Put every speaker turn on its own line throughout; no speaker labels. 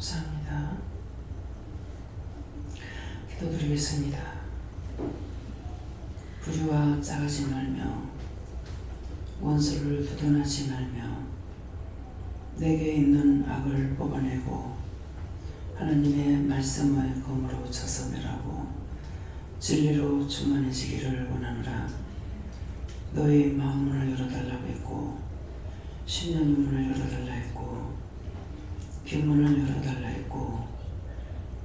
감사합니다. 기도드리겠습니다. 불의와 짜가지 말며 원수를 부둔하지 말며 내게 있는 악을 뽑아내고 하나님의 말씀의 검으로 쳐서 멸하고 진리로 충만해지기를 원하노라. 너희 마음문을 열어달라고 했고 심령의 문을 열어달라 했고 귀문을 열어달라 했고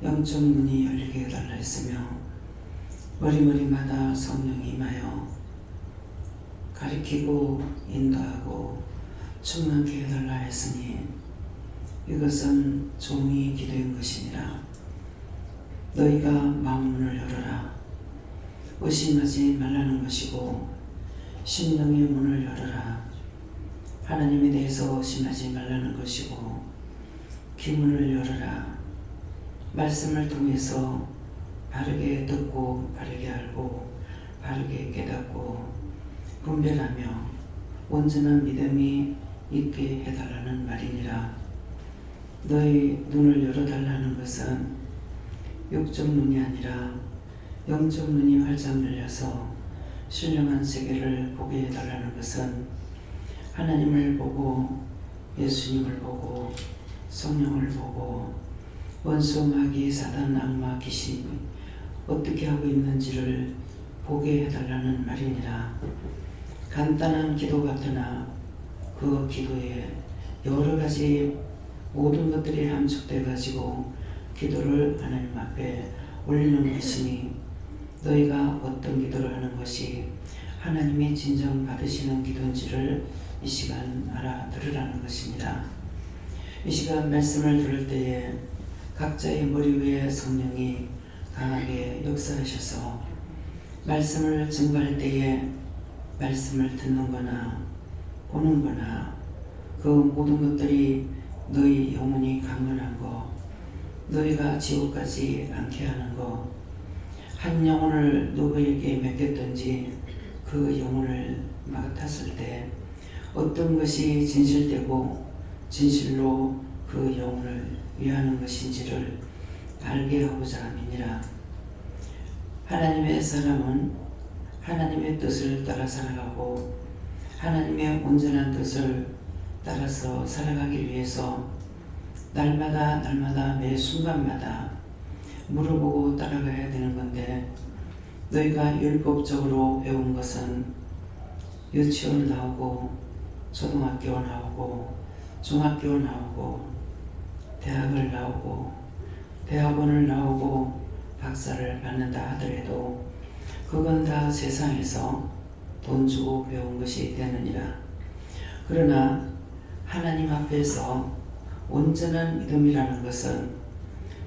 영적 문이 열리게 해달라 했으며 머리머리마다 성령이 임하여 가리키고 인도하고 충만케 해달라 했으니 이것은 종이 기도인 것이니라. 너희가 마음문을 열어라. 의심하지 말라는 것이고 심령의 문을 열어라. 하나님에 대해서 의심하지 말라는 것이고 귀문을 열어라. 말씀을 통해서 바르게 듣고 바르게 알고 바르게 깨닫고 분별하며 온전한 믿음이 있게 해달라는 말이니라. 너희 눈을 열어달라는 것은 육적 눈이 아니라 영적 눈이 활짝 열려서 신령한 세계를 보게 해달라는 것은 하나님을 보고 예수님을 보고 성령을 보고 원수 마귀 사단 악마 귀신이 어떻게 하고 있는지를 보게 해달라는 말이니라. 간단한 기도 같으나 그 기도에 여러 가지 모든 것들이 함축돼 가지고 기도를 하나님 앞에 올리는 것이니 너희가 어떤 기도를 하는 것이 하나님이 진정 받으시는 기도인지를 이 시간 알아들으라는 것입니다. 이 시간 말씀을 들을 때에 각자의 머리 위에 성령이 강하게 역사하셔서 말씀을 증거할 때에 말씀을 듣는 거나 보는 거나 그 모든 것들이 너희 영혼이 강건한 거, 너희가 지옥까지 않게 하는 거, 한 영혼을 누구에게 맡겼든지 그 영혼을 맡았을 때 어떤 것이 진실되고 진실로 그 영혼을 위하는 것인지를 알게 하고자 함이니라. 하나님의 사람은 하나님의 뜻을 따라 살아가고 하나님의 온전한 뜻을 따라서 살아가기 위해서 날마다 매 순간마다 물어보고 따라가야 되는 건데 너희가 율법적으로 배운 것은 유치원 나오고 초등학교 나오고 중학교 나오고 대학을 나오고 대학원을 나오고 박사를 받는다 하더라도 그건 다 세상에서 돈 주고 배운 것이 되느니라. 그러나 하나님 앞에서 온전한 믿음이라는 것은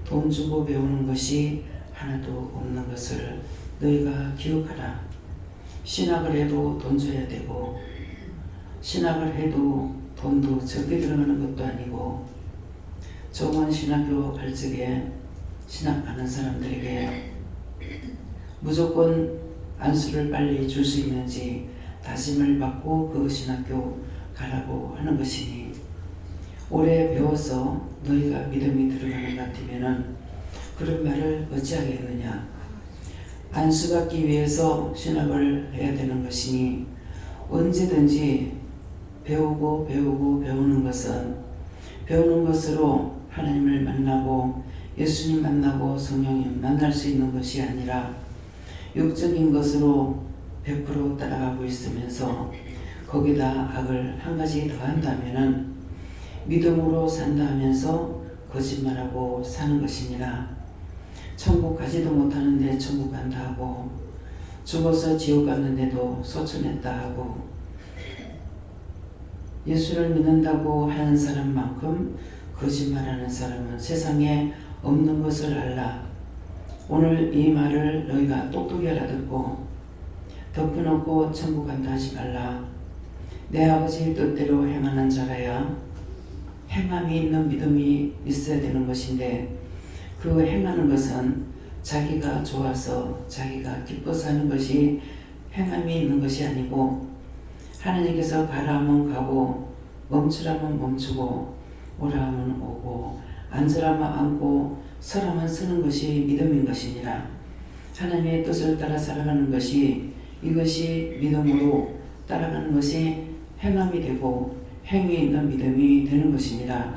돈 주고 배우는 것이 하나도 없는 것을 너희가 기억하라. 신학을 해도 돈 줘야 되고 신학을 해도 돈도 적게 들어가는 것도 아니고 좋은 신학교 갈 적에 신학하는 사람들에게 무조건 안수를 빨리 줄 수 있는지 다짐을 받고 그 신학교 가라고 하는 것이니 오래 배워서 너희가 믿음이 들어가는 것 같으면 그런 말을 어찌하겠느냐. 안수받기 위해서 신학을 해야 되는 것이니 언제든지 배우는 것은 배우는 것으로 하나님을 만나고 예수님 만나고 성령님 만날 수 있는 것이 아니라 육적인 것으로 100% 따라가고 있으면서 거기다 악을 한 가지 더 한다면은 믿음으로 산다 하면서 거짓말하고 사는 것이니라. 천국 가지도 못하는데 천국 간다 하고 죽어서 지옥 갔는데도 소천했다 하고 예수를 믿는다고 하는 사람만큼 거짓말하는 사람은 세상에 없는 것을 알라. 오늘 이 말을 너희가 똑똑히 알아듣고 덮어놓고 천국 간다 하지 말라. 내 아버지의 뜻대로 행하는 자라야 행함이 있는 믿음이 있어야 되는 것인데 그 행하는 것은 자기가 좋아서 자기가 기뻐서 하는 것이 행함이 있는 것이 아니고 하나님께서 가라 하면 가고 멈추라면 멈추고 오라 하면 오고 앉으라면 앉고 서라면 서는 것이 믿음인 것이니라. 하나님의 뜻을 따라 살아가는 것이 이것이 믿음으로 따라가는 것이 행함이 되고 행위 있는 믿음이 되는 것입니다.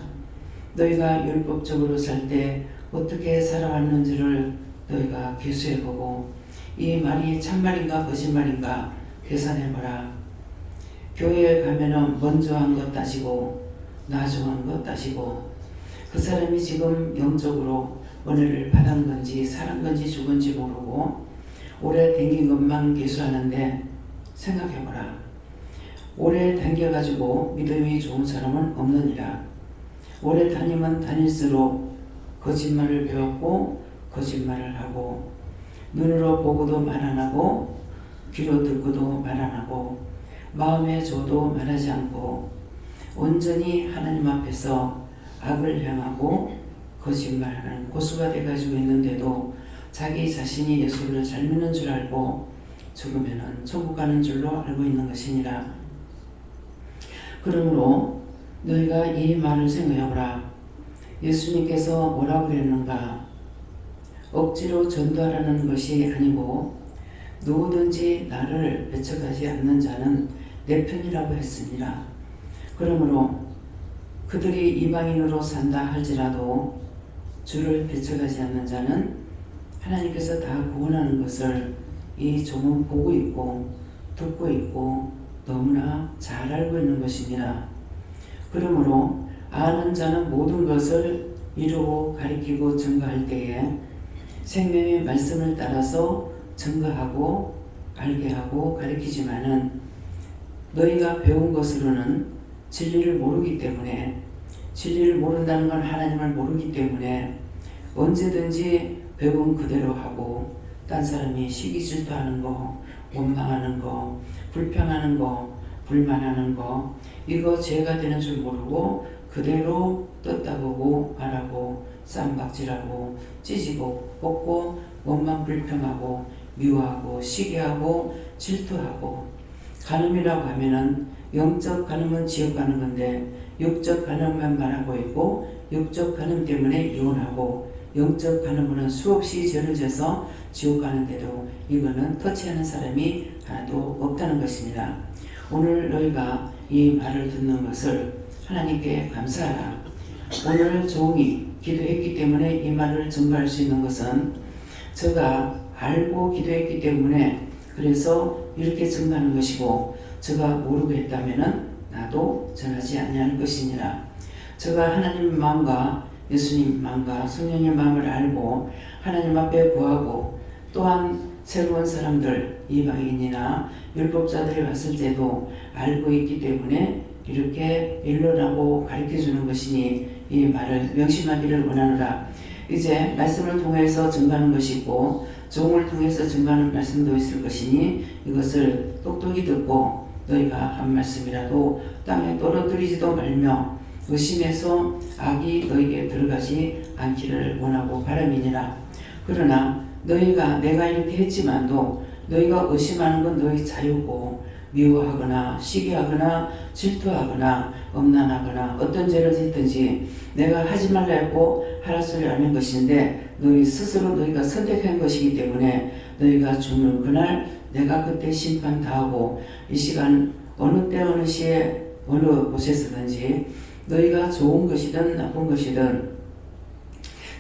너희가 율법적으로 살 때 어떻게 살아왔는지를 너희가 계수해보고 이 말이 참말인가 거짓말인가 계산해보라. 교회에 가면은 먼저 한 것 따지고 나중 한 것 따지고 그 사람이 지금 영적으로 은혜를 받은 건지 살은 건지 죽은지 모르고 오래 댕긴 것만 계수하는데 생각해보라. 오래 댕겨가지고 믿음이 좋은 사람은 없느니라. 오래 다니면 다닐수록 거짓말을 배웠고 거짓말을 하고 눈으로 보고도 말 안 하고 귀로 듣고도 말 안 하고 마음에 줘도 말하지 않고 온전히 하나님 앞에서 악을 행하고 거짓말하는 고수가 돼가지고 있는데도 자기 자신이 예수를 잘 믿는 줄 알고 죽으면은 천국 가는 줄로 알고 있는 것이니라. 그러므로 너희가 이 말을 생각해보라. 예수님께서 뭐라고 그랬는가? 억지로 전도하라는 것이 아니고 누구든지 나를 배척하지 않는 자는 내 편이라고 했습니다. 그러므로 그들이 이방인으로 산다 할지라도 주를 배척하지 않는 자는 하나님께서 다 구원하는 것을 이 종은 보고 있고 듣고 있고 너무나 잘 알고 있는 것입니다. 그러므로 아는 자는 모든 것을 이루고 가리키고 증거할 때에 생명의 말씀을 따라서 증거하고 알게 하고 가리키지만은 너희가 배운 것으로는 진리를 모르기 때문에 진리를 모른다는 건 하나님을 모르기 때문에 언제든지 배운 그대로 하고 딴 사람이 시기 질투하는 거, 원망하는 거, 불평하는 거, 불만하는 거 이거 죄가 되는 줄 모르고 그대로 떴다보고 말하고 쌈박질하고 찌지고 볶고 원망 불평하고 미워하고 시기하고 질투하고 간음이라고 하면은 영적 간음은 지옥 가는 건데 육적 간음만 말하고 있고 육적 간음 때문에 이혼하고 영적 간음으로는 수없이 죄를 져서 지옥 가는데도 이거는 터치하는 사람이 하나도 없다는 것입니다. 오늘 너희가 이 말을 듣는 것을 하나님께 감사하라. 오늘 종이 기도했기 때문에 이 말을 전가할 수 있는 것은 제가 알고 기도했기 때문에 그래서 이렇게 전가하는 것이고 제가 모르고 했다면 나도 전하지 아니할 것이니라. 제가 하나님 마음과 예수님 마음과 성령의 마음을 알고 하나님 앞에 구하고 또한 새로운 사람들 이방인이나 율법자들이 왔을 때도 알고 있기 때문에 이렇게 일러라고 가르쳐주는 것이니 이 말을 명심하기를 원하노라. 이제 말씀을 통해서 증가하는 것이 있고 종을 통해서 증가하는 말씀도 있을 것이니 이것을 똑똑히 듣고 너희가 한 말씀이라도 땅에 떨어뜨리지도 말며 의심해서 악이 너희에게 들어가지 않기를 원하고 바람이니라. 그러나 너희가 내가 이렇게 했지만도 너희가 의심하는 건 너희 자유고 미워하거나 시기하거나 질투하거나 엄난하거나 어떤 죄를 짓든지 내가 하지 말라 했고 하라 소리 하는 것인데 너희 스스로 너희가 선택한 것이기 때문에 너희가 죽는 그날 내가 그때 심판 다하고 이 시간 어느 때 어느 시에 어느 곳에서든지 너희가 좋은 것이든 나쁜 것이든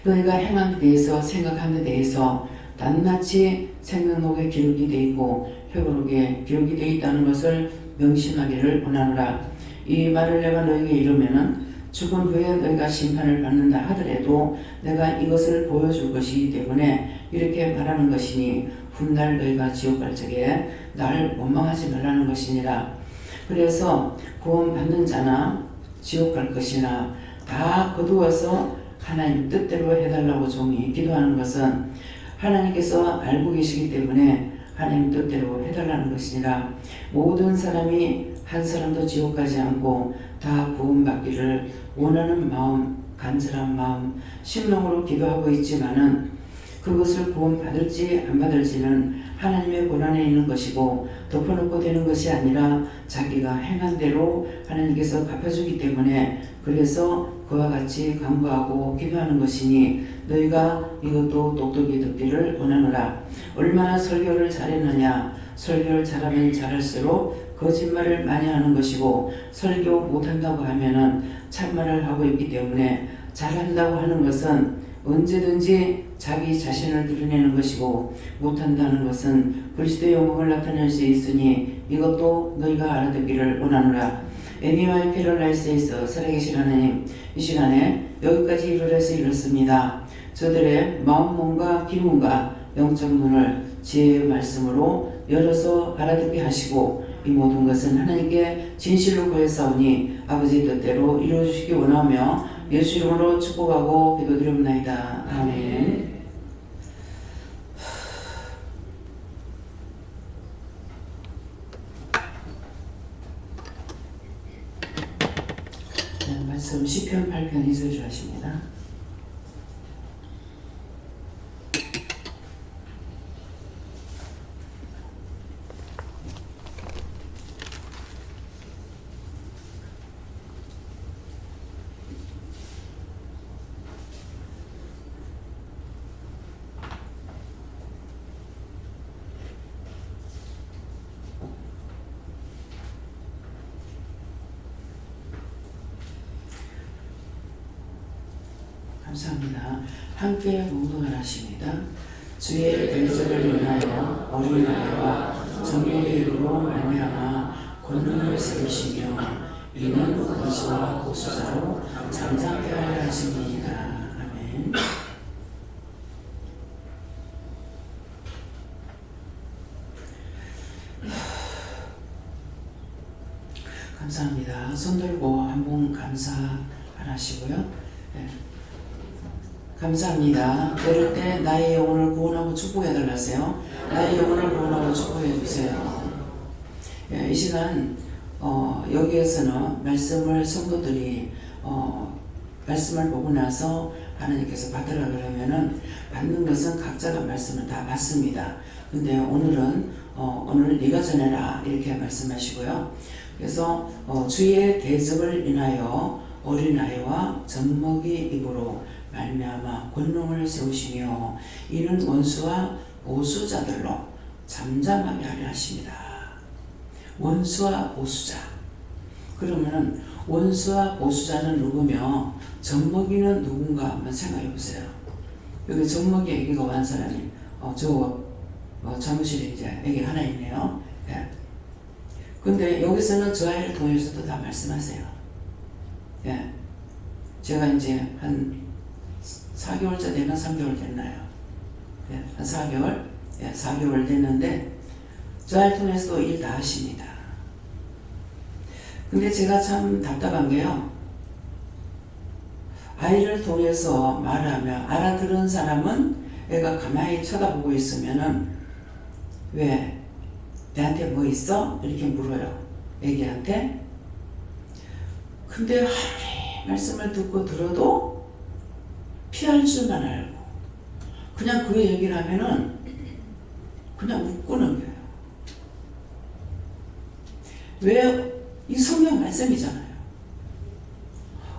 너희가 행한 데 대해서 생각한 데 대해서 낱낱이 생명록에 기록이 되어 있고 회고록에 기록이 되어 있다는 것을 명심하기를 원하노라. 이 말을 내가 너희에게 이르면은 죽은 후에 너희가 심판을 받는다 하더라도 내가 이것을 보여줄 것이기 때문에 이렇게 말하는 것이니 훗날 너희가 지옥 갈 적에 날 원망하지 말라는 것이니라. 그래서 구원 받는 자나 지옥 갈 것이나 다 거두어서 하나님 뜻대로 해달라고 종이 기도하는 것은 하나님께서 알고 계시기 때문에 하나님 뜻대로 해달라는 것이니라. 모든 사람이 한 사람도 지옥 가지 않고 다 구원받기를 원하는 마음, 간절한 마음, 심령으로 기도하고 있지만은 그것을 구원받을지 안 받을지는 하나님의 권한에 있는 것이고 덮어놓고 되는 것이 아니라 자기가 행한 대로 하나님께서 갚아주기 때문에 그래서 그와 같이 간구하고 기도하는 것이니 너희가 이것도 똑똑히 듣기를 원하노라. 얼마나 설교를 잘했느냐. 설교를 잘하면 잘할수록 거짓말을 많이 하는 것이고 설교 못한다고 하면은 참말을 하고 있기 때문에 잘한다고 하는 것은 언제든지 자기 자신을 드러내는 것이고 못한다는 것은 그리스도의 영광을 나타낼 수 있으니 이것도 너희가 알아듣기를 원하노라. 애니와 패럴라이스에서 살아계신 하나님, 이 시간에 여기까지 이르러서 이렇습니다. 저들의 마음 몸과 기분과 영적 눈을 지혜의 말씀으로 열어서 알아듣게 하시고 이 모든 것은 하나님께 진실로 구했사오니 아버지 뜻대로 이루어주시기 원하며 예수 이름으로 축복하고 기도드립니다. 아멘. 네, 말씀 시편 8편 2절 하십니다. 감사합니다. 함께 묵묵을 하십니다. 주의 대적을 인하여 어린아이와 정욕의 이름으로 말미암아 권능을 세우시며 이는 거지와 복수자로 잠잠케 하려 하십니다. 아멘. 감사합니다. 손 들고 한 분 감사하시고요. 네. 감사합니다. 이럴 때 나의 영혼을 구원하고 축복해 달라세요. 나의 영혼을 구원하고 축복해 주세요. 이 시간 여기에서는 말씀을 성도들이 말씀을 보고 나서 하나님께서 받으라 그러면은 받는 것은 각자가 말씀을 다 받습니다. 근데 오늘은 오늘 네가 전해라 이렇게 말씀하시고요. 그래서 주의 대적을 인하여 어린아이와 젖먹이 입으로 말미암아 권능을 세우시며 이는 원수와 보수자들로 잠잠하게 하려 하십니다. 원수와 보수자. 그러면은 원수와 보수자는 누구며 젖먹이는 누군가 한번 생각해 보세요. 여기 젖먹이 애기가 완 사람이 사무실에 이제 애기 하나 있네요. 예. 근데 여기서는 저 아이를 통해서도 다 말씀하세요. 예. 제가 이제 한 4개월째 되면 3개월 됐나요? 예, 한 4개월? 예, 4개월 됐는데 저 아이를 통해서도 일 다 하십니다. 근데 제가 참 답답한 게요. 아이를 통해서 말하며 알아들은 사람은 애가 가만히 쳐다보고 있으면은 왜? 내한테 뭐 있어? 이렇게 물어요. 애기한테. 근데 하루에 말씀을 듣고 들어도 피할 줄만 알고 그냥 그 얘기를 하면은 그냥 웃고 넘겨요. 왜? 이 성경 말씀이잖아요.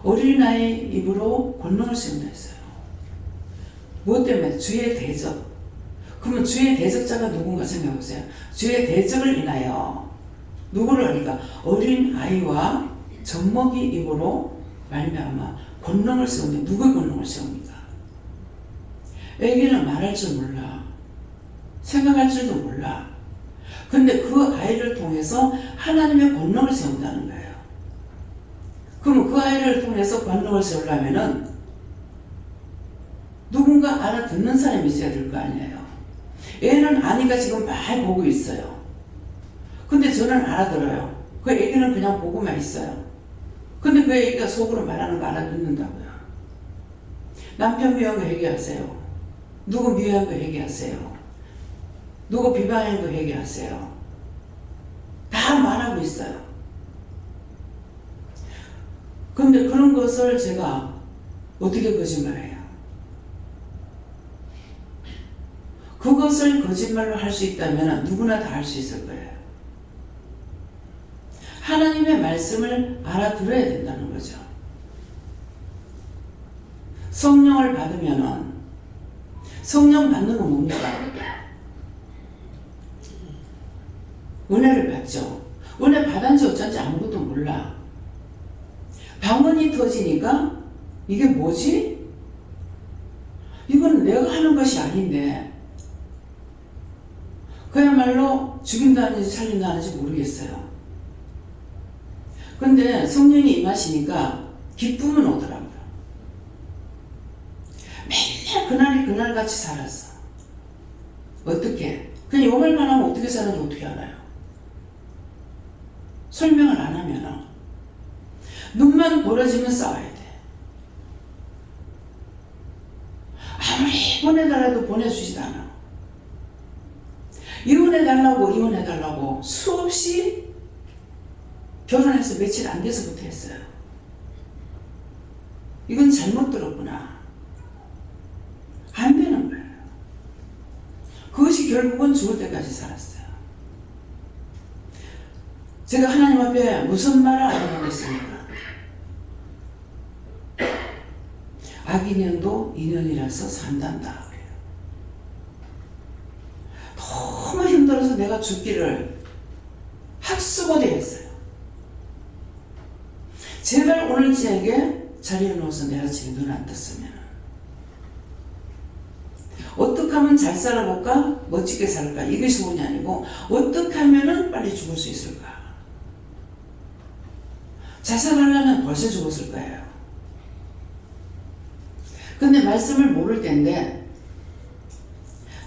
어린아이 입으로 권능을 세운다 했어요. 무엇 때문에? 주의 대적. 그러면 주의 대적자가 누군가 생각해보세요. 주의 대적을 인하여 누구를 하니까 어린아이와 젖먹이 입으로 말미암아 권능을 세우는데 누구의 권능을 세웁니까? 애기는 말할 줄 몰라. 생각할 줄도 몰라. 근데 그 아이를 통해서 하나님의 권능을 세운다는 거예요. 그러면 그 아이를 통해서 권능을 세우려면은 누군가 알아듣는 사람이 있어야 될 거 아니에요. 애는 아니가 지금 많이 보고 있어요. 근데 저는 알아들어요. 그 애기는 그냥 보고만 있어요. 근데 그 애기가 속으로 말하는 거 알아듣는다고요. 남편 미워한 거 얘기하세요. 누구 미워한 거 얘기하세요. 누구 비방한 거 얘기하세요. 다 말하고 있어요. 그런데 그런 것을 제가 어떻게 거짓말해요? 그것을 거짓말로 할 수 있다면 누구나 다 할 수 있을 거예요. 하나님의 말씀을 알아들어야 된다는 거죠. 성령을 받으면은, 성령 받는 건 뭡니까? 은혜를 받죠. 은혜 받은지 어쩐지 아무것도 몰라. 방언이 터지니까 이게 뭐지? 이건 내가 하는 것이 아닌데 그야말로 죽인다는지 살린다는지 모르겠어요. 근데 성령이 임하시니까 기쁨은 오더라고요. 맨날 그날이 그날같이 살았어. 어떻게? 그냥 욕을만 하면 어떻게 사는지 어떻게 알아요? 설명을 안 하면 눈만 벌어지면 싸워야 돼. 아무리 보내달라도 보내주지도 않아. 이혼해달라고 이혼해달라고 수없이 결혼해서 며칠 안 돼서부터 했어요. 이건 잘못 들었구나. 안 되는 거예요. 그것이 결국은 죽을 때까지 살았어요. 제가 하나님 앞에 무슨 말을 안 하겠습니까? 악인년도 인연이라서 산단다 그래요. 너무 힘들어서 내가 죽기를 학수고대 했어요. 제발 오늘 저녁에 자리에 누워서 내가 지금 눈 안 떴으면 어떻게 하면 잘 살아볼까? 멋지게 살까? 이것이 뭐냐 아니고 어떻게 하면 빨리 죽을 수 있을까? 자살하려면 벌써 죽었을 거예요. 근데 말씀을 모를 때인데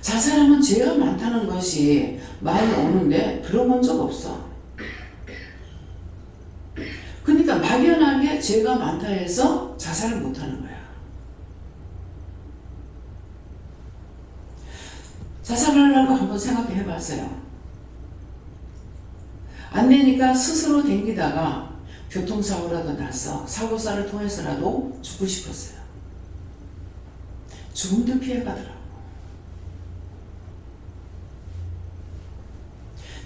자살하면 죄가 많다는 것이 마음에 오는데 들어본 적 없어. 그러니까 막연하게 죄가 많다 해서 자살을 못하는 거야. 자살하려고 한번 생각해 봤어요. 안 되니까 스스로 댕기다가 교통사고라도 나서 사고사를 통해서라도 죽고 싶었어요. 죽음도 피해가더라고.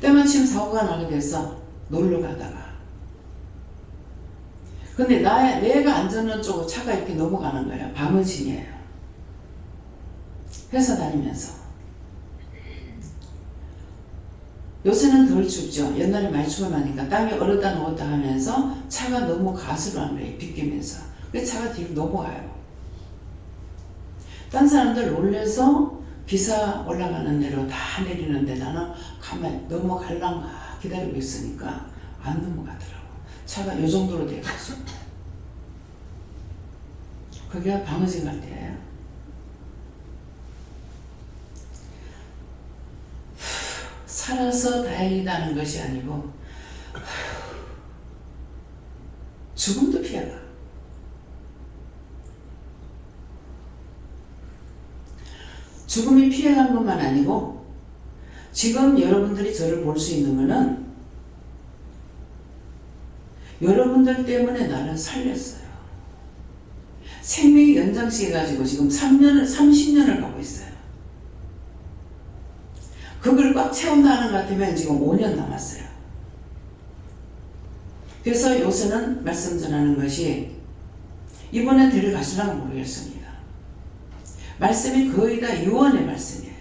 때마침 사고가 나게 돼서 놀러 가다가 근데 내가 앉았는 쪽으로 차가 이렇게 넘어가는 거예요. 밤의진이에요. 회사 다니면서. 요새는 덜 춥죠. 옛날에 많이 추워나니까 땀이 얼었다 녹았다 하면서 차가 너무 가스로 한 거예요. 비끼면서. 그 차가 뒤로 넘어가요. 딴 사람들 놀래서 기사 올라가는 대로 다 내리는데 나는 가만히 넘어갈랑가 기다리고 있으니까 안 넘어가더라고. 차가 요 정도로 돼가지고. 그게 방어진 갈 때예요. 살아서 다행이다는 것이 아니고 죽음도 피해가. 죽음이 피해간 것만 아니고 지금 여러분들이 저를 볼 수 있는 것은 여러분들 때문에 나를 살렸어요. 생명이 연장시켜가지고 지금 30년을 가고 있어요. 그걸 꽉 채운다는 것 같으면 지금 5년 남았어요. 그래서 요새는 말씀 전하는 것이 이번에 데려가시려면 모르겠습니다. 말씀이 거의 다 유언의 말씀이에요.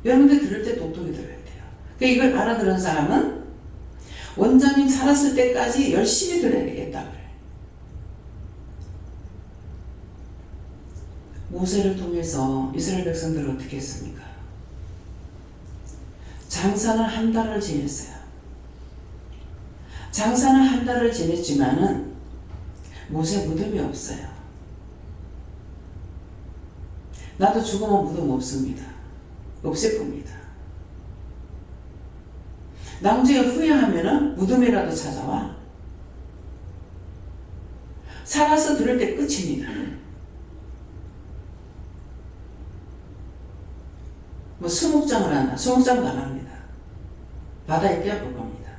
여러분들 들을 때 똑똑히 들어야 돼요. 그러니까 이걸 알아들은 사람은 원장님 살았을 때까지 열심히 들어야 되겠다 그래요. 모세를 통해서 이스라엘 백성들을 어떻게 했습니까? 장사는 한 달을 지냈어요. 장사는 한 달을 지냈지만은 모세 무덤이 없어요. 나도 죽으면 무덤 없습니다. 없을 겁니다. 나중에 후회하면은 무덤이라도 찾아와. 살아서 들을 때 끝입니다. 뭐 수목장을 한다. 수목장도 안 합니다. 바다에 떼어볼 겁니다.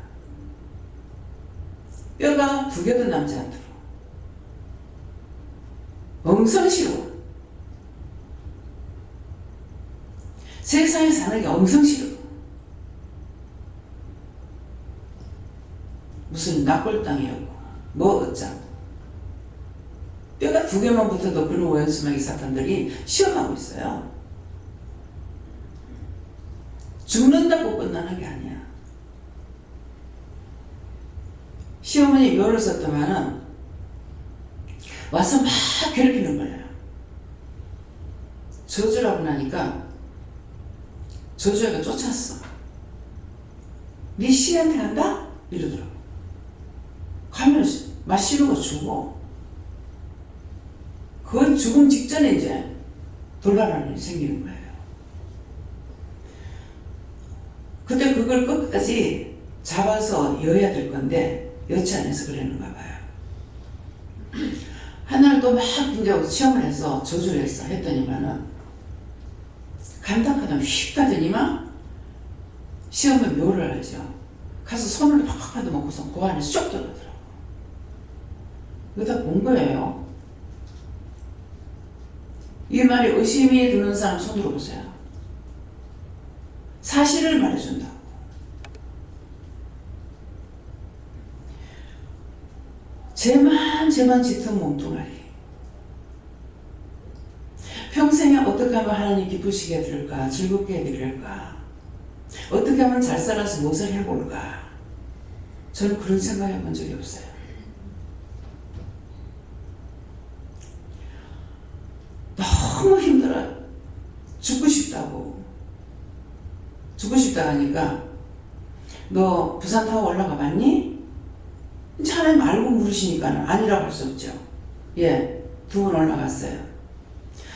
뼈가 2개도 남지 않도록. 엉성시로. 세상에 사는 게 엉성시로. 무슨 납골당이었고 뭐 어쩌고 뼈가 2개만 붙어도 그런 오연수마귀 사탄들이 시험하고 있어요. 죽는다고 끝나는 게 아니야. 시어머니 묘를 썼더만은 와서 막 괴롭히는 거예요. 저주라고 나니까 저주애가 쫓았어. 네 씨한테 간다? 이러더라고. 가면 마시는 거 주고 거의 죽음 직전에 이제 돌발하는 일이 생기는 거예요. 근데 그걸 끝까지 잡아서 여야 될 건데 여치 않아서 그랬는가 봐요. 하나를 또 막 이제 시험을 해서 저주를 했어. 했더니만은 간단하다 휙 가더니만 시험에 묘를 하죠. 가서 손을 팍팍 받아먹고서 그 안에 쏙 들어가더라고. 이거 다 본 거예요. 이 말이 의심이 드는 사람 손들어 보세요. 사실을 말해준다고. 쟤만 짙은 몸뚱아리. 평생에 어떻게 하면 하나님 기쁘시게 해드릴까, 즐겁게 해드릴까, 어떻게 하면 잘 살아서 무엇을 해볼까. 저는 그런 생각 해본 적이 없어요. 너무 힘들어요. 죽고 싶다고. 죽고 싶다 하니까 너 부산 타고 올라가 봤니? 차라리 알고 물으시니까 아니라고 할 수 없죠. 예, 2번 올라갔어요.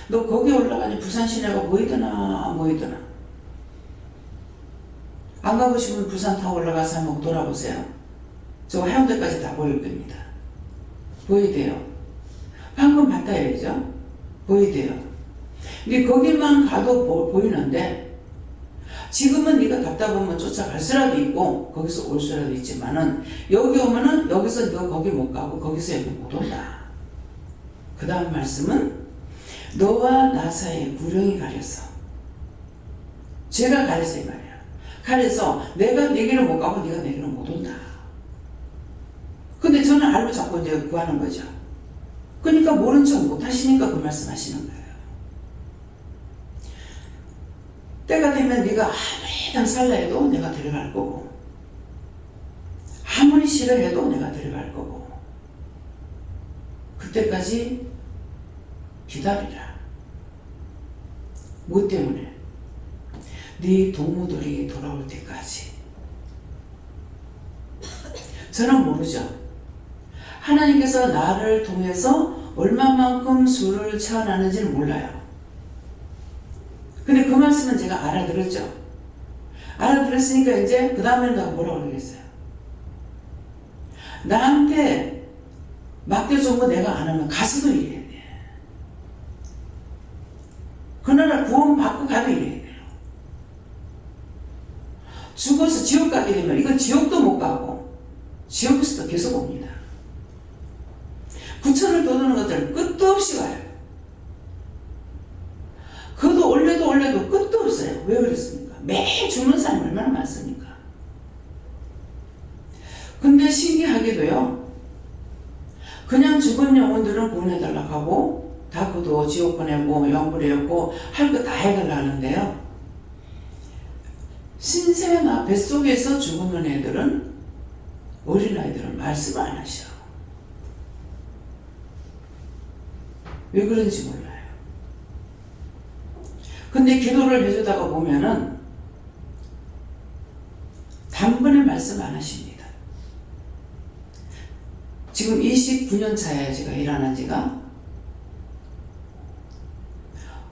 너 거기 올라가니 부산 시내가 보이더나 안 가보시면 부산 타고 올라가서 한번 돌아보세요. 저 해운대까지 다 보일 겁니다. 보이대요. 방금 봤다야죠. 보이대요. 근데 거기만 가도 보이는데 지금은 네가 갔다 보면 쫓아갈 수라도 있고 거기서 올 수라도 있지만은 여기 오면은 여기서 너 거기 못 가고 거기서 여기 못 온다. 그 다음 말씀은 너와 나 사이에 구령이 가렸어. 죄가 가렸어 이 말이야. 가려서 내가 내게는 못 가고 네가 내게는 못 온다. 근데 저는 알고 자꾸 이제 구하는 거죠. 그러니까 모른 척 못 하시니까 그 말씀 하시는 거예요. 때가 되면 네가 아무리 살라 해도 내가 데려갈 거고 아무리 싫어해도 내가 데려갈 거고 그때까지 기다리라. 뭐 때문에? 네 동무들이 돌아올 때까지. 저는 모르죠. 하나님께서 나를 통해서 얼마만큼 수를 채워나는지는 몰라요. 근데 그 말씀은 제가 알아들었죠. 알아들었으니까 이제 그 다음에는 내가 뭐라고 그러겠어요. 나한테 맡겨준 거 내가 안 하면 가서도 이래야 돼. 그 나라 구원 받고 가도 이래야 돼요. 죽어서 지옥 가게 되면 이건 지옥도 못 가고 지옥에서도 계속 옵니다. 구천을 도드는 것들은 끝도 없이 와요. 그도 올려도 끝도 없어요. 왜 그렇습니까? 매일 죽는 사람이 얼마나 많습니까? 근데 신기하게도요. 그냥 죽은 영혼들은 구원해달라고 하고 다 그도 지옥 보내고 영불이었고 할 거 다 해달라고 하는데요. 신생아 뱃속에서 죽은 애들은 어린아이들은 말씀 안 하셔. 왜 그런지 몰라요. 근데 기도를 해주다가 보면은 단번에 말씀 안 하십니다. 지금 29년 차예요. 제가 일하는 지가.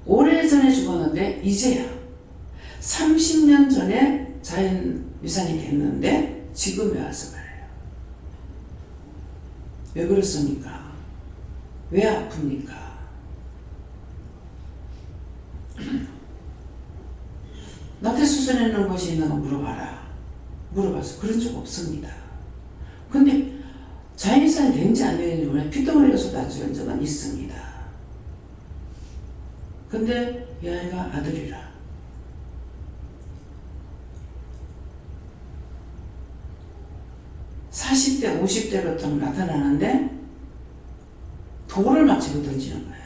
오래전에 죽었는데 이제야 30년 전에 자연유산이 됐는데 지금에 와서 말해요. 왜 그렇습니까? 왜 아픕니까? 나한테 수술해놓은 것이 있는가 물어봐라. 물어봐서 그런 적 없습니다. 근데 자연유산이 된지 안 되는지 몰라요. 핏덩어리가 쏟아지는 적은 있습니다. 근데 이 아이가 아들이라. 40대, 50대로 딱 나타나는데 돌을 막 집어 던지는 거예요.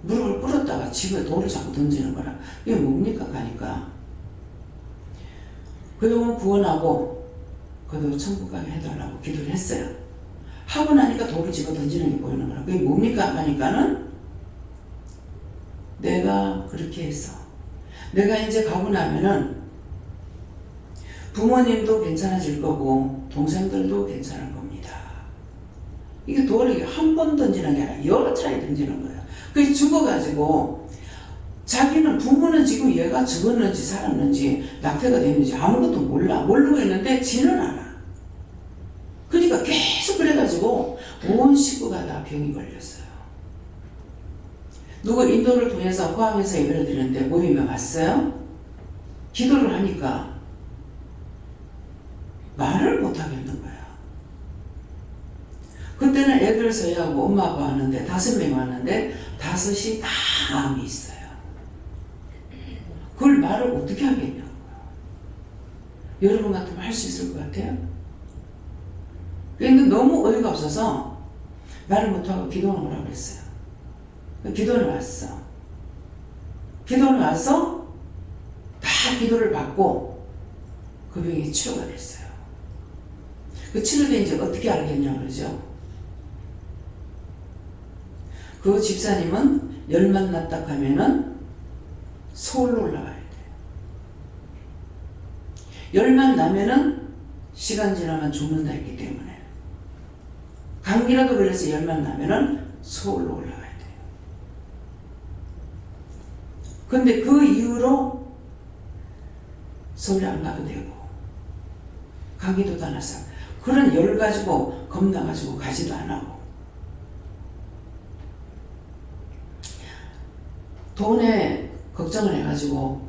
무릎을 꿇었다가 집에 돌을 자꾸 던지는 거라. 이게 뭡니까? 가니까. 그동안 구원하고 그도 천국 가게 해달라고 기도를 했어요. 하고 나니까 돌을 집어 던지는 게 보이는 거라. 그게 뭡니까? 하니까는 내가 그렇게 했어. 내가 이제 가고 나면은 부모님도 괜찮아질 거고 동생들도 괜찮을 겁니다. 이게 돌을 한 번 던지는 게 아니라 여러 차례 던지는 거예요. 그래서 죽어가지고 자기는 부모는 지금 얘가 죽었는지 살았는지 낙태가 됐는지 아무것도 몰라. 모르고 있는데 지는 않아. 그러니까 계속 그래가지고 온 식구가 다 병이 걸렸어요. 누구 인도를 통해서 포함해서 예배를 드리는데 모임에 왔어요? 기도를 하니까 말을 못 하겠는 거야. 그때는 애들 서희하고 엄마 아빠 왔는데 5명 왔는데 5이 다 암이 있어요. 그걸 말을 어떻게 하겠냐고요. 여러분 같으면 할 수 있을 것 같아요? 그런데 너무 어이가 없어서 말을 못하고 기도는 오라고 그랬어요. 기도는 왔어. 기도는 와서 다 기도를 받고 그 병이 치료가 됐어요. 그 치료된 이제 어떻게 알겠냐 그러죠. 그 집사님은 열만 났다 하면은 서울로 올라가야 돼요. 열만 나면은 시간 지나면 죽는다 했기 때문에 감기라도 걸려서 열만 나면은 서울로 올라가야 돼요. 근데 그 이후로 서울에 안 가도 되고 가기도 안 해서 그런 열 가지고 겁나가지고 가지도 안 하고 돈에 걱정을 해가지고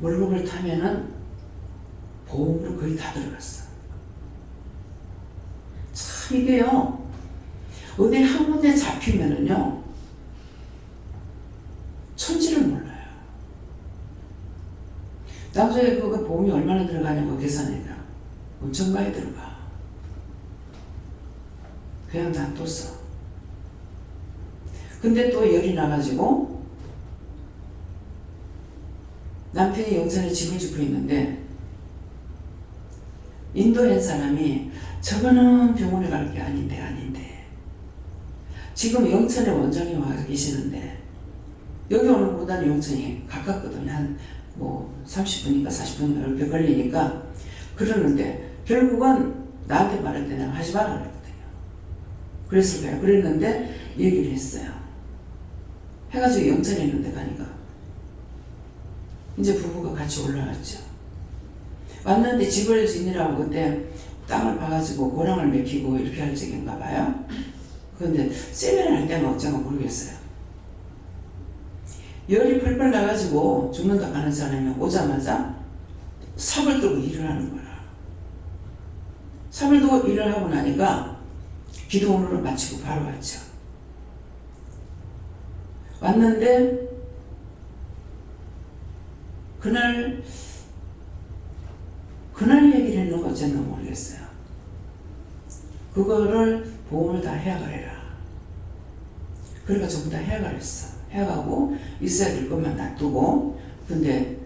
월급을 타면은 보험으로 거의 다 들어갔어. 참 이게요 어디 한 군데 잡히면은요 천지를 몰라요. 나중에 그거 보험이 얼마나 들어가냐고 계산해가 엄청 많이 들어가. 그냥 놔뒀어. 근데 또 열이 나가지고 남편이 영천에 집을 짓고 있는데 인도인 사람이 저거는 병원에 갈 게 아닌데 지금 영천에 원장이 와 계시는데 여기 오는 것보다는 영천이 가깝거든요. 한 뭐 30분인가 40분인가 이렇게 걸리니까 그러는데 결국은 나한테 말할 때 내가 하지 말라 그랬거든요. 그랬을 거예요. 그랬는데 얘기를 했어요. 해가지고 영천에 있는데 가니까 이제 부부가 같이 올라왔죠. 왔는데 집을 지으라고 그때 땅을 파가지고 고랑을 맥히고 이렇게 할 적인가 봐요. 그런데 세면을 할 때가 어쩐가 모르겠어요. 열이 펄펄 나가지고 죽는다 하는 사람이 오자마자 삽을 들고 일을 하는 거야. 삽을 들고 일을 하고 나니까 기도원으로 마치고 바로 왔죠. 왔는데 그날 얘기를 했는가 어쨌나 모르겠어요. 그거를 보험을 다 해약을 해라. 그러니까 전부 다 해약을 했어. 해가고 있어야 될 것만 놔두고 근데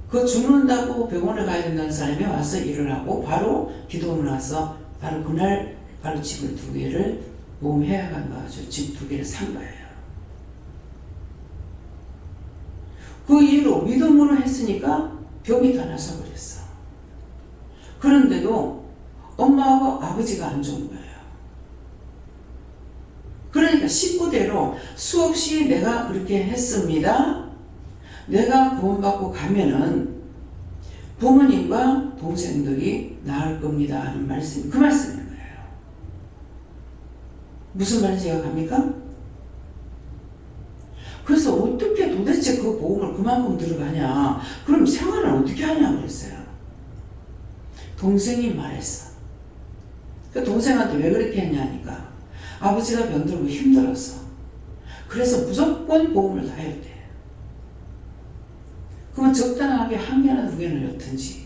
그 죽는다고 병원에 가야 된다는 사람이 와서 일을 하고 바로 기도원을 와서 바로 그날 바로 집을 2개를 보험 해약한 거 가지고 집 2개를 산 거예요. 그 일로 믿음으로 했으니까 병이 다 나서 버렸어. 그런데도 엄마하고 아버지가 안 좋은 거예요. 그러니까 식구대로 수없이 내가 그렇게 했습니다. 내가 구원받고 가면은 부모님과 동생들이 나을 겁니다 하는 말씀이 그 말씀인 거예요. 무슨 말인지 갑니까? 그래서 어떻게 도대체 그 보험을 그만큼 들어가냐 그럼 생활을 어떻게 하냐 그랬어요. 동생이 말했어. 그 동생한테 왜 그렇게 했냐니까 아버지가 병들고 힘들었어. 그래서 무조건 보험을 다 해야 돼. 그러면 적당하게 1개나 2개는 넣든지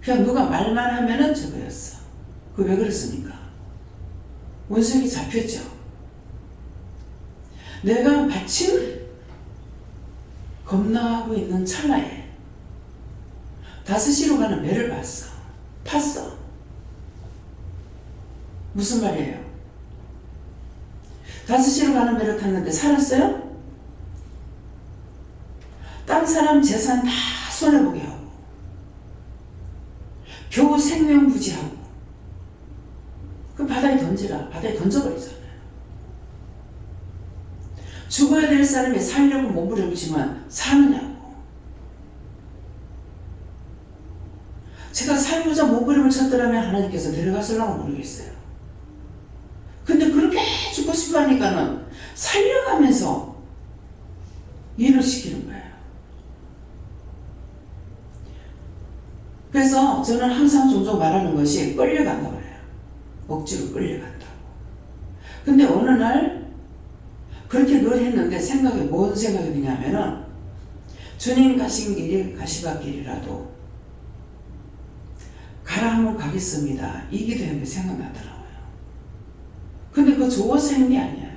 그냥 누가 말만 하면은 저거였어. 그 왜 그랬습니까? 원성이 잡혔죠. 내가 마침 겁나고 있는 찰나에 5시로 가는 배를 봤어. 탔어. 무슨 말이에요? 5시로 가는 배를 탔는데 살았어요? 딴 사람 재산 다 손해보게 하고 겨우 생명부지하고 그 바다에 던지라. 바다에 던져버리잖아요. 죽어야 될 사람이 살려고 몸부림치면 사느냐고. 제가 살고자 몸부림을 쳤더라면 하나님께서 데려갔을라고 모르겠어요. 근데 그렇게 죽고 싶어 하니까는 살려가면서 일을 시키는 거예요. 그래서 저는 항상 종종 말하는 것이 끌려간다고 해요. 억지로 끌려간다고. 근데 어느 날 그렇게 늘 했는데 생각이 뭔 생각이 드냐면은 주님 가신 길이 가시밭길이라도 가라 하면 가겠습니다. 이 기도했는데 생각나더라고요. 근데 그거 좋아서 했는 게 아니에요.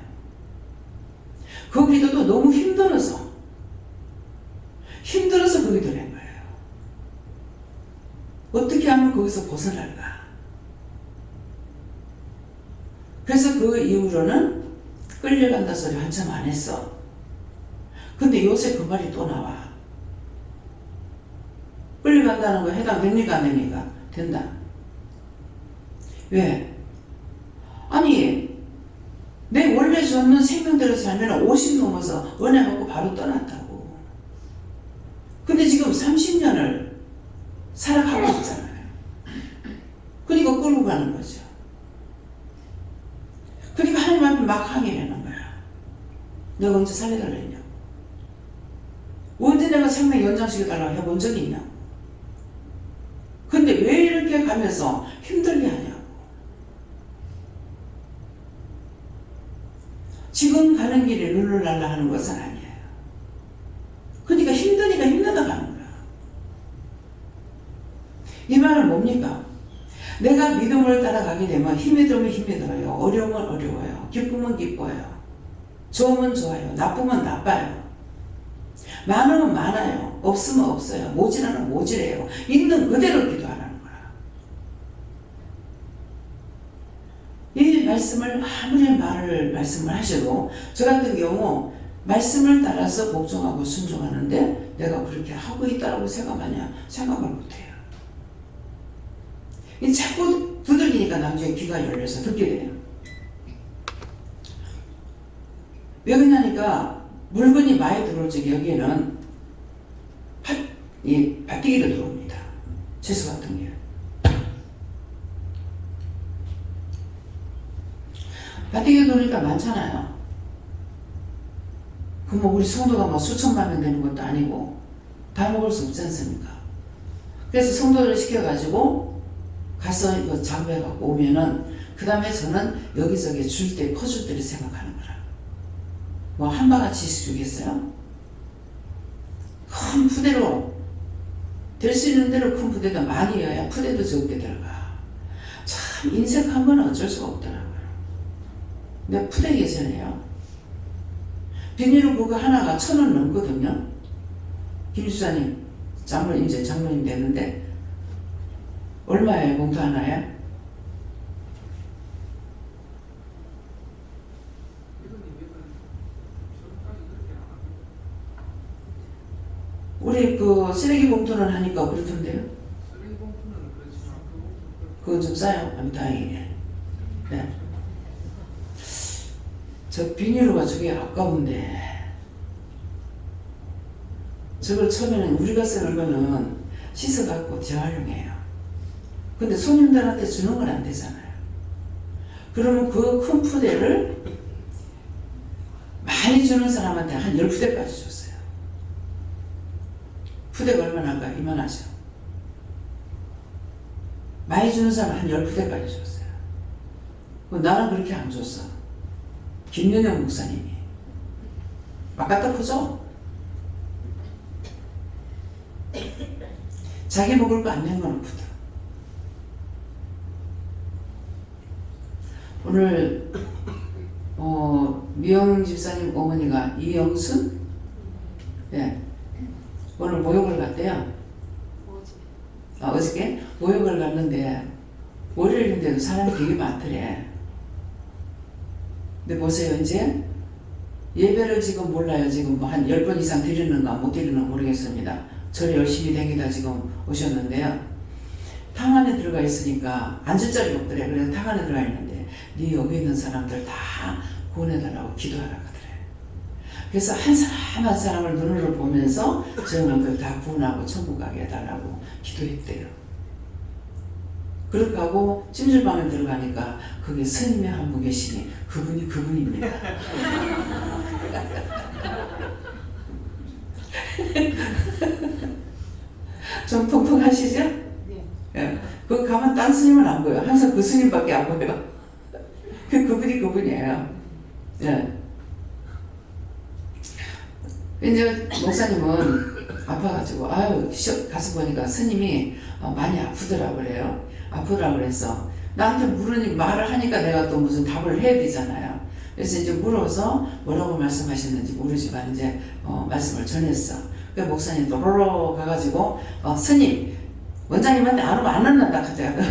그 기도도 너무 힘들어서 그 기도를 한 거예요. 어떻게 하면 거기서 벗어날까? 그래서 그 이후로는 끌려간다 소리 한참 안 했어. 근데 요새 그 말이 또 나와. 끌려간다는 거 해당됩니까? 안 됩니까? 된다. 왜? 아니 내 원래 줬는 생명대로 살면 50 넘어서 은혜 받고 바로 떠났다고. 근데 지금 30년을 살아가고 있잖아요. 그러니까 끌고 가는 거죠. 그러니까 하나님 앞에 막 항의하는 거야. 내가 언제 살려달라 했냐고. 언제 내가 생명 연장시켜달라고 해본 적이 있냐고. 근데 왜 이렇게 가면서 힘들게 하냐고. 지금 가는 길에 룰루랄라 하는 것은 아니에요. 그러니까 힘드니까 힘들다 가는 거야. 이 말은 뭡니까? 내가 믿음을 따라가게 되면 힘이 들면 힘이 들어요. 어려우면 어려워요. 기쁘면 기뻐요. 좋으면 좋아요. 나쁘면 나빠요. 많으면 많아요. 없으면 없어요. 모질하면 모질해요. 있는 그대로 기도하라는 거야. 이 말씀을 아무리 말씀을 하셔도 저 같은 경우 말씀을 따라서 복종하고 순종하는데 내가 그렇게 하고 있다고 생각하냐? 생각을 못해요. 이 자꾸 두들기니까 나중에 귀가 열려서 듣게 돼요. 왜 그러냐니까 물건이 많이 들어올 적에 여기에는 밭대기가 들어옵니다. 채소 같은 게. 밭대기가 들어오니까 많잖아요. 그럼 우리 성도가 뭐 수천만 명 되는 것도 아니고 다 먹을 수 없지 않습니까? 그래서 성도를 시켜가지고 가서 이거 장배해갖고 오면은 그 다음에 저는 여기저기 줄 때 퍼줄 때를 생각하는 거라. 뭐 한 바가지씩 주겠어요? 큰 푸대로 될 수 있는 대로 큰 푸대도 많이 여야 푸대도 적게 들어가. 참 인색한 건 어쩔 수가 없더라고요. 근데 푸대 예전에요. 비닐로 그거 하나가 1,000원 넘거든요. 김수사님 장모님 이제 장모님 됐는데 얼마예요? 봉투 하나에? 우리 그 쓰레기 봉투는 하니까 그렇던데요? 쓰레기 봉투는 그렇지만 그거 좀 싸요? 아니 다행이네. 네. 저 비닐로가 저게 아까운데 저걸 처음에는 우리가 쓰는 거는 씻어갖고 재활용해요. 근데 손님들한테 주는 건 안 되잖아요. 그러면 그 큰 푸대를 많이 주는 사람한테 한 10푸대까지 줬어요. 푸대가 얼마나 할까? 이만하죠. 많이 주는 사람 한 10푸대까지 줬어요. 나는 그렇게 안 줬어. 김연영 목사님이. 막 갖다 푸죠? 자기 먹을 거 안 내놓고도. 오늘 미영 집사님 어머니가 이영순? 예. 오늘 모욕을 갔대요. 어저께 모욕을 갔는데 월요일인데도 사람이 되게 많더래. 근데 보세요, 이제 예배를 지금 몰라요. 지금 뭐 한 10번 이상 드리는가 못 드리는가 모르겠습니다. 저를 열심히 댕기다 지금 오셨는데요. 탕 안에 들어가 있으니까 앉을 자리가 없더래. 그래서 탕 안에 들어가 있는데 네 여기 있는 사람들 다 구원해달라고 기도하라 하더래. 그래서 한 사람 한 사람을 눈으로 보면서 저놈들 다 구원하고 천국 가게 해달라고 기도했대요. 그렇게 하고 찜질방에 들어가니까 거기 스님이 한 분 계시니 그분이 그분입니다. 좀 통통하시죠? 네. 예. 거기 가면 딴 스님은 안 보여. 항상 그 스님밖에 안 보여. 그분이 그분이에요. 예. 이제 목사님은 아파가지고 가서 보니까 스님이 많이 아프더라고 그래요. 아프더라고 그래서 나한테 말을 하니까 내가 또 무슨 답을 해야 되잖아요. 그래서 이제 물어서 뭐라고 말씀하셨는지 모르지만 이제 말씀을 전했어. 그 목사님 또로로 가가지고 스님 원장님한테 안 오면 안 한다 하더라고.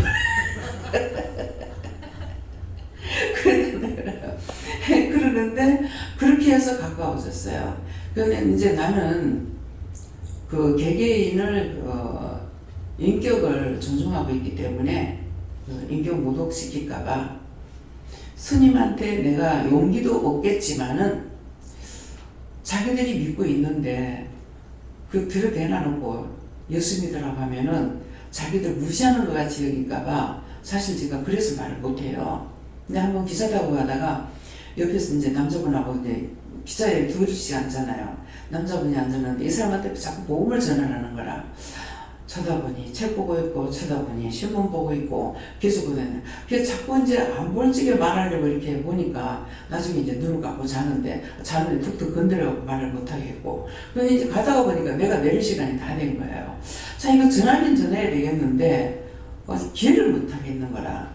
그러는데 그렇게 해서 가까워졌어요. 근데 이제 나는 그 개개인을 인격을 존중하고 있기 때문에 인격 모독시킬까봐 스님한테 내가 용기도 없겠지만은 자기들이 믿고 있는데 그 들여대놔 놓고 예수 믿으라고 하면은 자기들 무시하는 것 같이 여길까봐 사실 제가 그래서 말을 못해요. 근데 한번 기차 타고 가다가 옆에서 이제 남자분하고 이제 기차에 둘이 앉잖아요. 남자분이 앉았는데 이 사람한테 자꾸 복음을 전하라는 거라. 쳐다보니 책 보고 있고 쳐다보니 신문 보고 있고 계속 보내는. 그래서 자꾸 이제 안 볼지게 말하려고 이렇게 보니까 나중에 이제 눈을 감고 자는데 툭툭 건드려갖고 말을 못하겠고. 그런데 이제 가다가 보니까 내가 내릴 시간이 다 된 거예요. 자, 이거 전하긴 전해야 되겠는데 기회를 못하겠는 거라.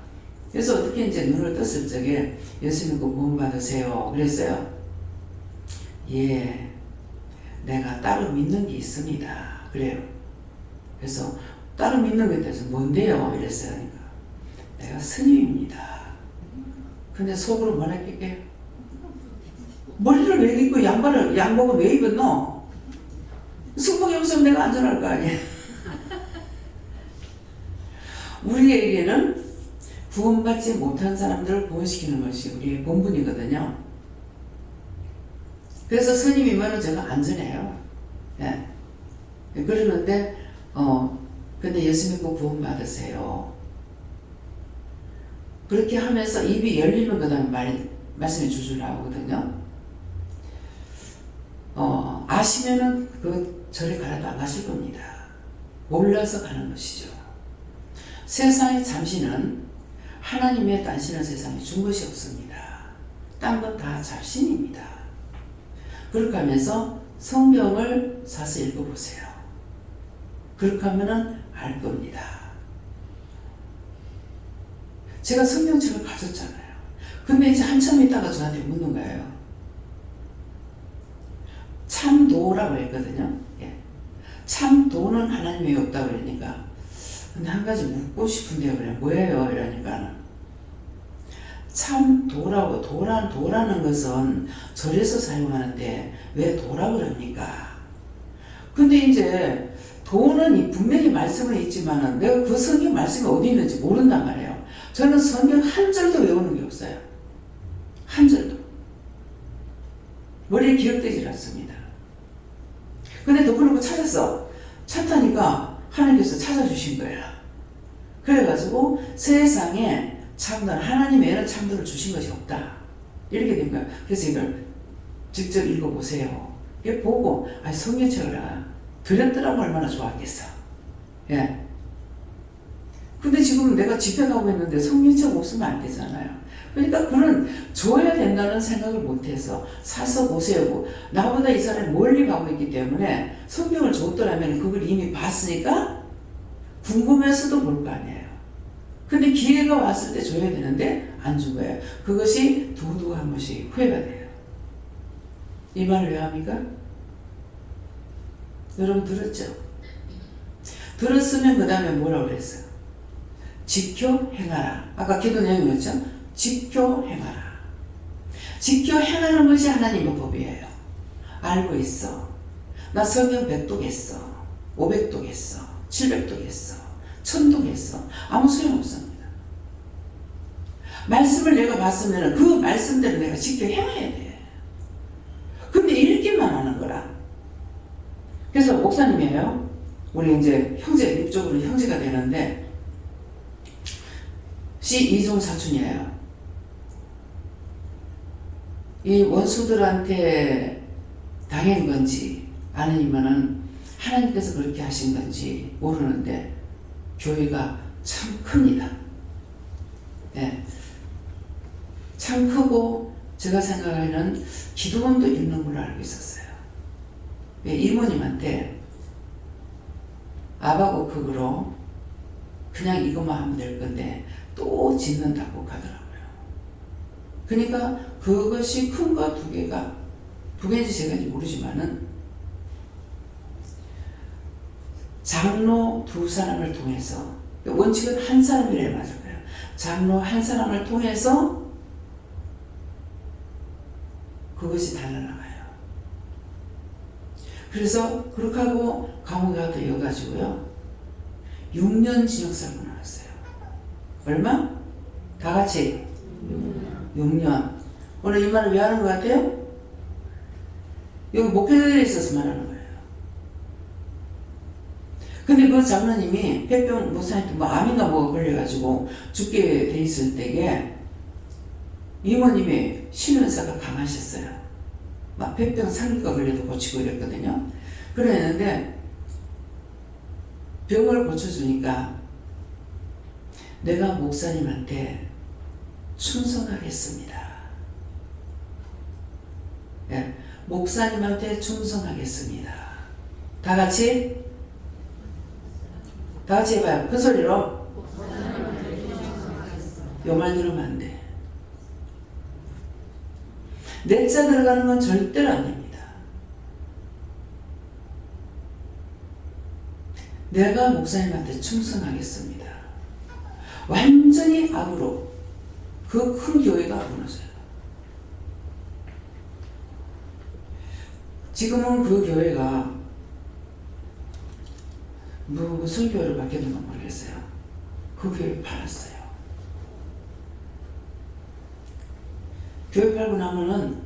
그래서 어떻게 이제 눈을 떴을 적에 예수 믿고 구원 받으세요 그랬어요. 예, 내가 따로 믿는 게 있습니다. 그래요. 그래서 따로 믿는 것에 대해서 뭔데요? 이랬어요. 그러니까 내가 스님입니다. 근데 속으로 뭐라 했겠게? 머리를 왜 입고 양복을 왜 입었노? 승복이 없으면 내가 안전할 거 아니야. 우리에게는 구원받지 못한 사람들을 구원시키는 것이 우리의 본분이거든요. 그래서 스님이면 제가 안전해요. 예. 그러는데 근데 예수 믿고 구원 받으세요. 그렇게 하면서 입이 열리는 거다는 말씀이 줄줄 나오거든요. 아시면은 그 절에 가라도 안 가실 겁니다. 몰라서 가는 것이죠. 세상의 잠시는 하나님의 단신한 세상에 준 것이 없습니다. 딴 건 다 잡신입니다. 그렇게 하면서 성경을 사서 읽어보세요. 그렇게 하면은 알 겁니다. 제가 성경책을 가졌잖아요. 근데 이제 한참 있다가 저한테 묻는 거예요. 참도라고 했거든요. 예. 참도는 하나님이 없다고 그러니까. 근데 한 가지 묻고 싶은데요. 그래. 뭐예요? 이러니까. 참도라고, 도라는 것은 절에서 사용하는데 왜 도라고 그럽니까? 근데 이제 도는 분명히 말씀은 있지만은 내가 그 성경 말씀이 어디 있는지 모른단 말이에요. 저는 성경 한 절도 외우는 게 없어요. 한 절도. 머리에 기억되질 않습니다. 근데 덮어놓고 찾았어. 찾다니까 하나님께서 찾아주신 거야. 그래가지고 세상에 참된 하나님 외에는 참도를 주신 것이 없다. 이렇게 된 거야. 그래서 이걸 직접 읽어보세요. 이게 보고 성경책을 드렸더라고 얼마나 좋았겠어. 예. 근데 지금 내가 집회 가고 있는데 성경책 없으면 안 되잖아요. 그러니까 그는 줘야 된다는 생각을 못해서 사서 보세요. 나보다 이 사람이 멀리 가고 있기 때문에 성경을 줬더라면 그걸 이미 봤으니까 궁금해서도 볼 거 아니에요. 근데 기회가 왔을 때 줘야 되는데 안 준 거예요. 그것이 두고두고 한 번씩 후회가 돼요. 이 말을 왜 합니까? 여러분 들었죠? 들었으면 그 다음에 뭐라고 그랬어요? 지켜 행하라. 아까 기도 내용이었죠? 지켜 행하라. 지켜 행하는 것이 하나님의 법이에요. 알고 있어. 나 성경 100독 했어. 500독 했어. 700독 했어. 1000독 했어. 아무 소용없습니다. 말씀을 내가 봤으면 그 말씀대로 내가 지켜 행해야 돼. 근데 읽기만 하는 거라. 그래서 목사님이에요. 우리 이제 형제, 육적으로 형제가 되는데 이종 사촌이에요. 이 원수들한테 당한 건지 아니면은 하나님께서 그렇게 하신 건지 모르는데 교회가 참 큽니다. 네. 참 크고 제가 생각하기에는 기도원도 있는 걸로 알고 있었어요. 이모님한테 아바고크으로 그냥 이것만 하면 될 건데 또 짓는다고 가더라고요. 그러니까 그것이 큰 거 두 개가, 두 개인지 세 개인지 모르지만은 장로 두 사람을 통해서, 원칙은 한 사람이래야 맞을 거예요. 장로 한 사람을 통해서 그것이 달라나가요. 그래서 그렇게 하고 감옥에 가도 이어가지고요. 6년 징역 살고 나왔어요. 얼마? 다 같이 6년. 오늘 이 말을 왜 하는 것 같아요? 여기 목회자들이 있어서 말하는 거예요. 근데 그 장로님이 폐병 목사님한테 뭐 암인가 뭐가 걸려가지고 죽게 돼 있을 때에 이모님이 신은사가 강하셨어요. 막 폐병 상기가 걸려도 고치고 이랬거든요. 그랬는데 병을 고쳐주니까 내가 목사님한테 충성하겠습니다. 네, 목사님한테 충성하겠습니다. 다 같이 해봐요. 큰 소리로. 요 말 들으면 안 돼. 내자 들어가는 건 절대로 안 됩니다. 내가 목사님한테 충성하겠습니다. 완전히 악으로 그 큰 교회가 무너져요. 지금은 그 교회가 무슨 교회를 바뀌었는지 모르겠어요. 그 교회를 팔았어요. 교회 팔고 나면은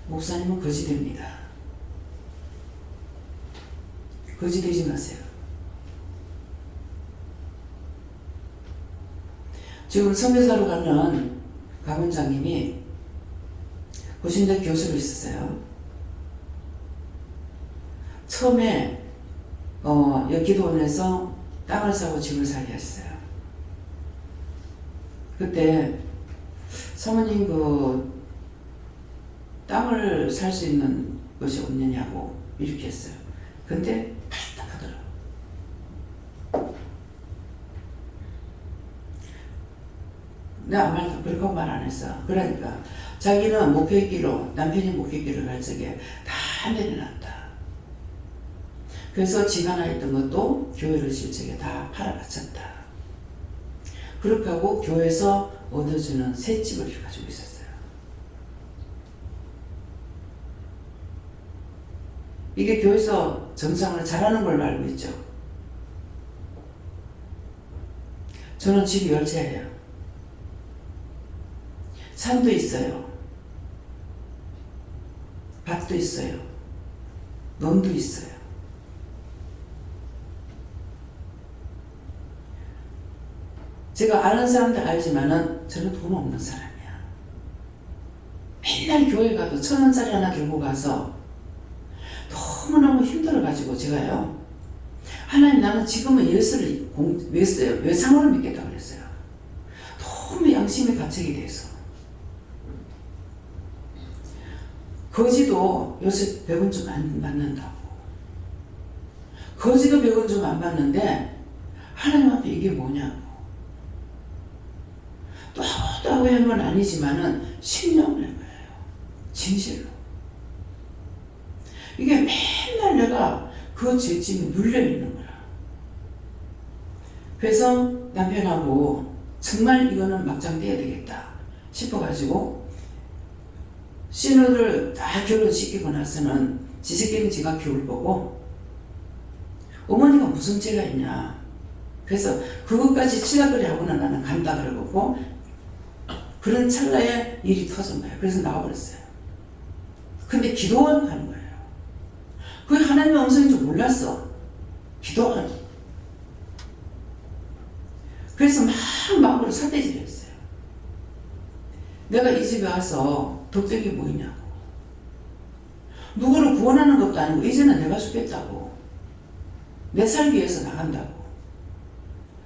목사님은 거지 됩니다. 거지 되지 마세요. 지금 선교사로 가는 강원장님이 고신대 교수로 있었어요. 처음에 기도원에서 땅을 사고 집을 사게 했어요. 그때 사모님 그 땅을 살 수 있는 것이 없느냐고 이렇게 했어요. 근데 발딱하더라고요. 내가 아무 말도 그렇게 말 안 했어. 그러니까 자기는 목회기로, 남편이 목회기로 갈 적에 다 내려놨다. 그래서 집 하나 있던 것도 교회를 질 적에 다 팔아바쳤다. 그렇게 하고 교회에서 얻어주는 새 집을 가지고 있었어요. 이게 교회에서 정상을 잘하는 걸로 알고 있죠. 저는 집이 열채예요. 산도 있어요. 밭도 있어요. 논도 있어요. 제가 아는 사람들 알지만은 저는 돈 없는 사람이야. 맨날 교회 가도 1,000원짜리 하나 들고 가서 너무너무 힘들어가지고 제가요. 하나님 나는 지금은 예수를 왜 상으로 믿겠다고 그랬어요. 너무 양심의 가책이 돼서. 거지도 요새 100원 좀 안 받는다고. 거지도 100원 좀 안 받는데 하나님 앞에 이게 뭐냐고. 하고 한 건 아니지만은 신령을 한 거예요. 진실로. 이게 맨날 내가 그 죄짐이 눌려있는 거야. 그래서 남편하고 정말 이거는 막장 떼야 되겠다 싶어가지고 신우를 다 결혼시키고 나서는 지새끼는 지가 겨울 보고 어머니가 무슨 죄가 있냐. 그래서 그것까지 치닫거리 하고는 나는 간다 그러고 그런 찰나에 일이 터진 거예요. 그래서 나와버렸어요. 근데 기도원 가는 거예요. 그게 하나님의 음성인 줄 몰랐어. 기도원. 그래서 막 마음으로 사대질을 했어요. 내가 이 집에 와서 덕덕이 뭐이냐고. 누구를 구원하는 것도 아니고 이제는 내가 죽겠다고. 내 살기 위해서 나간다고.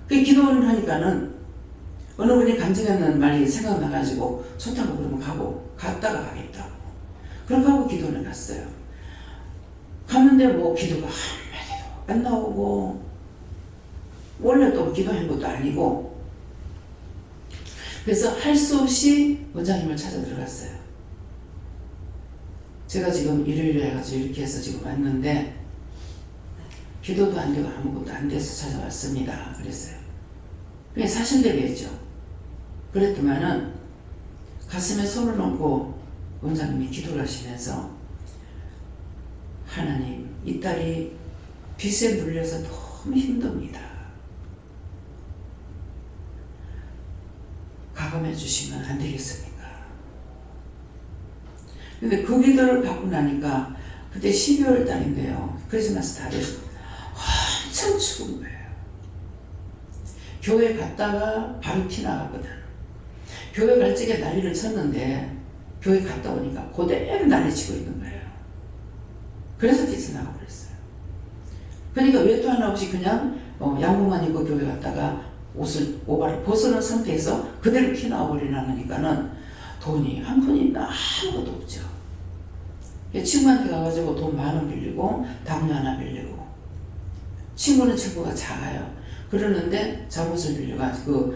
그 기도를 하니까는 어느 분이 간증하는 말이 생각나가지고 좋다고 그러면 갔다가 가겠다고. 그렇게 하고 기도를 갔어요. 갔는데 뭐 기도가 한마디도 안 나오고 원래 또 기도한 것도 아니고 그래서 할 수 없이 원장님을 찾아 들어갔어요. 제가 지금 일요일에 해가지고 이렇게 해서 지금 왔는데 기도도 안 되고 아무것도 안 돼서 찾아왔습니다. 그랬어요. 그게 사실대로 했죠. 그랬더만은 가슴에 손을 얹고 원장님이 기도를 하시면서 하나님, 이 딸이 빚에 눌려서 너무 힘듭니다. 가감해 주시면 안 되겠습니까? 근데 그 기도를 받고 나니까 그때 12월 달인데요. 크리스마스 달에 한참 추운 거예요. 교회 갔다가 바로 티 나갔거든. 교회 갈 적에 난리를 쳤는데 교회 갔다 오니까 그대로 난리치고 있는 거예요. 그래서 티스 나가버렸어요. 그러니까 외투 하나 없이 그냥 양복만 입고 교회 갔다가 오바를 벗어놓은 상태에서 그대로 티 나와버리니까는 돈이 한 푼이 있나 아무것도 없죠. 친구한테 가가지고 돈 10,000원 빌리고 담요 하나 빌리고 친구는 친구가 작아요. 그러는데 잠옷을 빌려가지고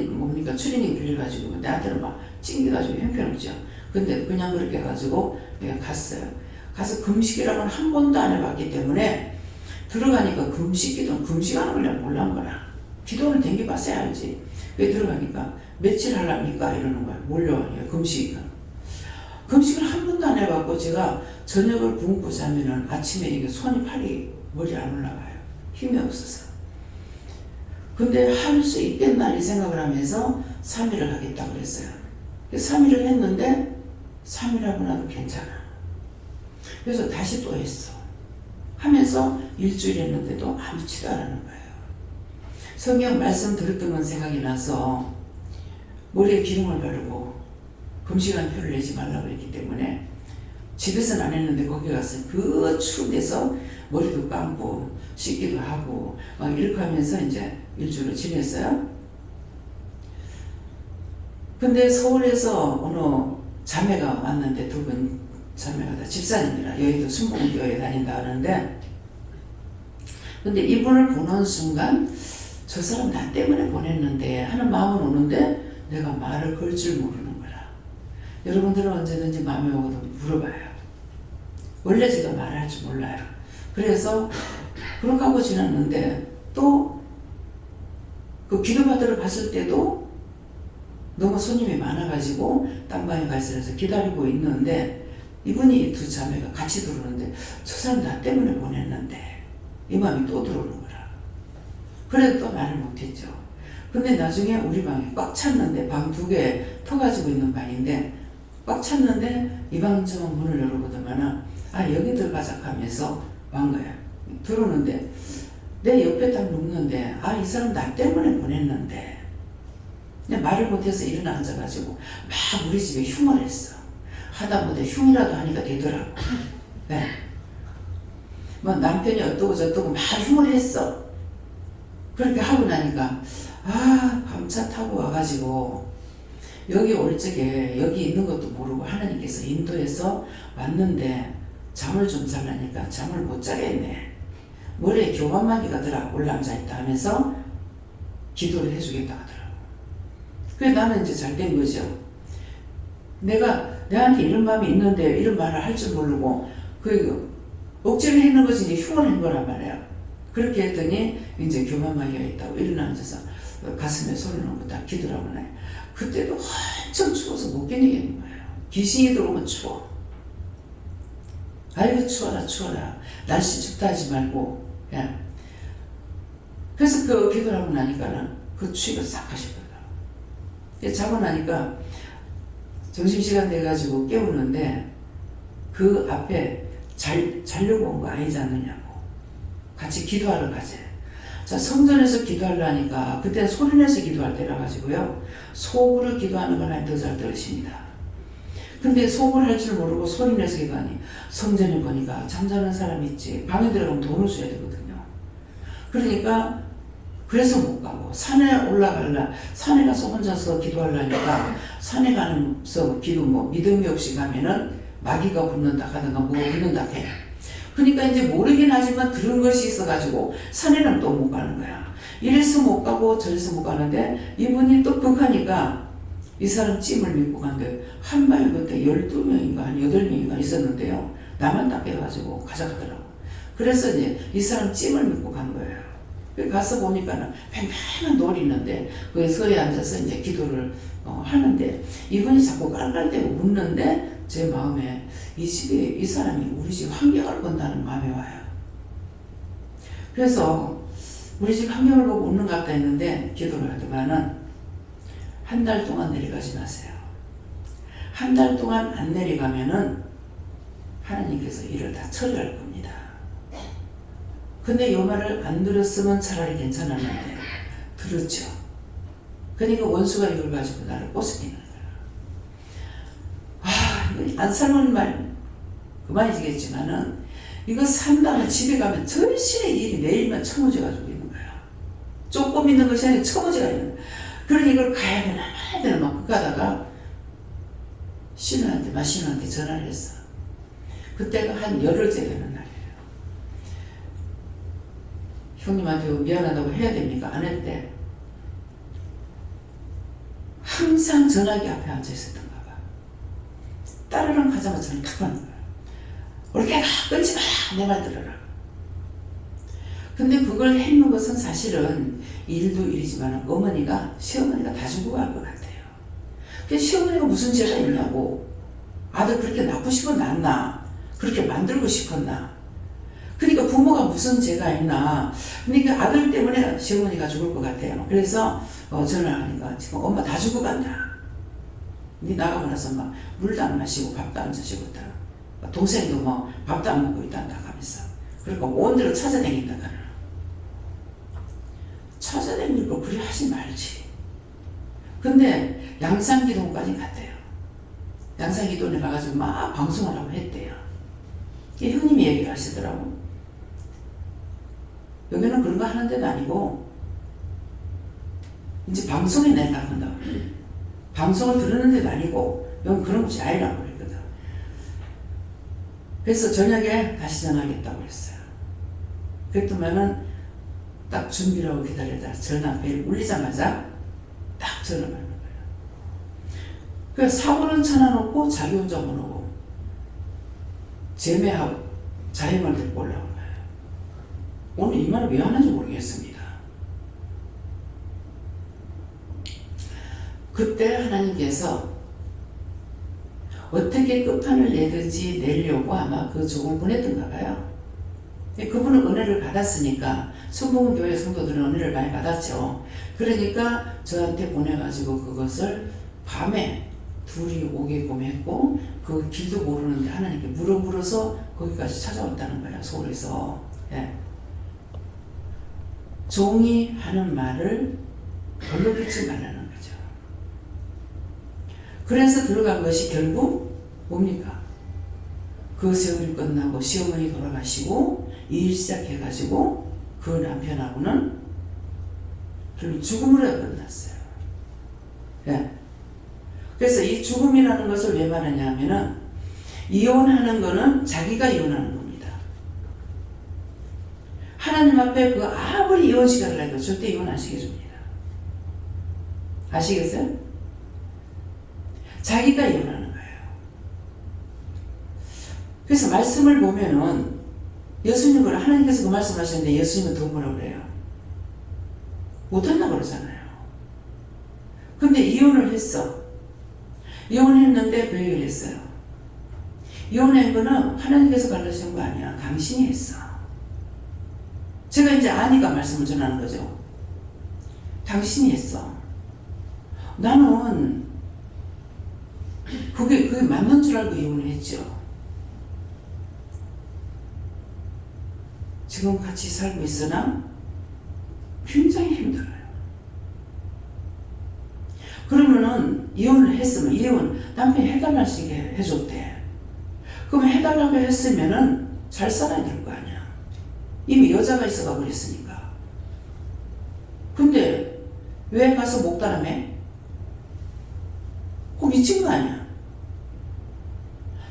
뭡니까 추리닝 빌려가지고 나한테는 막 찡겨가지고 형편없죠. 근데 그냥 그렇게 해가지고 내가 갔어요. 가서 금식이라고는 한 번도 안 해봤기 때문에 들어가니까 금식하는 걸 내가 몰란 거라. 기도를 댕겨봤어야 알지. 왜 들어가니까 며칠 하랍니까 이러는 거야. 몰려와요. 금식을 한 번도 안 해봤고 제가 저녁을 굶고 자면은 아침에 이게 팔이 머리 안 올라가요. 힘이 없어서. 근데 할 수 있겠나 이 생각을 하면서 3일을 하겠다고 그랬어요. 3일을 했는데 3일 하고 나도 괜찮아. 그래서 다시 또 했어. 하면서 일주일 했는데도 아무렇지도 않은 거예요. 성경 말씀 들었던 건 생각이 나서 머리에 기름을 바르고 금식한 표를 내지 말라고 했기 때문에 집에서는 안 했는데 거기 가서 그 추운 데서 머리도 감고 씻기도 하고 막 이렇게 하면서 이제 일주일을 지냈어요. 근데 서울에서 어느 자매가 왔는데 두 분 자매가 다 집사님이라 여의도 순복음교회 다닌다 하는데 근데 이분을 보는 순간 저 사람 나 때문에 보냈는데 하는 마음은 오는데 내가 말을 걸 줄 모르는 거라. 여러분들은 언제든지 마음에 오거든 물어봐요. 원래 제가 말할 줄 몰라요. 그래서 그렇게 하고 지났는데 또 그 기도받으러 갔을 때도 너무 손님이 많아가지고 딴 방에 가 있어서 기다리고 있는데 이분이 두 자매가 같이 들어오는데 저 사람 나 때문에 보냈는데 이 마음이 또 들어오는 거라. 그래도 또 말을 못했죠. 근데 나중에 우리 방이 꽉 찼는데 방 2개 터가지고 있는 방인데 꽉 찼는데 이 방 좀 문을 열어보더만은 여기 들어가자 하면서 완 거야. 들어오는데 내 옆에 딱 눕는데 이 사람 나 때문에 보냈는데 근데 말을 못해서 일어나 앉아가지고 막 우리 집에 흉을 했어. 하다못해 흉이라도 하니까 되더라고. 네. 뭐 남편이 어떠고 저떠고 막 흉을 했어. 그렇게 하고 나니까 밤차 타고 와가지고 여기 올 적에 여기 있는 것도 모르고 하나님께서 인도해서 왔는데 잠을 좀 자려니까 잠을 못 자겠네. 머리에 교만마귀가 올라앉아있다 하면서 기도를 해주겠다 하더라고. 그래서 나는 이제 잘 된 거죠. 내한테 이런 마음이 있는데 이런 말을 할 줄 모르고 억지로 했는 것이 이제 흉을 거란 말이야. 그렇게 했더니 이제 교만마귀가 있다고 일어나서 가슴에 손을 얹고 딱 기도를 하고 나요. 그때도 엄청 추워서 못 견디겠는 거예요. 귀신이 들어오면 추워. 아이고 추워라 추워라. 날씨 춥다 하지 말고. 야. 그래서 그 기도를 하고 나니까는 그 추위가 싹 가시더라고요. 자고 나니까 점심시간 돼가지고 깨우는데 그 앞에 자려고 온 거 아니지 않느냐고. 같이 기도하러 가재. 자, 성전에서 기도하려니까 그때는 소리내서 기도할 때라 가지고요. 속으로 기도하는 건 더 잘 들으십니다. 근데 속을 할 줄 모르고 소리내서 기도하니 성전에 보니까 잠자는 사람이 있지. 방에 들어가면 돈을 줘야 되거든요. 그러니까 그래서 못 가고 산에 올라갈라. 산에 가서 혼자서 기도하려니까 산에 가면서 기도 믿음이 없이 가면은 마귀가 붙는다 하든가 뭐가 붙는다 해. 그러니까 이제 모르긴 하지만 들은 것이 있어가지고 산에는 또 못 가는 거야. 이래서 못 가고 저래서 못 가는데 이분이 또 극하니까 이 사람 찜을 믿고 간대. 한 방에 그때 12명인가 한 8명인가 있었는데요. 나만 딱 빼가지고 가져가더라고. 그래서 이제 이 사람 찜을 믿고 간 거예요. 가서 보니까는 팽팽한 돌이 있는데 거기 서에 앉아서 이제 기도를 하는데 이분이 자꾸 깔깔대고 웃는데 제 마음에 이 집에 이 사람이 우리 집 환경을 본다는 마음이 와요. 그래서 우리 집 환경을 보고 웃는 것 같다 했는데 기도를 하더만은 한 달 동안 내려가지 마세요. 한 달 동안 안 내려가면은 하나님께서 일을 다 처리할 겁니다. 근데 이 말을 안 들었으면 차라리 괜찮았는데 들었죠. 그러니까 원수가 이걸 가지고 나를 꼬스기는 거야. 이거 안 살만한 말 그만이지겠지만은 이거 산다면 집에 가면 전신의 일이 내일만 처무져가지고 있는 거야. 조금 있는 것이 아니라 처무져가 있는 거야. 그러니 이걸 가야 되나 말아야 되나 막 가다가 마신우한테 전화를 했어. 그때가 한 열흘째 되는 날이에요. 형님한테 미안하다고 해야 됩니까? 안 했대. 항상 전화기 앞에 앉아 있었던가 봐. 딸이랑 가자마자 전화 탁 받는 거야. 올게 가! 끊지 마! 내 말 들어라. 근데 그걸 했는 것은 사실은 일도 일이지만 시어머니가 다 주고 갈 것 같아요. 그래서 시어머니가 무슨 죄가 있냐고. 아들 그렇게 낳고 싶어 낳나? 그렇게 만들고 싶었나? 그러니까 부모가 무슨 죄가 있나. 그러니까 아들 때문에 시어머니가 죽을 것 같아요. 그래서 전화를 하니까 지금 엄마 다 죽어 간다. 니 나가고 나서 막 물도 안 마시고 밥도 안 드시고 있다. 동생도 뭐 밥도 안 먹고 있단다 하면서. 그러니까 온 데로 찾아다닌다 가는. 찾아다니고 그리 하지 말지. 근데 양산기도까지 갔대요. 양산기도에 가가지고 막 방송을 하고 했대요. 형님이 얘기를 하시더라고. 여기는 그런 거 하는 데도 아니고 이제 방송에 낸다고 한다고. 방송을 들으는 데도 아니고 여기 그런 곳이 아니라고 그랬거든. 그래서 저녁에 다시 전화하겠다고 그랬어요. 그랬더니는 딱 준비를 하고 기다리다가 전화 벨 울리자마자 딱 전화를 하는 거예요. 그래서 사고는 쳐놔놓고 자기 혼자 못 오고 재매하고 자임을 데리고 올라온 거예요. 오늘 이 말을 왜 하는지 모르겠습니다. 그때 하나님께서 어떻게 끝판을 내든지 내려고 아마 그 종을 보냈던가 봐요. 그분은 은혜를 받았으니까 순복음교회 성도들은 은혜를 많이 받았죠. 그러니까 저한테 보내가지고 그것을 밤에 둘이 오게끔 했고 그 길도 모르는데 하나님께 물어서 거기까지 찾아왔다는 거예요. 서울에서. 예. 종이 하는 말을 별로 듣지 말라는 거죠. 그래서 들어간 것이 결국 뭡니까? 그 세월이 끝나고 시어머니 돌아가시고 일 시작해가지고 그 남편하고는 결국 죽음으로 끝났어요. 네. 그래서 이 죽음이라는 것을 왜 말하냐 하면은 이혼하는 거는 자기가 이혼하는 겁니다. 하나님 앞에 그 아무리 이혼 시간을 해도 절대 이혼 안 시켜줍니다. 아시겠어요? 자기가 이혼하는 거예요. 그래서 말씀을 보면은 예수님은 하나님께서 그 말씀하셨는데 예수님은 더 뭐라 그래요? 못한다 그러잖아요. 근데 이혼을 했어. 이혼했는데 그 얘기를 했어요. 이혼한 거는 하나님께서 갈라주신 거 아니야. 당신이 했어. 제가 이제 아니까 말씀을 전하는 거죠. 당신이 했어. 나는 그게 맞는 줄 알고 이혼을 했죠. 지금 같이 살고 있으나 굉장히 힘들어요. 그러면은 이혼을 했으면 이혼 남편이 해달라고 해줬대. 그럼 해달라고 했으면은 잘 살아야 될 거 아니야. 이미 여자가 있어가 그랬으니까. 근데 왜 가서 목다람해? 그거 미친 거 아니야.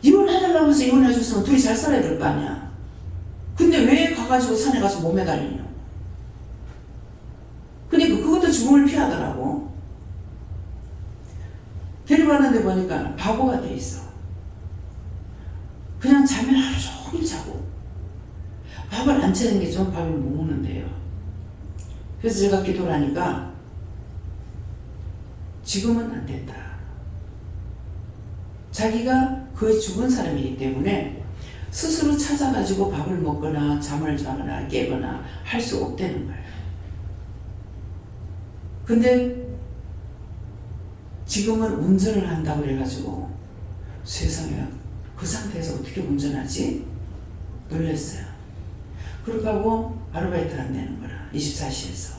이혼해달라고 해서 이혼해줬으면 둘이 잘 살아야 될 거 아니야. 근데 왜 가가지고 산에 가서 몸에 달리냐. 그러니까 그것도 죽음을 피하더라고. 데려가는데 보니까 바보가 돼 있어. 그냥 자면 하루 종일 자고 밥을 안 차리는 게 좀 밥을 못 먹는데요. 그래서 제가 기도를 하니까 지금은 안 된다. 자기가 거의 죽은 사람이기 때문에 스스로 찾아가지고 밥을 먹거나 잠을 자거나 깨거나 할 수 없다는 거예요. 근데 지금은 운전을 한다고 그래가지고 세상에 그 상태에서 어떻게 운전하지? 놀랐어요. 그렇게 하고 아르바이트를 안 내는 거라. 24시에서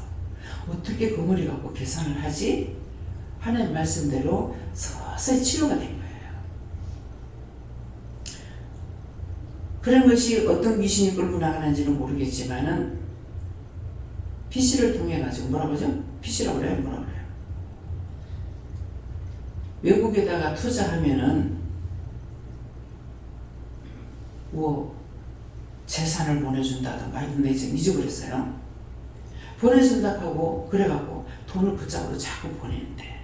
어떻게 그 머리 갖고 계산을 하지? 하나님 말씀대로 서서히 치료가 된 거예요. 그런 것이 어떤 귀신이 끌고 나가는지는 모르겠지만은 PC를 통해 가지고 뭐라고 하죠? PC라고 그래요? 뭐라고 그래요? 외국에다가 투자하면은 뭐 재산을 보내준다든가 근데 지금 잊어버렸어요. 보내준다 하고 그래갖고 돈을 그쪽으로 자꾸 보내는데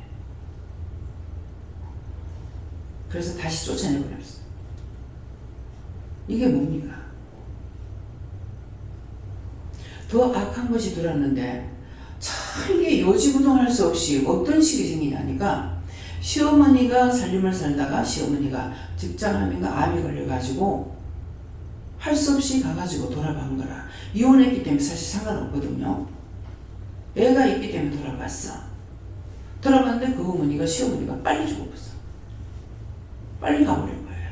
그래서 다시 쫓아내버렸어요. 이게 뭡니까? 더 악한 것이 들었는데 참 이게 요지부동할 수 없이 어떤 식이 생기냐니까 시어머니가 살림을 살다가 시어머니가 직장암인가 암이 걸려가지고 할 수 없이 가가지고 돌아간 거라. 이혼했기 때문에 사실 상관없거든요. 애가 있기 때문에 돌아갔어. 돌아갔는데 그 어머니가 시어머니가 빨리 죽어버렸어. 빨리 가버린 거예요.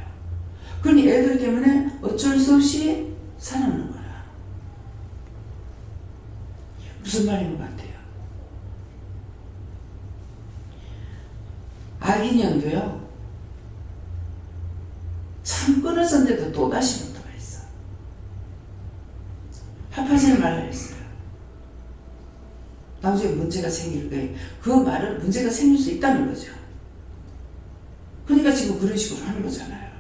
그러니 애들 때문에 어쩔 수 없이 살아남는 거라. 무슨 말인 것 같아요? 악인년도요. 참 끊어졌는데도 또다시 못 들어가 있어. 합하지 말라 했어요. 나중에 문제가 생길 거예요. 그 말은 문제가 생길 수 있다는 거죠. 그러니까 지금 그런 식으로 하는 거잖아요.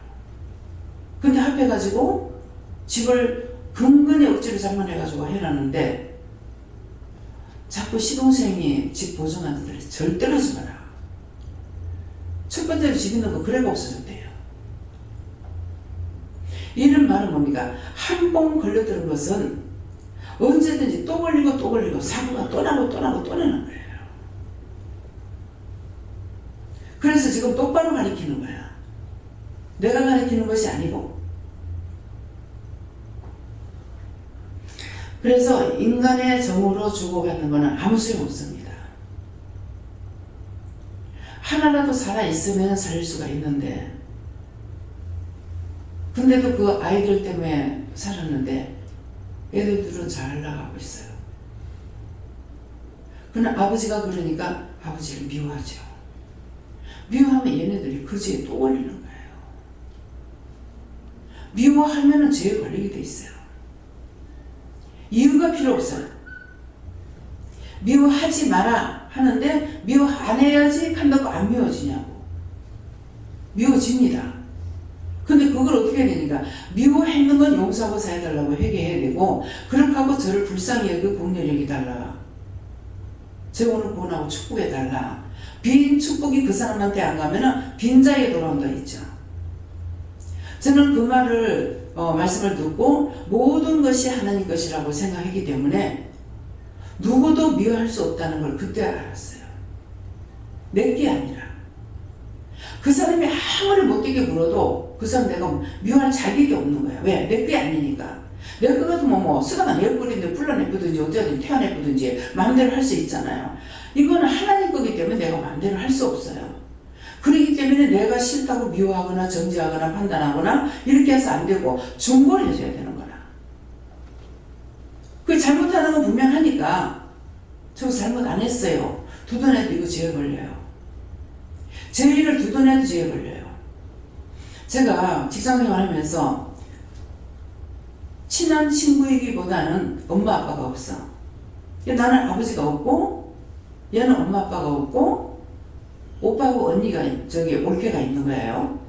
근데 합해가지고 집을 근근히 억지로 장만해가지고 해놨는데 자꾸 시동생이 집 보증하는데 절대로 하지 마라. 첫 번째로 집 있는 거 그래가 없어졌대요. 이런 말은 뭡니까? 한 번 걸려드는 것은 언제든지 또 걸리고 또 걸리고 사고가 또 나고 또 나고 또 나는 거예요. 그래서 지금 똑바로 가르치는 거야. 내가 가르치는 것이 아니고. 그래서 인간의 정으로 주고받는 것은 아무 소용없습니다. 하나라도 살아있으면 살릴 수가 있는데 근데도 그 아이들 때문에 살았는데 애들은 잘 나가고 있어요. 그러나 아버지가 그러니까 아버지를 미워하죠. 미워하면 얘네들이 그 죄에 또 걸리는 거예요. 미워하면 죄에 걸리게 돼 있어요. 이유가 필요 없어요. 미워하지 마라 하는데 미워 안 해야지 한다고 안 미워지냐고. 미워집니다. 근데 그걸 어떻게 해야 되니까 미워했는 건 용서하고 사해달라고 회개해야 되고 그렇게 하고 저를 불쌍히 여기고 국률 여기달라. 저 오늘 구원하고 축복해달라. 빈 축복이 그 사람한테 안 가면은 빈자에 돌아온다 했죠. 저는 그 말을 말씀을 듣고 모든 것이 하나님 것이라고 생각했기 때문에 누구도 미워할 수 없다는 걸 그때 알았어요. 내게 아니라 그 사람이 아무리 못되게 굴어도 그 사람 내가 미워할 자격이 없는 거야. 왜? 내게 아니니까. 내 거 같으면 뭐 쓰다가 내버리는데 불러내쁘든지 어쩌든 태어내쁘든지 마음대로 할 수 있잖아요. 이거는 하나님 거기 때문에 내가 마음대로 할 수 없어요. 그렇기 때문에 내가 싫다고 미워하거나 정지하거나 판단하거나 이렇게 해서 안 되고 중보를 해줘야 되는 거라. 그 잘못하는 건 분명하니까 저 잘못 안 했어요. 두던해도 이거 죄에 걸려요. 죄를 두던해도 죄에 걸려요. 제가 직장생활하면서 친한 친구이기보다는 엄마 아빠가 없어. 나는 아버지가 없고 얘는 엄마 아빠가 없고 오빠하고 언니가 올케가 있는 거예요.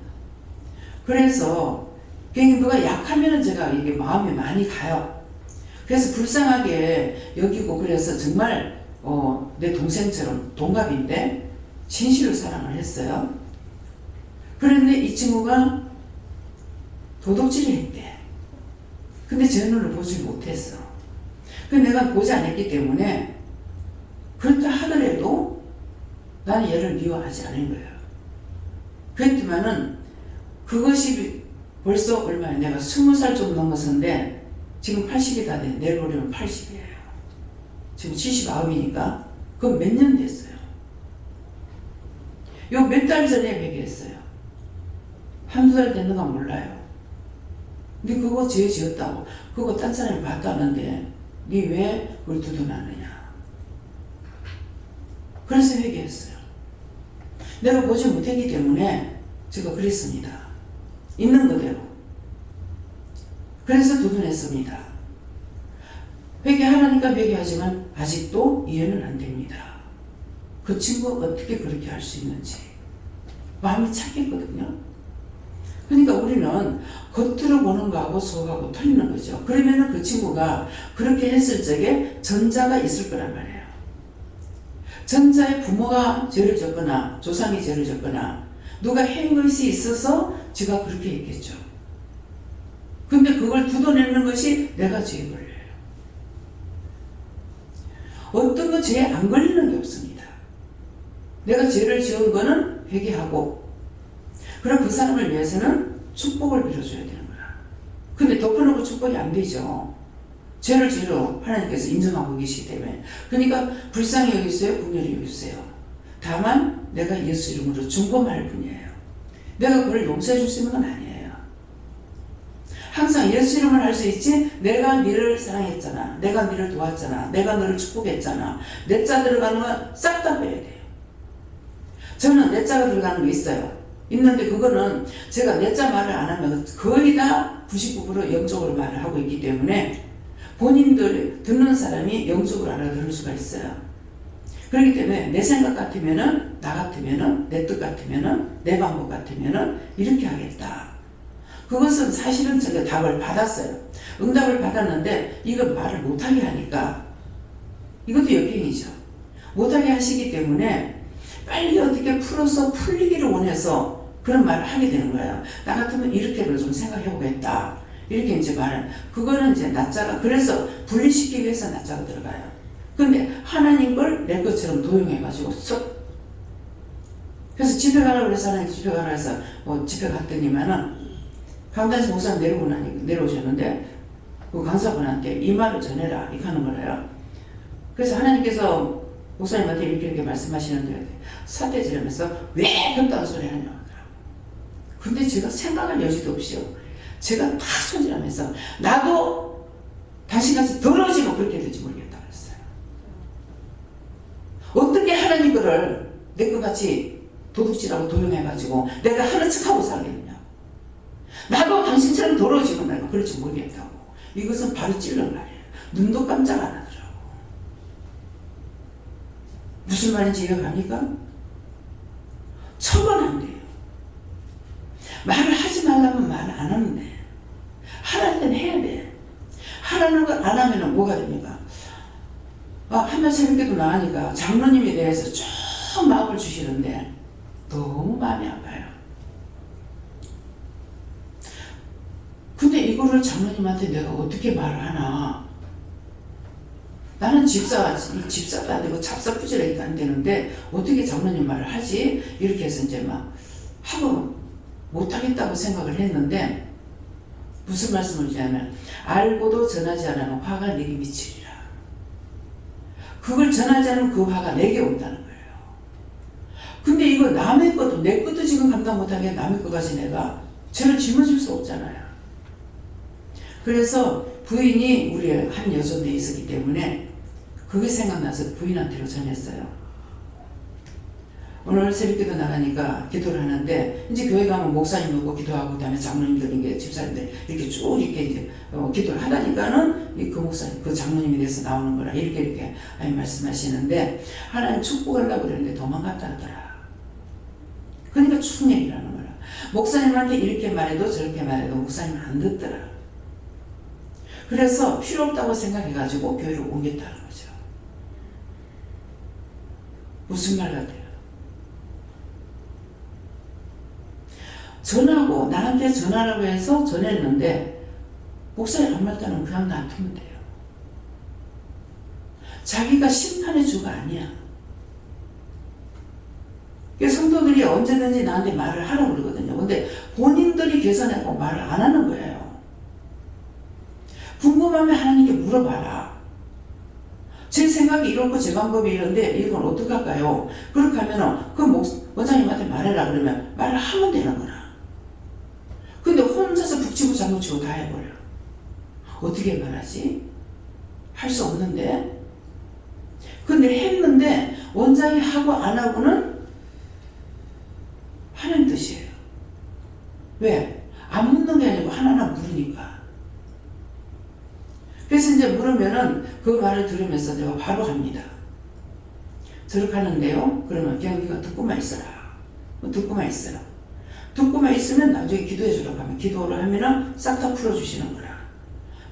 그래서 괜히 누가 약하면은 제가 이게 마음이 많이 가요. 그래서 불쌍하게 여기고 그래서 정말 내 동생처럼 동갑인데 진실로 사랑을 했어요. 그런데 이 친구가 도둑질을 했대. 근데 제 눈을 보지 못했어. 근데 내가 보지 않았기 때문에 그렇다 하더라도 나는 얘를 미워하지 않은 거예요. 그랬지만은 그것이 벌써 얼마야? 내가 20살 좀 넘었었는데 지금 80이 다 돼. 내일 모레면 80이에요. 지금 79이니까 그건 몇 년 됐어요. 요 몇 달 전에 회개했어요. 한두 달 됐는가 몰라요. 근데 그거 죄 지었다고 그거 딴 사람이 봤다는데 니 왜 그걸 두둔하느냐. 그래서 회개했어요. 내가 보지 못했기 때문에 제가 그랬습니다. 있는 그대로. 그래서 두둔했습니다. 회개하라니까 회개하지만 아직도 이해는 안 됩니다. 그 친구가 어떻게 그렇게 할 수 있는지 마음이 착했거든요. 그러니까 우리는 겉으로 보는 거하고 속하고 틀리는 거죠. 그러면은 그 친구가 그렇게 했을 적에 전자가 있을 거란 말이에요. 전자의 부모가 죄를 졌거나 조상이 죄를 졌거나 누가 한 것이 있어서 지가 그렇게 했겠죠. 근데 그걸 두드내는 것이 내가 죄에 걸려요. 어떤 거 죄에 안 걸리는 게 없습니다. 내가 죄를 지은 거는 회개하고 그럼 그 사람을 위해서는 축복을 빌어줘야 되는 거야. 근데 덮어놓고 축복이 안 되죠. 죄를 지으러 하나님께서 인정하고 계시기 때문에. 그러니까 불쌍히 여기세요, 긍휼히 여기세요. 다만 내가 예수 이름으로 중보할 뿐이에요. 내가 그걸 용서해 줄 수 있는 건 아니에요. 항상 예수 이름을 할 수 있지. 내가 너를 사랑했잖아. 내가 너를 도왔잖아. 내가 너를 축복했잖아. 내 자 들어가는 건 싹 다 빼야 돼요. 저는 내 자가 들어가는 게 있어요. 있는데 그거는 제가 내 자 말을 안 하면 거의 다 99% 영적으로 말을 하고 있기 때문에 본인들 듣는 사람이 영적으로 알아들을 수가 있어요. 그렇기 때문에 내 생각 같으면은 나 같으면은 내 뜻 같으면은 내 방법 같으면은 이렇게 하겠다. 그것은 사실은 제가 답을 받았어요. 응답을 받았는데 이거 말을 못하게 하니까 이것도 역행이죠. 못하게 하시기 때문에 빨리 어떻게 풀어서 풀리기를 원해서 그런 말을 하게 되는 거예요. 나 같으면 이렇게를 좀 생각해 보겠다. 이렇게 이제 말은 그거는 이제 낮자가 그래서 분리시키기 위해서 낮자가 들어가요. 근데 하나님 걸 내 것처럼 도용해가지고 쏙. 그래서 집에 가라고 그래서 하나님 집에 가라 해서 집에 갔더니만은 강단에서 목사님 내려오셨는데 그 강사분한테 이 말을 전해라 이렇게 하는 거래요. 그래서 하나님께서 목사님한테 이렇게 말씀하시는데 사태질하면서 왜 그딴 소리 하냐고 하더라고. 근데 제가 생각할 여지도 없이요. 제가 다 손질하면서 나도 당신같이 더러워지면 그렇게 될지 모르겠다 그랬어요. 어떻게 하나님 거를 내 것같이 도둑질하고 도용해가지고 내가 하는 척하고 살겠느냐. 나도 당신처럼 더러워지면 내가 그럴지 모르겠다고. 이것은 바로 찔른 말이에요. 눈도 깜짝 안 하더라고. 무슨 말인지 이해가 갑니까? 척은 안 돼요. 말을 하지 말라면 말 안 하면 돼. 하라는 데는 해야 돼. 하라는 걸 안 하면 뭐가 됩니까? 하면 새벽에도 나가니까 장로님에 대해서 쭉 큰 마음을 주시는데 너무 마음이 아파요. 근데 이거를 장로님한테 내가 어떻게 말을 하나. 나는 집사도 안 되고 잡사부지라도 안 되는데 어떻게 장로님 말을 하지? 이렇게 해서 이제 막 하고 못하겠다고 생각을 했는데 무슨 말씀을 주냐면 알고도 전하지 않으면 화가 내게 미치리라. 그걸 전하지 않으면 그 화가 내게 온다는 거예요. 근데 이거 남의 것도 내 것도 지금 감당 못하게 남의 것까지 내가 죄를 짊어질 수 없잖아요. 그래서 부인이 우리 한 여전에 있었기 때문에 그게 생각나서 부인한테로 전했어요. 오늘 새벽기도 나가니까 기도를 하는데 이제 교회 가면 목사님 오고 기도하고 그다음에 장로님들 집사님들 이렇게 쭉 이렇게 이제 기도를 하다니까는 그 목사님 그 장로님에 대해서 나오는 거라 이렇게 말씀하시는데 하나님 축복하려고 그랬는데 도망갔다 하더라. 그러니까 쭉 얘기를 하는 거라. 목사님한테 이렇게 말해도 저렇게 말해도 목사님은 안 듣더라. 그래서 필요 없다고 생각해가지고 교회를 옮겼다는 거죠. 무슨 말 같아요? 전하고 나한테 전하라고 해서 전했는데 목사님 안 맞다면 그냥 놔두면 돼요. 자기가 심판의 주가 아니야. 성도들이 언제든지 나한테 말을 하라고 그러거든요. 근데 본인들이 계산하고 말을 안 하는 거예요. 궁금하면 하나님께 물어봐라. 제 생각이 이렇고 제 방법이 이런데 이건 어떡할까요? 그렇게 하면은 그 원장님한테 말해라 그러면 말을 하면 되는 거라. 근데 혼자서 북치고 장구치고 다 해버려. 어떻게 말하지? 할 수 없는데. 근데 했는데 원장이 하고 안 하고는 하는 뜻이에요. 왜? 안 묻는 게 아니고 하나하나 물으니까. 그래서 이제 물으면은 그 말을 들으면서 내가 바로 합니다. 저렇게 하는데요. 그러면 그냥 네가 듣고만 있어라. 듣고만 있어라. 듣고만 있으면 나중에 기도해 주라고 하면 기도를 하면은 싹 다 풀어주시는 거라.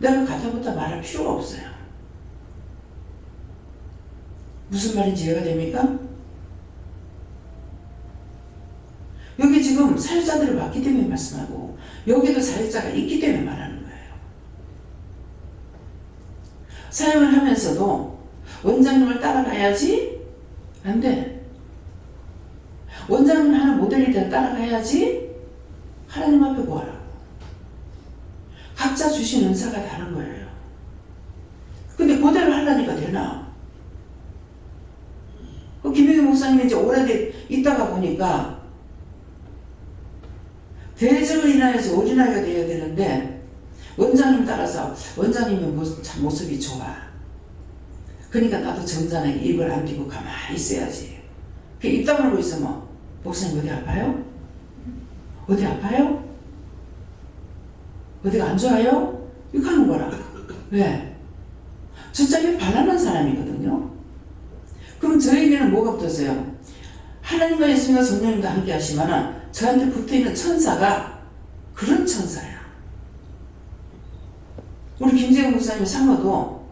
내가 가타부터 말할 필요가 없어요. 무슨 말인지 이해가 됩니까? 여기 지금 사역자들을 봤기 때문에 말씀하고 여기도 사역자가 있기 때문에 말하는 거예요. 사역을 하면서도 원장님을 따라가야지? 안 돼. 원장님 하는 모델이 되어 따라가야지? 하나님 앞에 구하라고. 각자 주신 은사가 다른 거예요. 근데 그대로 하려니까 되나? 김영희 목사님이 이제 오래 있다가 보니까 대적을 인하여서 어린아이가 되어야 되는데 원장님 따라서 원장님은 참 모습이 좋아. 그러니까 나도 점잖하게 입을 안 띄고 가만히 있어야지. 입 다물고 있으면 목사님 어디 아파요? 어디 아파요? 어디가 안 좋아요? 이렇게 하는 거라. 왜? 저쪽에 반란한 사람이거든요. 그럼 저에게는 뭐가 붙었어요? 하나님과 예수님과 성령님과 함께 하시면은 저한테 붙어있는 천사가 그런 천사야. 우리 김재훈 목사님 상어도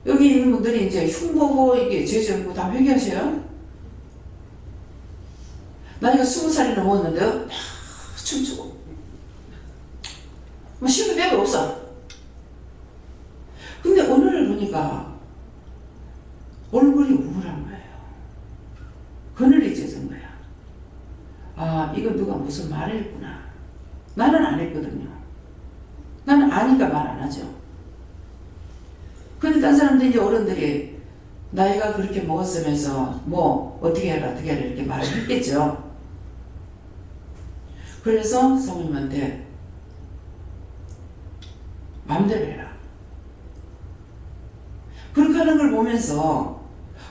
여기 있는 분들이 이제 흉보고 이게 죄지었고 다 회개하셔요. 나이가 20살이 넘었는데요. 춤추고 뭐 쉬는 데가 없어. 근데 오늘을 보니까 얼굴이 우울한 거예요. 그늘이 젖은 거야. 아, 이거 누가 무슨 말을 했구나. 나는 안 했거든요. 나는 아니까 말 안 하죠. 근데 딴 사람들 이제 어른들이 나이가 그렇게 먹었으면서 뭐 어떻게 해라 이렇게 말을 했겠죠. 그래서 성우님한테 마음대로 해라. 그렇게 하는 걸 보면서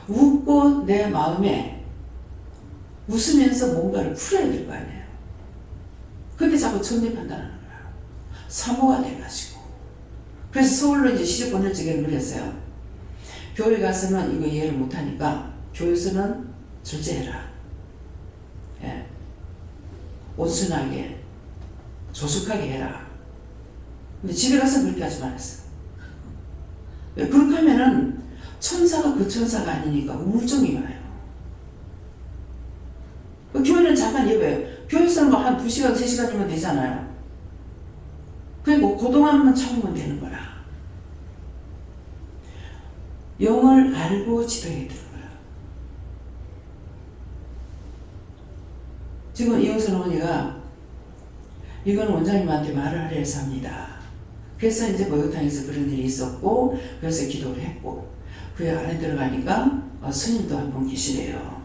웃고 내 마음에 웃으면서 뭔가를 풀어야 될 거 아니에요. 근데 자꾸 천립한다는 거야. 사모가 돼가지고. 그래서 서울로 이제 시집 보낼 적에는 그랬어요. 교회 가서는 이거 이해를 못하니까 교회에서는 절제해라. 예. 온순하게 조숙하게 해라. 근데 집에 가서 그렇게 하지 말았어. 왜? 그렇게 하면은 천사가 그 천사가 아니니까 우정이 와요. 교회는 잠깐 예배해요. 교회에서는 뭐 한 2시간, 3시간이면 되잖아요. 그리고 그동안만 참으면 되는 거라. 영을 알고 지도해야 되는 거야. 지금 이영선 어머니가 이건 원장님한테 말을 하려 해서 합니다. 그래서 이제 목욕탕에서 그런 일이 있었고, 그래서 기도를 했고, 그 안에 들어가니까 스님도 한 분 계시래요.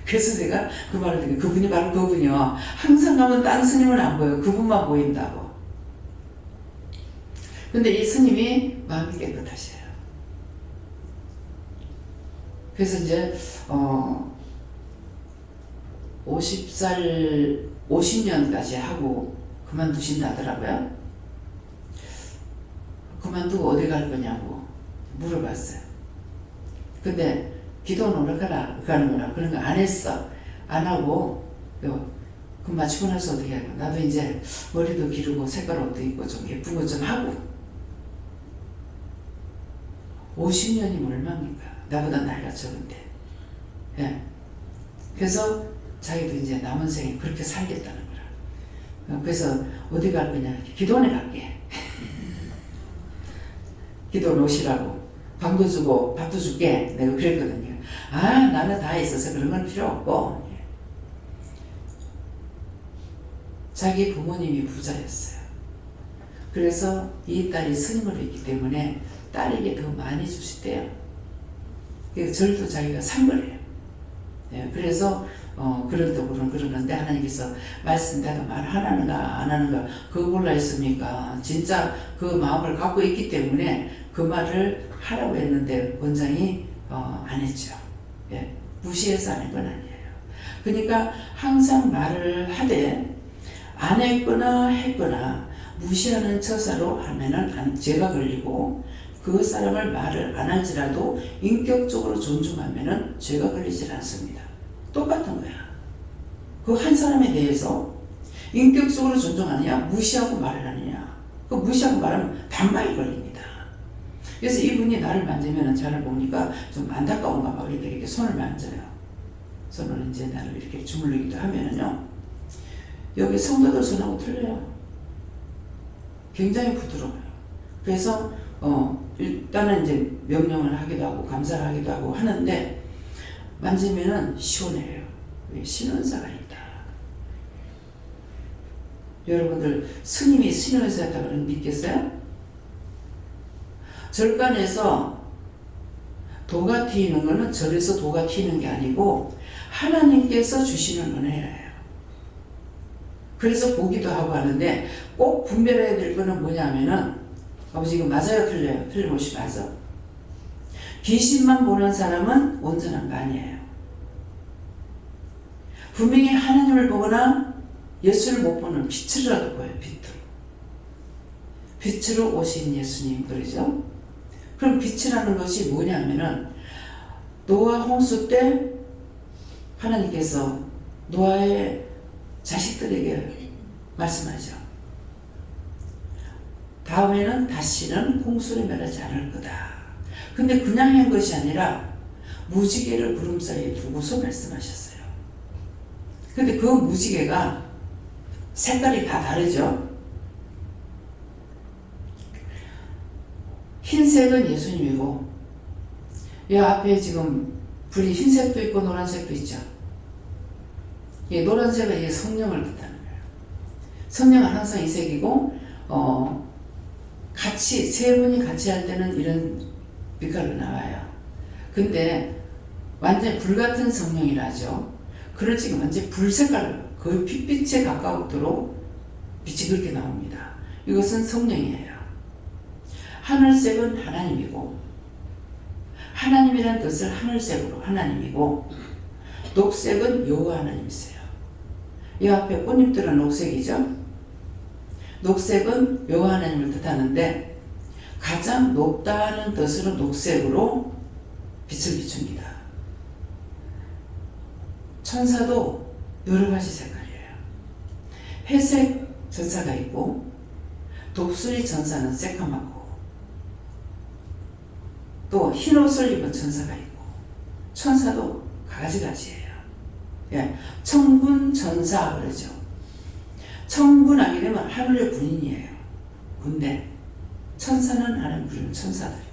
그래서 제가 그 말을 듣고, 그분이 바로 그분이요. 항상 가면 딴 스님은 안 보여요. 그분만 보인다고. 근데 이 스님이 마음이 깨끗하셔요. 그래서 이제 50년까지 하고 그만두신다더라고요. 그만두고 어디 갈 거냐고 물어봤어요. 근데 기도는 오락가라 가는 거라 그런 거 안 했어. 안 하고 그 마치고 나서 어떻게 하고 나도 이제 머리도 기르고 색깔 옷도 입고 좀 예쁜 거 좀 하고. 50년이면 얼마입니까? 나보다 나이가 적은데. 예. 그래서 자기도 이제 남은 생에 그렇게 살겠다는 거라. 그래서 어디 갈 거냐? 기도원에 갈게. 기도원 오시라고. 방도 주고 밥도 줄게. 내가 그랬거든요. 아, 나는 다 있어서 그런 건 필요 없고. 자기 부모님이 부자였어요. 그래서 이 딸이 스님으로 있기 때문에 딸에게 더 많이 주시대요. 그래서 절도 자기가 산 거래요. 네, 그래서 그런 떡으로는 그러는데 하나님께서 말씀 내가 말하는가 안 하는가 그거 몰라 했습니까? 진짜 그 마음을 갖고 있기 때문에 그 말을 하라고 했는데 원장이 안 했죠. 예, 무시해서 안 한 건 아니에요. 그러니까 항상 말을 하되 안 했거나 했거나 무시하는 처사로 하면은 죄가 걸리고 그 사람을 말을 안 할지라도 인격적으로 존중하면은 죄가 걸리질 않습니다. 똑같은 거야. 그 한 사람에 대해서 인격적으로 존중하느냐 무시하고 말을 하느냐 그 무시하고 말하면 반박이 걸립니다. 그래서 이분이 나를 만지면 저를 보니까 좀 안타까운가 봐. 이렇게 손을 만져요. 손을 이제 나를 이렇게 주물르기도 하면은요. 여기 성도들 손하고 틀려요. 굉장히 부드러워요. 그래서 일단은 이제 명령을 하기도 하고 감사를 하기도 하고 하는데 만지면은 시원해요. 신원사가 있다. 여러분들 스님이 신원사였다고 믿겠어요? 절간에서 도가 튀는 거는 절에서 도가 튀는 게 아니고 하나님께서 주시는 은혜예요. 그래서 보기도 하고 하는데 꼭 분별해야 될 거는 뭐냐면은 아버지 이거 맞아요 틀려요? 틀림없이 맞아. 귀신만 보는 사람은 온전한 거 아니에요. 분명히 하나님을 보거나 예수를 못 보는 빛으로라도 보여요. 빛으로 오신 예수님들이죠. 그럼 빛이라는 것이 뭐냐면은 노아 홍수 때 하나님께서 노아의 자식들에게 말씀하죠. 다음에는 다시는 홍수를 멸하지 않을 거다. 근데 그냥 한 것이 아니라 무지개를 구름 사이에 두고서 말씀하셨어요. 근데 그 무지개가 색깔이 다 다르죠. 흰색은 예수님이고 이 앞에 지금 불이 흰색도 있고 노란색도 있죠. 이 노란색은 이게 성령을 뜻하는 거예요. 성령은 항상 이 색이고 같이 세 분이 같이 할 때는 이런 빛깔로 나와요. 근데 완전 불같은 성령이라죠. 그렇지만 완전 불색깔로 거의 핏빛에 가까우도록 빛이 그렇게 나옵니다. 이것은 성령이에요. 하늘색은 하나님이고 하나님이라는 뜻을 하늘색으로 하나님이고 녹색은 여호와 하나님이세요. 이 앞에 꽃잎들은 녹색이죠. 녹색은 여호와 하나님을 뜻하는데 가장 높다는 뜻으로 녹색으로 빛을 비춥니다. 천사도 여러 가지 색깔이에요. 회색 천사가 있고 독수리 천사는 새까맣고 또 흰옷을 입은 천사가 있고 천사도 가지가지예요. 예, 천군 천사 그러죠. 천군하게 되면 하늘의 군인이에요. 군대. 천사는 하나님 부르는 천사들이고.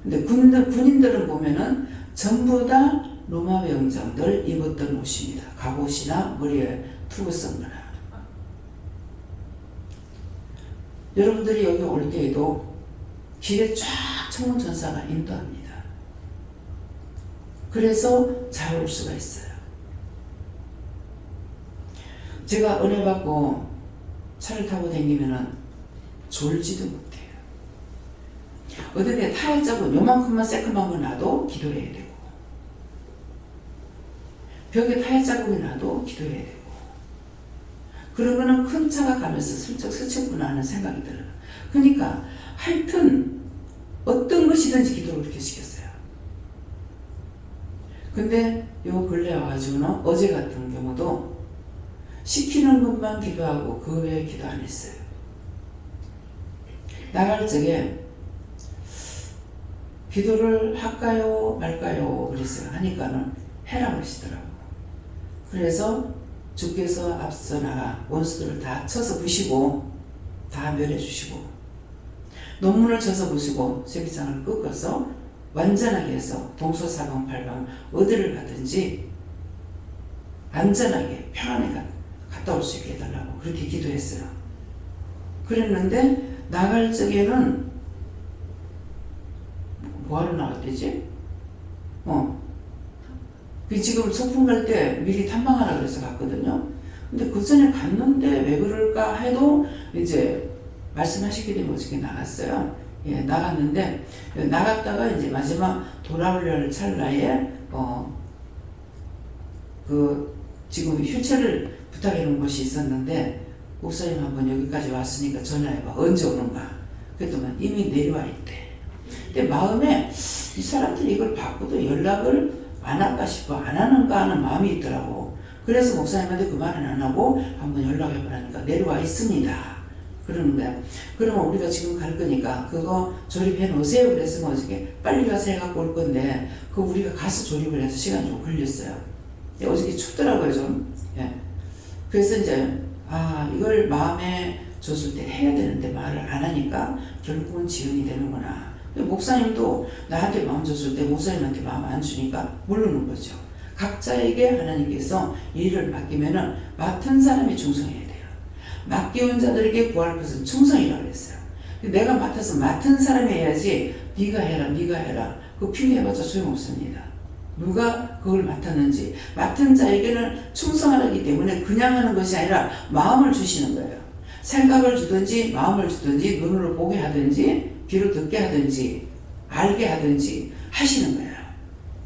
근데 군인들은 보면은 전부 다 로마 병장들 입었던 옷입니다. 갑옷이나 머리에 투구 쓴 거나. 여러분들이 여기 올 때에도 길에 쫙 천군 천사가 인도합니다. 그래서 잘 올 수가 있어요. 제가 은혜 받고 차를 타고 다니면은 졸지도 못해요. 어딘데 타일 자국 요만큼만 새까만 거 놔도 기도해야 되고, 벽에 타일 자국이 나도 기도해야 되고, 그러면은 큰 차가 가면서 슬쩍 스쳤구나 하는 생각이 들어요. 그러니까 하여튼 어떤 것이든지 기도를 그렇게 시켰어요. 근데 요 근래 와가지고는 어제 같은 경우도 시키는 것만 기도하고 그 외에 기도 안 했어요. 나갈 적에 기도를 할까요 말까요 그랬어요. 하니까는 해라 그러시더라고요. 그래서 주께서 앞서 나가 원수들을 다 쳐서 부시고 다 멸해 주시고 논문을 쳐서 부시고 세계장을 꺾어서 완전하게 해서 동서사방팔방 어디를 가든지 안전하게 평안히 갔다 올 수 있게 해달라고 그렇게 기도했어요. 그랬는데 나갈 적에는 뭐하러 나갈 때지? 지금 소풍 갈 때 미리 탐방하라 그래서 갔거든요. 근데 그 전에 갔는데 왜 그럴까 해도 이제 말씀하시게 되면 어저께 나갔어요. 예, 나갔는데 나갔다가 이제 마지막 돌아오려는 찰나에 지금 휴체를 부탁해 놓은 곳이 있었는데 목사님 한번 여기까지 왔으니까 전화해봐. 언제 오는가? 그랬더니 이미 내려와 있대. 근데 마음에 이 사람들이 이걸 받고도 연락을 안 할까 싶어 안 하는가 하는 마음이 있더라고. 그래서 목사님한테 그 말은 안 하고 한번 연락해보라니까 내려와 있습니다. 그러는데 그러면 우리가 지금 갈 거니까 그거 조립해 놓으세요. 그래서 어저께 빨리 가서 해갖고 올 건데 그거 우리가 가서 조립을 해서 시간이 좀 걸렸어요. 어저께 춥더라고요 좀. 예. 그래서 이제 이걸 마음에 줬을 때 해야 되는데 말을 안 하니까 결국은 지연이 되는구나. 목사님도 나한테 마음 줬을 때 목사님한테 마음 안 주니까 모르는 거죠. 각자에게 하나님께서 일을 맡기면은 맡은 사람이 충성해야 돼요. 맡겨온 자들에게 구할 것은 충성이라고 그랬어요. 내가 맡아서 맡은 사람이 해야지 네가 해라 그거 필요해봤자 소용없습니다. 누가 그걸 맡았는지 맡은 자에게는 충성하기 때문에 그냥 하는 것이 아니라 마음을 주시는 거예요. 생각을 주든지 마음을 주든지 눈으로 보게 하든지 귀로 듣게 하든지 알게 하든지 하시는 거예요.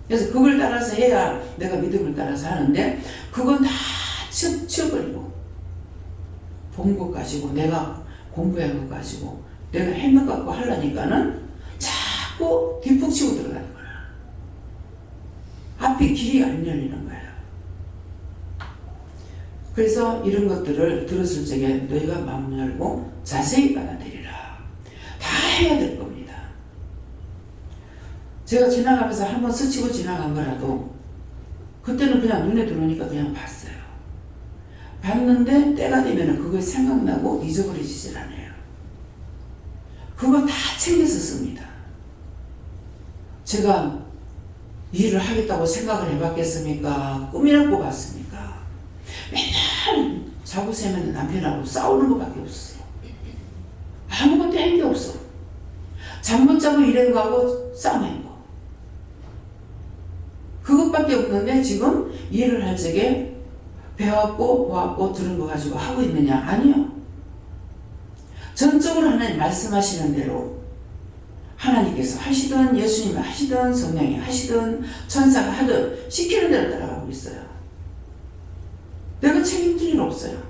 그래서 그걸 따라서 해야 내가 믿음을 따라서 하는데 그건 다 치워버리고 본 것 가지고 내가 공부한 것 가지고 내가 해명 갖고 하려니까는 자꾸 뒷북치고 들어가는 거야. 앞이 길이 안 열리는 거예요. 그래서 이런 것들을 들었을 적에 너희가 마음 열고 자세히 받아들이라. 다 해야 될 겁니다. 제가 지나가면서 한번 스치고 지나간 거라도 그때는 그냥 눈에 들어오니까 그냥 봤어요. 봤는데 때가 되면 그거 생각나고 잊어버리질 않아요. 그거 다 챙겨서 씁니다. 제가 일을 하겠다고 생각을 해봤겠습니까? 꿈이나 꿔봤습니까? 맨날 자고 세면 남편하고 싸우는 것밖에 없었어요. 아무것도 한 게 없어. 잠 못 자고 이런 거하고 싸우는 거. 그것밖에 없는데 지금 일을 할 적에 배웠고 보았고 들은 거 가지고 하고 있느냐? 아니요. 전적으로 하나님 말씀하시는 대로 하나님께서 하시든 예수님이 하시든 성령이 하시든 천사가 하든 시키는 대로 따라가고 있어요. 내가 책임질 일 없어요.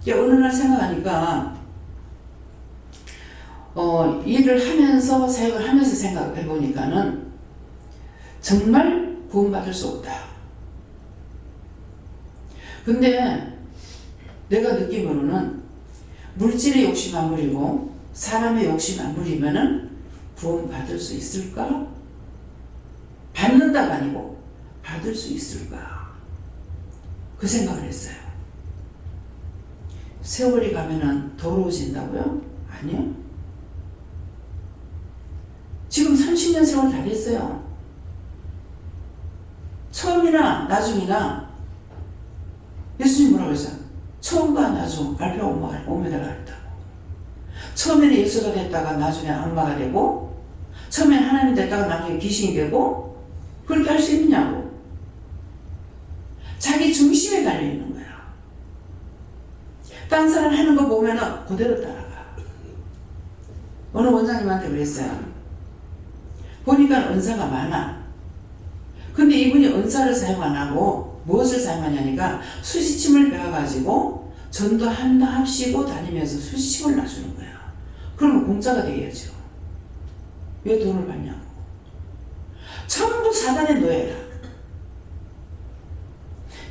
어느 날 생각하니까 일을 하면서 사역을 하면서 생각해 보니까는 정말 구원받을 수 없다. 근데 내가 느낌으로는 물질의 욕심 안 부리고 사람의 욕심 안 부리면은 구원 받을 수 있을까? 받는다가 아니고 받을 수 있을까? 그 생각을 했어요. 세월이 가면은 더러워진다고요? 아니요. 지금 30년 세월 다 됐어요. 처음이나 나중이나 예수님 뭐라고 했어요? 처음과 나중 알파 오메가가 있다고. 처음에는 예수가 됐다가 나중에 악마가 되고, 처음에는 하나님 됐다가 나중에 귀신이 되고, 그렇게 할 수 있느냐고. 자기 중심에 달려있는 거야. 딴 사람 하는 거 보면은 그대로 따라가. 어느 원장님한테 그랬어요. 보니까 은사가 많아. 근데 이분이 은사를 사용 안 하고 무엇을 사용하냐니까 수시침을 배워가지고 전도한다 합시고 다니면서 수시침을 놔주는 거야. 그러면 공짜가 돼야죠. 왜 돈을 받냐고. 전부 사단의 노예라.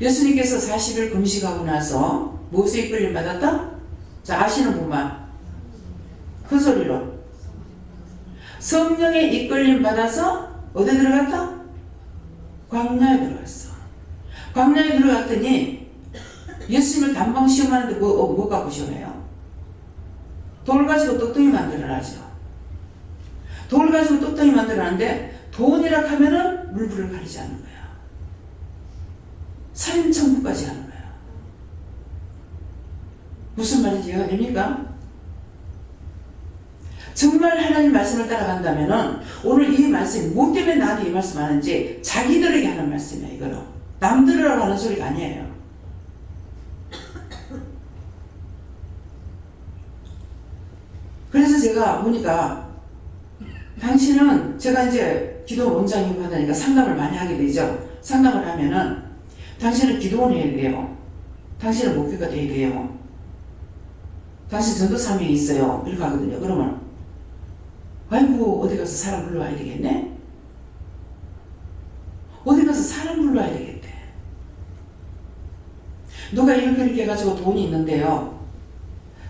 예수님께서 40일 금식하고 나서 무엇에 이끌림 받았다? 자, 아시는 분만 큰 소리로. 성령의 이끌림 받아서 어디 들어갔다? 광야에 들어갔어. 광야에 들어갔더니 예수님을 단방 시험하는데 뭐 갖고 시험해요? 돌 가지고 똑똑히 만들어라죠. 돌 가지고 똑똑히 만들어라는데 돈이라 하면은 물불을 가리지 않는 거야. 살인청구까지 하는 거야. 무슨 말인지 이해가 됩니까? 정말 하나님 말씀을 따라간다면은 오늘 이 말씀이 뭐 때문에 나한테 이 말씀 하는지 자기들에게 하는 말씀이야. 이거로 남들이라고 하는 소리가 아니에요. 그래서 제가 보니까 당신은, 제가 이제 기도 원장이고 하다니까 상담을 많이 하게 되죠. 상담을 하면은 당신은 기도원 해야 돼요. 당신은 목회가 돼야 돼요. 당신 전도 사명이 있어요. 이렇게 하거든요. 그러면 아이고 어디 가서 사람 불러와야 되겠네? 어디 가서 사람 불러와야 되겠대. 누가 이렇게 해가지고 돈이 있는데요.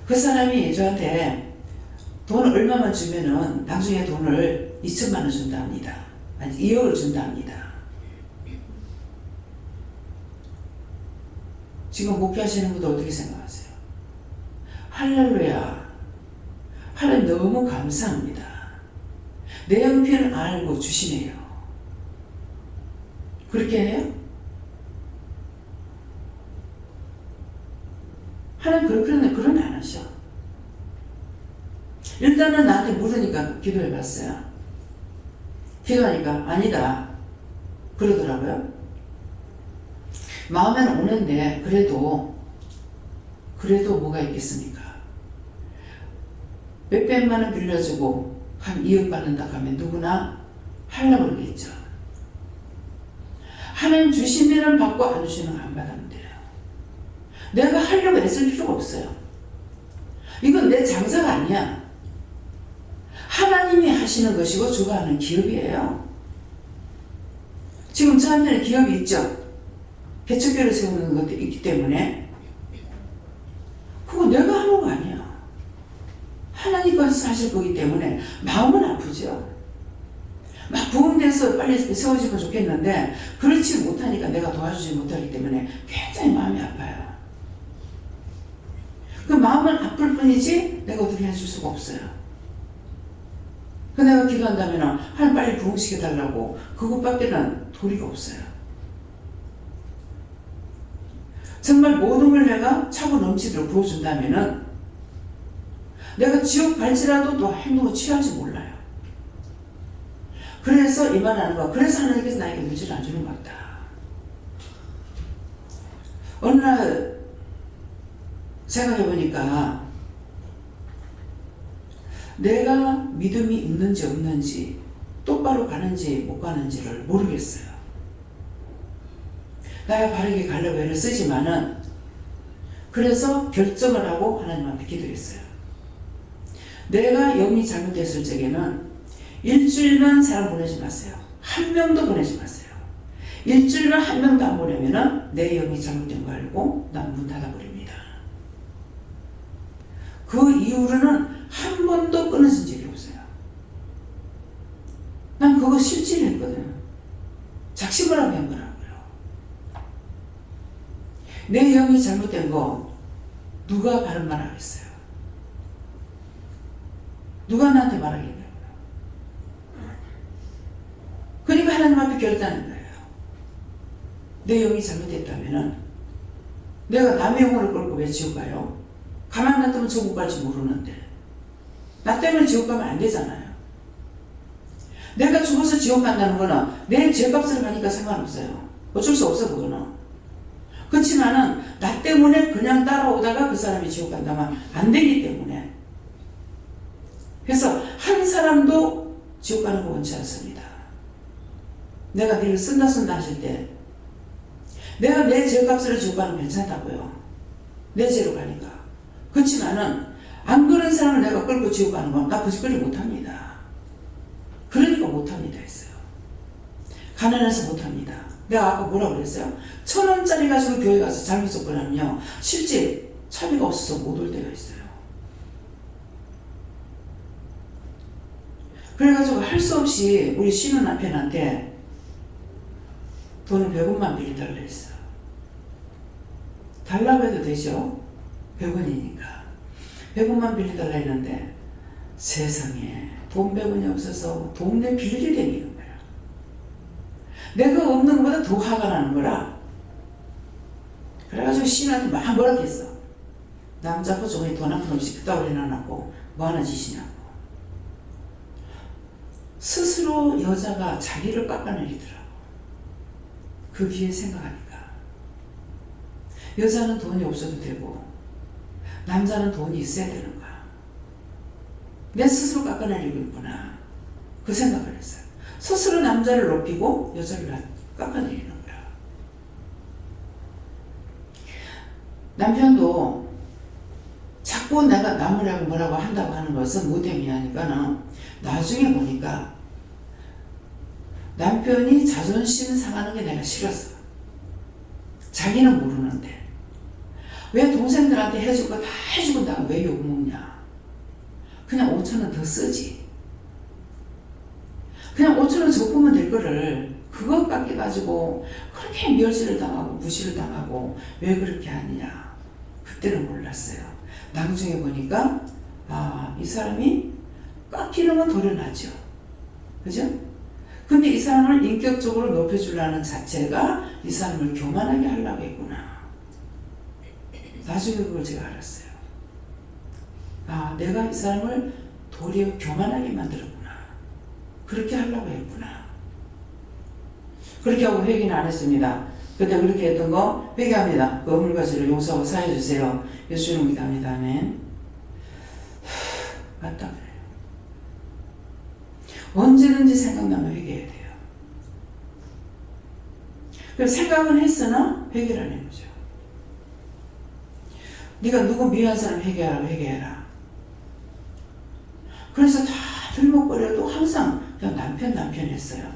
그 사람이 저한테 돈 얼마만 주면은 나중에 돈을 2천만 원 준답니다. 아니 2억을 준답니다. 지금 목회하시는 분들 어떻게 생각하세요? 할렐루야. 하나님 너무 감사합니다. 내 형편을 알고 주시네요. 그렇게 해요? 하나님 그런 안 하셔. 일단은 나한테 물으니까 기도해봤어요. 기도하니까 아니다 그러더라고요. 마음에는 오는데 그래도 뭐가 있겠습니까? 몇백만 원 빌려주고 한 2억 받는다 하면 누구나 하려고 그러겠죠. 하나님 주시면 받고 안 주시면 안 받으면 돼요. 내가 하려고 애쓸 필요가 없어요. 이건 내 장사가 아니야. 하나님이 하시는 것이고 주가 하는 기업이에요. 지금 저한테는 기업이 있죠. 개척교를 세우는 것도 있기 때문에 그거 내가 하는 거 아니야. 하나님께서 하실 거기 때문에 마음은 아프죠. 막 부흥돼서 빨리 세워지면 좋겠는데 그렇지 못하니까 내가 도와주지 못하기 때문에 굉장히 마음이 아파요. 그 마음은 아플 뿐이지 내가 어떻게 해줄 수가 없어요. 그 내가 기도한다면 하나님 빨리 부흥시켜달라고 그것밖에는 도리가 없어요. 정말 모든 걸 내가 차고 넘치도록 부어준다면은 내가 지옥 갈지라도 또 행동을 취할지 몰라요. 그래서 이 말 하는 거야. 그래서 하나님께서 나에게 물질을 안 주는 것 같다. 어느 날 생각해보니까 내가 믿음이 있는지 없는지 똑바로 가는지 못 가는지를 모르겠어요. 나야 바르게 가려고 애를 쓰지만은 그래서 결정을 하고 하나님 앞에 기도했어요. 내가 영이 잘못됐을 적에는 일주일만 사람 보내지 마세요. 한 명도 보내지 마세요. 일주일만 한 명도 안 보내면은 내 영이 잘못된 거 알고 난 문 닫아버립니다. 그 이후로는 한 번도 끊어진 적이 없어요. 있거든. 작심을 하면 거라고요. 내 영이 잘못된 거 누가 바른 말 하겠어요? 누가 나한테 말하겠냐고요. 그러니까 하나님 앞에 결단한 거예요. 내 영이 잘못됐다면은 내가 남의 영혼을 끌고 왜 지옥 가요? 가만 놔두면 천국 갈지 모르는데 나 때문에 지옥 가면 안 되잖아요. 내가 죽어서 지옥 간다는 거는 내 죄값을 하니까 상관없어요. 어쩔 수 없어 그거는. 그렇지만은 나 때문에 그냥 따라오다가 그 사람이 지옥 간다면 안 되기 때문에. 그래서 한 사람도 지옥 가는 거 원치 않습니다. 내가 니를 쓴다 하실 때 내가 내 죄값으로 지옥 가는 건 괜찮다고요. 내 죄로 가니까. 그렇지만은 안 그런 사람을 내가 끌고 지옥 가는 건 나 그짓거리 못합니다. 그러니까 못합니다 했어요. 가난해서 못합니다. 내가 아까 뭐라고 그랬어요? 1,000원짜리 가지고 교회 가서 잘못 썼거든요. 실제 차비가 없어서 못 올 때가 있어요. 그래가지고 할 수 없이 우리 신혼 남편한테 돈을 100원만 빌려달라 했어. 달라고 해도 되죠? 100원이니까. 100원만 빌려달라 했는데 세상에 돈 100원이 없어서 돈내 빌리게 되는 거야. 내가 없는 것보다 더 화가 나는 거라. 그래가지고 신한테 막 뭐라고 했어. 남자고 종이 돈 한 푼 없이 그따위로 해놔놓고 뭐 하는 짓이냐고. 스스로 여자가 자기를 깎아내리더라고. 그 귀에 생각하니까. 여자는 돈이 없어도 되고 남자는 돈이 있어야 되는 거야. 내 스스로 깎아내리고 있구나. 그 생각을 했어요. 스스로 남자를 높이고 여자를 깎아내리는 거야. 남편도 자꾸 내가 남으라고 뭐라고 한다고 하는 것은 무대미하니까는 나중에 보니까 남편이 자존심 상하는 게 내가 싫었어. 자기는 모르는데 왜 동생들한테 해줄 거 다 해주고 나 왜 욕먹냐. 그냥 5,000원 더 쓰지. 그냥 5,000원 적으면 될 거를 그것밖에 가지고 그렇게 멸시를 당하고 무시를 당하고 왜 그렇게 하느냐. 그때는 몰랐어요. 나중에 보니까 이 사람이 깎이는 건 도려나죠. 그죠? 근데 이 사람을 인격적으로 높여주려는 자체가 이 사람을 교만하게 하려고 했구나. 나중에 그걸 제가 알았어요. 내가 이 사람을 도리어 교만하게 만들었구나. 그렇게 하려고 했구나. 그렇게 하고 회개는 안 했습니다. 그때 그렇게 했던 거 회개합니다. 그 허물과 죄를 용서하고 사해 주세요. 예수 이름으로 기도합니다. 아멘. 맞다 그래요. 언제든지 생각나면 회개해야 돼요. 그래서 생각은 했으나 회개를 안 해보죠. 네가 누구 미워한 사람 회개해라. 그래서 다 들먹거려도 항상 그냥 남편 했어요.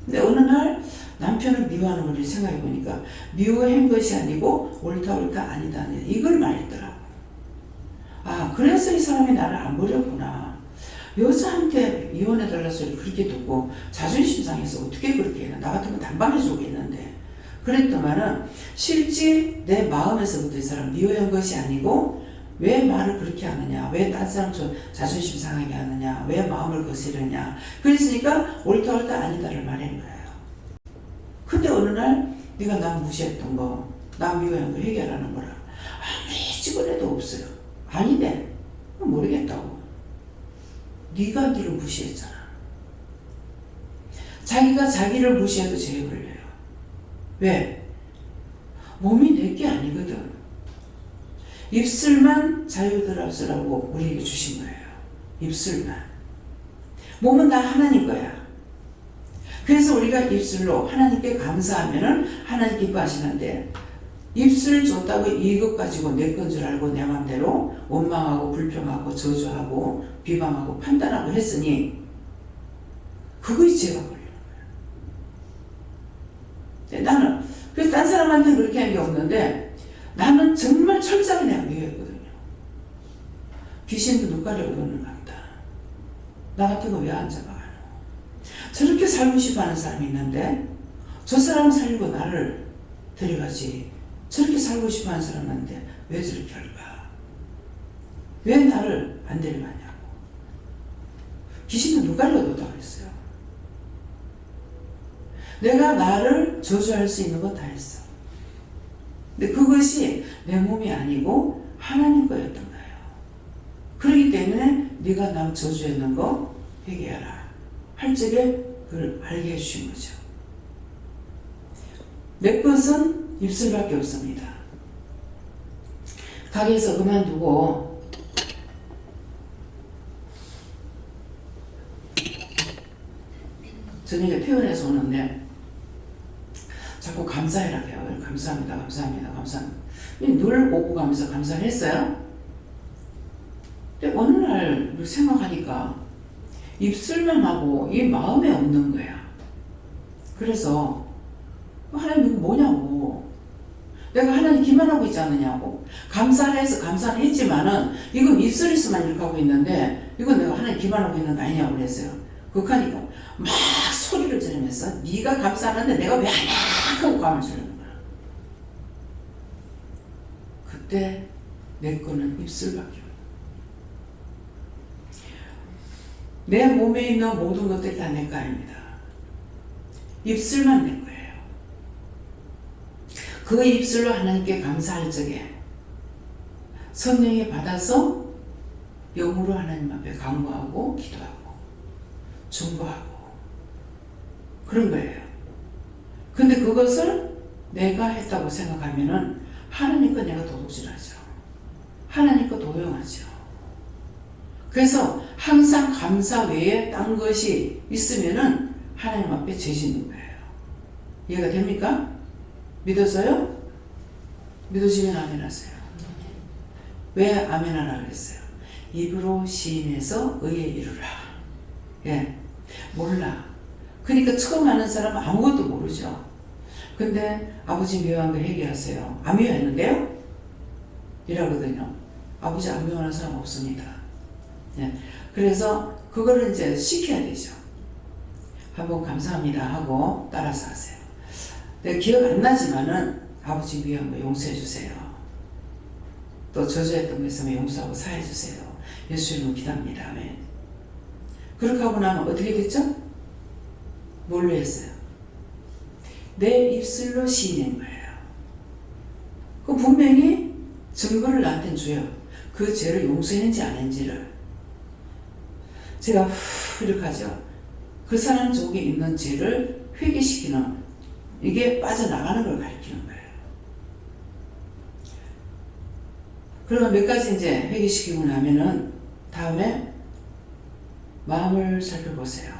근데 어느 날 남편을 미워하는 걸 생각해보니까 미워한 것이 아니고 옳다 아니다 이걸 말했더라고. 그래서 이 사람이 나를 안 버렸구나. 여자한테 이혼해달라 소리 그렇게 듣고 자존심 상해서 어떻게 그렇게 해나. 나 같으면 단방해주겠는데. 그랬더만은 실제 내 마음에서부터 이 사람 미워한 것이 아니고 왜 말을 그렇게 하느냐, 왜 딴 사람 자존심 상하게 하느냐, 왜 마음을 거스르냐. 그랬으니까 옳다 아니다를 말한 거예요. 근데 어느 날 네가 남 무시했던 거, 남 미워한 거 해결하는 거라. 아무리 찍어내도 없어요. 아니네. 모르겠다고. 네가 니를 무시했잖아. 자기가 자기를 무시해도 죄에 걸려요. 왜? 몸이 내게 아니거든. 입술만 자유들었으라고 우리에게 주신 거예요. 입술만. 몸은 다 하나님 거야. 그래서 우리가 입술로 하나님께 감사하면은 하나님 기뻐하시는데 입술 줬다고 이것 가지고 내 건 줄 알고 내 맘대로 원망하고 불평하고 저주하고 비방하고 판단하고 했으니 그거이 죄가 걸리는 거야. 나는 그래서 딴 사람한테는 그렇게 한 게 없는데 나는 정말 철저하게 내가 미워했거든요. 귀신도 눈가리를 놓는 것 같다. 나 같은 거 왜 안 잡아가노? 저렇게 살고 싶어 하는 사람이 있는데 저 사람 살리고 나를 데려가지. 저렇게 살고 싶어 하는 사람한테 왜 저렇게 할까? 왜 나를 안 데려가냐고. 귀신은 누가를 얻었다고 그랬어요. 내가 나를 저주할 수 있는 거 다 했어. 근데 그것이 내 몸이 아니고 하나님 거였던 거예요. 그렇기 때문에 네가 남 저주했는 거 회개하라 할 적에 그걸 알게 해주신 거죠. 내 것은 입술밖에 없습니다. 가게에서 그만두고 저녁에 퇴원해서 오는데 자꾸 감사해라 해요. 감사합니다, 감사합니다, 감사합니다. 늘 오고 가면서 감사를 했어요. 근데 어느 날 생각하니까 입술만 하고 이 마음에 없는 거야. 그래서 하나님 이거 뭐냐고. 내가 하나님 기만하고 있지 않느냐고. 감사를 해서 감사를 했지만은 이건 입술에서만 이렇게 하고 있는데 이건 내가 하나님 기만하고 있는 거 아니냐고 그랬어요. 그렇게 하니까 막 소리를 지르면서 네가 감사하는데 내가 왜 하냐 하고 감을 지르는 거야. 그때 내 거는 입술밖에 없어. 내 몸에 있는 모든 것들이 다 내 거 아닙니다. 입술만 내 거예요. 그 입술로 하나님께 감사할 적에 성령이 받아서 영으로 하나님 앞에 간구하고 기도하고 중보하고 그런 거예요. 근데 그것을 내가 했다고 생각하면은 하나님 거 내가 도둑질하죠. 하나님 거 도용하죠. 그래서 항상 감사 외에 딴 것이 있으면은 하나님 앞에 죄 짓는 거예요. 이해가 됩니까? 믿어서요? 믿으시면 아멘 하세요. 왜 아멘 하라 그랬어요? 입으로 시인해서 의에 이르라. 예, 몰라. 그러니까 처음 하는 사람은 아무것도 모르죠. 근데 아버지 묘한 거 회개하세요. 안 묘했는데요? 이라거든요. 아버지 안 묘하는 사람 없습니다. 예, 그래서 그거를 이제 시켜야 되죠. 한번 감사합니다 하고 따라서 하세요. 내가 기억 안 나지만은 아버지 묘한 거 용서해 주세요. 또 저주했던 거 있으면 용서하고 사해 주세요. 예수 이름으로 기도합니다. 아멘. 그렇게 하고 나면 어떻게 됐죠? 뭘로 했어요? 내 입술로 시인한 거예요. 그 분명히 증거를 나한테 줘요. 그 죄를 용서했는지 안 했는지를. 제가 이렇게 하죠. 그 사람 속에 있는 죄를 회개시키는, 이게 빠져나가는 걸 가리키는 거예요. 그러면 몇 가지 이제 회개시키고 나면은 다음에 마음을 살펴보세요.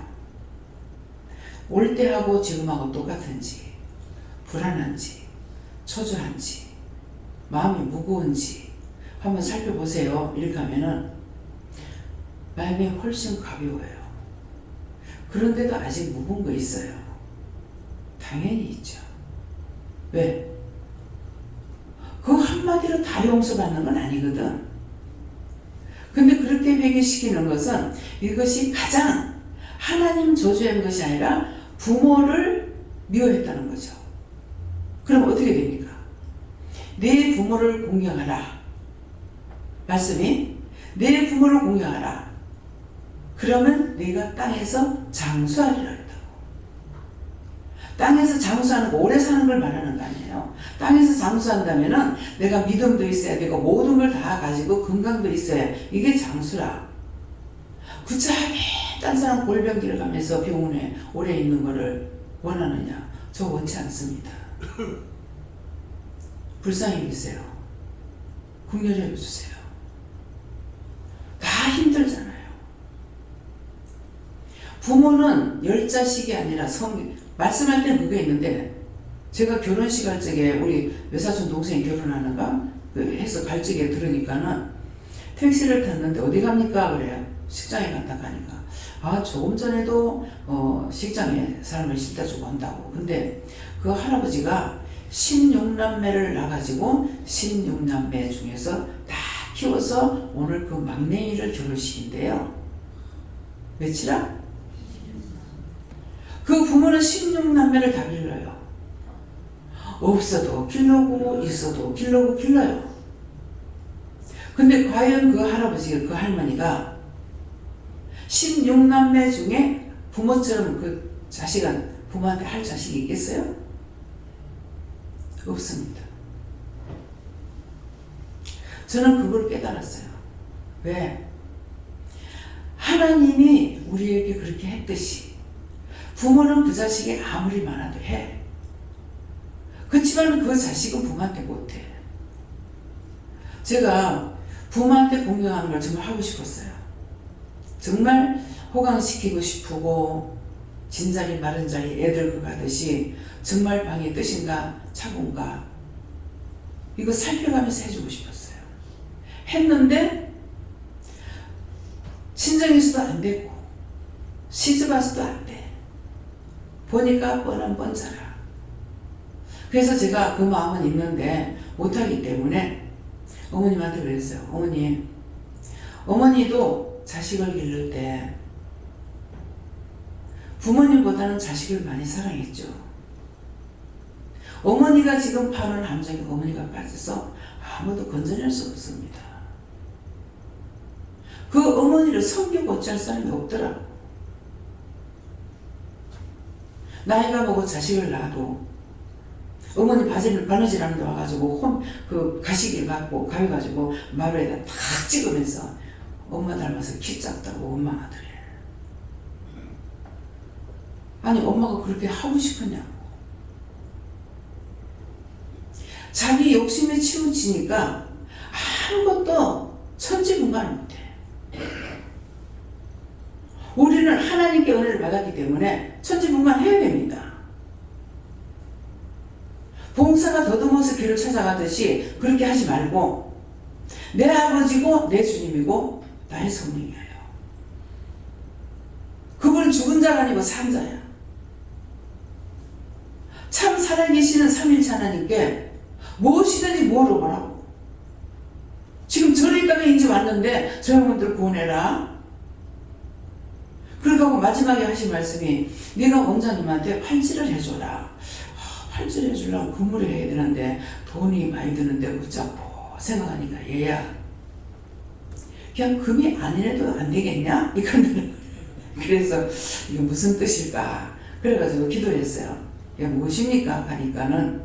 올 때하고 지금하고 똑같은지, 불안한지, 초조한지, 마음이 무거운지 한번 살펴보세요. 이렇게 하면은 마음이 훨씬 가벼워요. 그런데도 아직 무거운 거 있어요. 당연히 있죠. 왜? 그 한마디로 다 용서받는 건 아니거든. 근데 그렇게 회개시키는 것은 이것이 가장 하나님 저주한 것이 아니라 부모를 미워했다는 거죠. 그럼 어떻게 됩니까? 내 부모를 공경하라. 말씀이 내 부모를 공경하라. 그러면 내가 땅에서 장수하리라 했다고. 땅에서 장수하는 거 오래 사는 걸 말하는 거 아니에요. 땅에서 장수한다면은 내가 믿음도 있어야 되고 모든 걸 다 가지고 건강도 있어야 이게 장수라. 구차하게 딴 사람 골병기를 가면서 병원에 오래 있는 거를 원하느냐? 저 원치 않습니다. 불쌍히 여기세요. 긍휼히 여겨주세요. 다 힘들잖아요. 부모는 열 자식이 아니라 말씀할 때는 그게 있는데 제가 결혼식 할 적에 우리 외사촌 동생이 결혼하는가 해서 갈 적에 들으니까는 택시를 탔는데 어디 갑니까? 그래요. 식장에 갔다 가니까 조금 전에도 식장에 사람을 싣다 주고 한다고. 근데 그 할아버지가 16남매를 낳아가지고 16남매 중에서 다 키워서 오늘 그 막내이를 결혼식인데요. 며칠아? 그 부모는 16남매를 다 길러요. 없어도 길러고 있어도 길러고 길러요. 근데 과연 그 할아버지, 그 할머니가 16남매 중에 부모처럼 그 자식은 부모한테 할 자식이 있겠어요? 없습니다. 저는 그걸 깨달았어요. 왜? 하나님이 우리에게 그렇게 했듯이 부모는 그 자식이 아무리 많아도 해. 그렇지만 그 자식은 부모한테 못해. 제가 부모한테 공경하는 걸 정말 하고 싶었어요. 정말 호강시키고 싶고 진자리 마른 자리 애들 그 가듯이 정말 방의 뜻인가 착오인가 이거 살펴가면서 해주고 싶었어요. 했는데 친정에서도 안 되고 시집 와서도 안 돼. 보니까 뻔한 뻔자라. 그래서 제가 그 마음은 있는데 못하기 때문에 어머님한테 그랬어요. 어머니, 어머니도 자식을 기를 때 부모님보다는 자식을 많이 사랑했죠. 어머니가 지금 파는 함정에 어머니가 빠져서 아무도 건져낼 수 없습니다. 그 어머니를 섬기고 어찌할 사람이 없더라고. 나이가 먹고 자식을 낳아도 어머니 바느질 하는 데 와가지고 그 가시기 갖고 가해가지고 마루에다 탁 찍으면서 엄마 닮아서 키 작다고 원망하더래. 아니 엄마가 그렇게 하고 싶었냐고. 자기 욕심에 치우치니까 아무것도 천지분간을 못해. 우리는 하나님께 은혜를 받았기 때문에 천지분간 해야 됩니다. 봉사가 더듬어서 길을 찾아가듯이 그렇게 하지 말고 내 아버지고 내 주님이고 나의 성령이에요. 그분 죽은 자가 아니고 산 자야. 참 살아계시는 삼일체 하나님께 무엇이든지 물어보라고. 지금 절에 있다가 이제 왔는데 저 형님들 구원해라. 그러고 마지막에 하신 말씀이 네가 원장님한테 팔찌를 해줘라. 팔찌를 해주려면 금을 해야 되는데 돈이 많이 드는데 붙잡고 생각하니까 얘야 그냥 금이 아니래도 안 되겠냐? 이거는 그래서 이게 무슨 뜻일까? 그래가지고 기도했어요. 이게 무엇입니까? 하니까는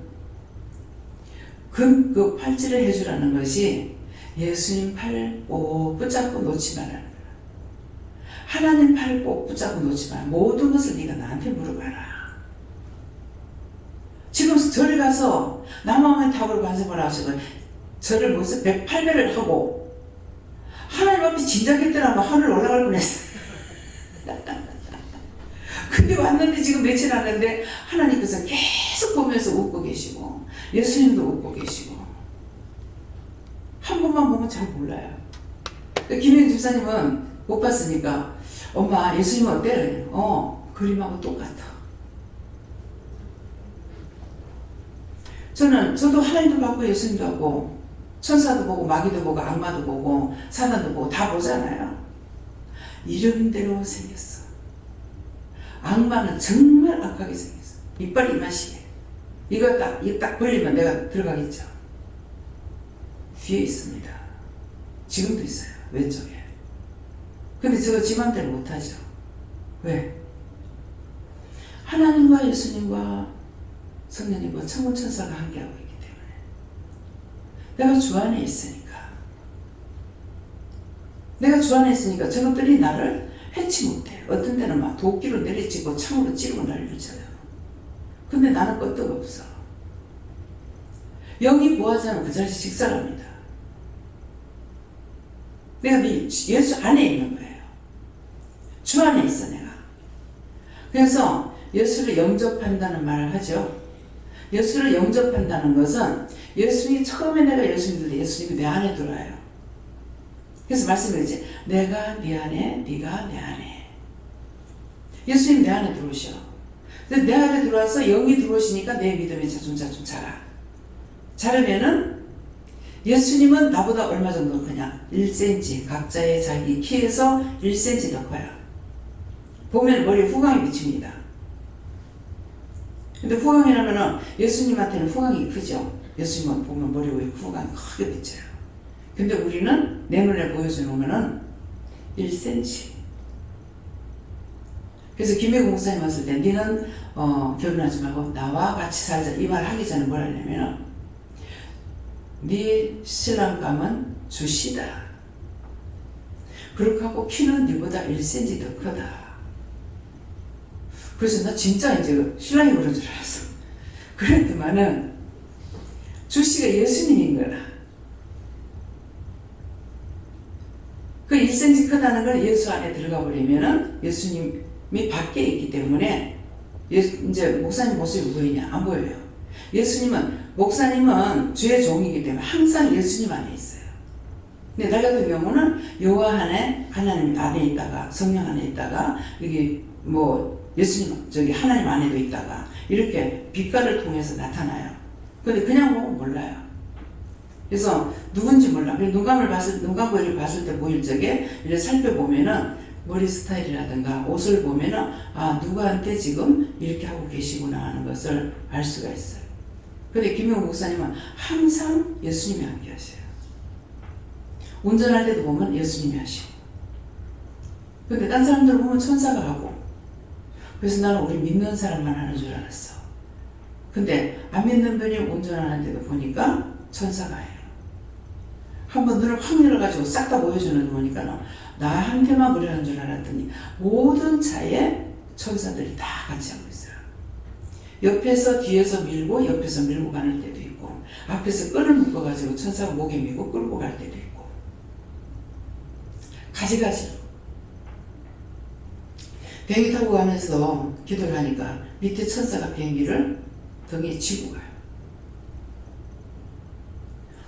그 팔찌를 해주라는 것이 예수님 팔 꼭 붙잡고 놓지 말라는 거야. 하나님 팔 꼭 붙잡고 놓지 마. 모든 것을 네가 나한테 물어봐라. 지금 절에 가서 남왕의 탑으로 간섭을 하시고 절을 벌써 108배를 하고 하나님 앞에 진작했더라면 하늘 올라갈 뻔했어. 근데 왔는데 지금 며칠 안 했는데 하나님께서 계속 보면서 웃고 계시고 예수님도 웃고 계시고 한 번만 보면 잘 몰라요. 김혜경 집사님은 못 봤으니까 엄마 예수님 어때? 그림하고 똑같아. 저도 하나님도 봤고 예수님도 봤고 천사도 보고 마귀도 보고 악마도 보고 사단도 보고 다 보잖아요. 이름대로 생겼어. 악마는 정말 악하게 생겼어. 이빨이 이만시게. 이거 딱 벌리면 내가 들어가겠죠. 뒤에 있습니다. 지금도 있어요. 왼쪽에. 근데 저거 지 맘대로 못하죠. 왜? 하나님과 예수님과 성령님과 천군천사가 함께하고 있기 때문에 내가 주 안에 있으니까 저것들이 나를 해치 못해. 어떤 때는 막 도끼로 내리치고 창으로 찌르고 날려줘요. 근데 나는 끄떡없어. 영이 구하자면 그 자리에서 직살합니다. 내가 예수 안에 있는 거예요. 주 안에 있어 내가. 그래서 예수를 영접한다는 말을 하죠. 예수를 영접한다는 것은 예수님이 처음에 내가 예수 믿을 때 예수님이 내 안에 들어와요. 그래서 말씀드리지. 내가 네 안에, 네가 내 안에. 예수님 내 안에 들어오셔. 근데 내 안에 들어와서 영이 들어오시니까 내 믿음이 차츰차츰 자라. 자르면은 예수님은 나보다 얼마 정도 크냐? 1cm. 각자의 자기 키에서 1cm 더 커요. 보면 머리에 후광이 비칩니다. 근데 후광이라면은 예수님한테는 후광이 크죠. 예수님은 보면 머리 위에 후광이 크게 비쳐요. 근데 우리는 내 눈에 보여주는 거는 1cm. 그래서 김혜국 목사님 왔을 때 니는 결혼하지 말고 나와 같이 살자 이 말 하기 전에 뭐라 하냐면 네 신랑감은 주시다. 그렇게 하고 키는 니보다 1cm 더 크다. 그래서 나 진짜 이제 신랑이 그런 줄 알았어. 그랬더만은 주씨가 예수님인 거라. 그 1cm 크다는 걸 예수 안에 들어가 버리면은 예수님이 밖에 있기 때문에 이제 목사님 모습이 보이냐? 안 보여요. 목사님은 주의 종이기 때문에 항상 예수님 안에 있어요. 근데 나 같은 경우는 여호와 안에 하나님 안에 있다가 성령 안에 있다가 여기 예수님 하나님 안에도 있다가 이렇게 빛깔을 통해서 나타나요. 근데 그냥 보면 몰라요. 그래서 누군지 몰라. 눈 감고 이렇게 봤을 때 보일 적에 이렇게 살펴보면은 머리 스타일이라든가 옷을 보면은 누구한테 지금 이렇게 하고 계시구나 하는 것을 알 수가 있어요. 근데 김용국 목사님은 항상 예수님이 함께 하셔요. 운전할 때도 보면 예수님이 하시고. 근데 딴 사람들 보면 천사가 하고. 그래서 나는 우리 믿는 사람만 하는 줄 알았어. 근데 안 믿는 분이 운전하는 데도 보니까 천사가 해요. 한번 눈을 확 열어가지고 싹 다 보여주는 거 보니까 나한테만 그러는 줄 알았더니 모든 차에 천사들이 다 같이 하고 있어요. 옆에서 뒤에서 밀고 옆에서 밀고 가는 때도 있고 앞에서 끈을 묶어가지고 천사가 목에 밀고 끌고 갈 때도 있고 가지가지로 비행기 타고 가면서 기도를 하니까 밑에 천사가 비행기를 등에 쥐고 가요.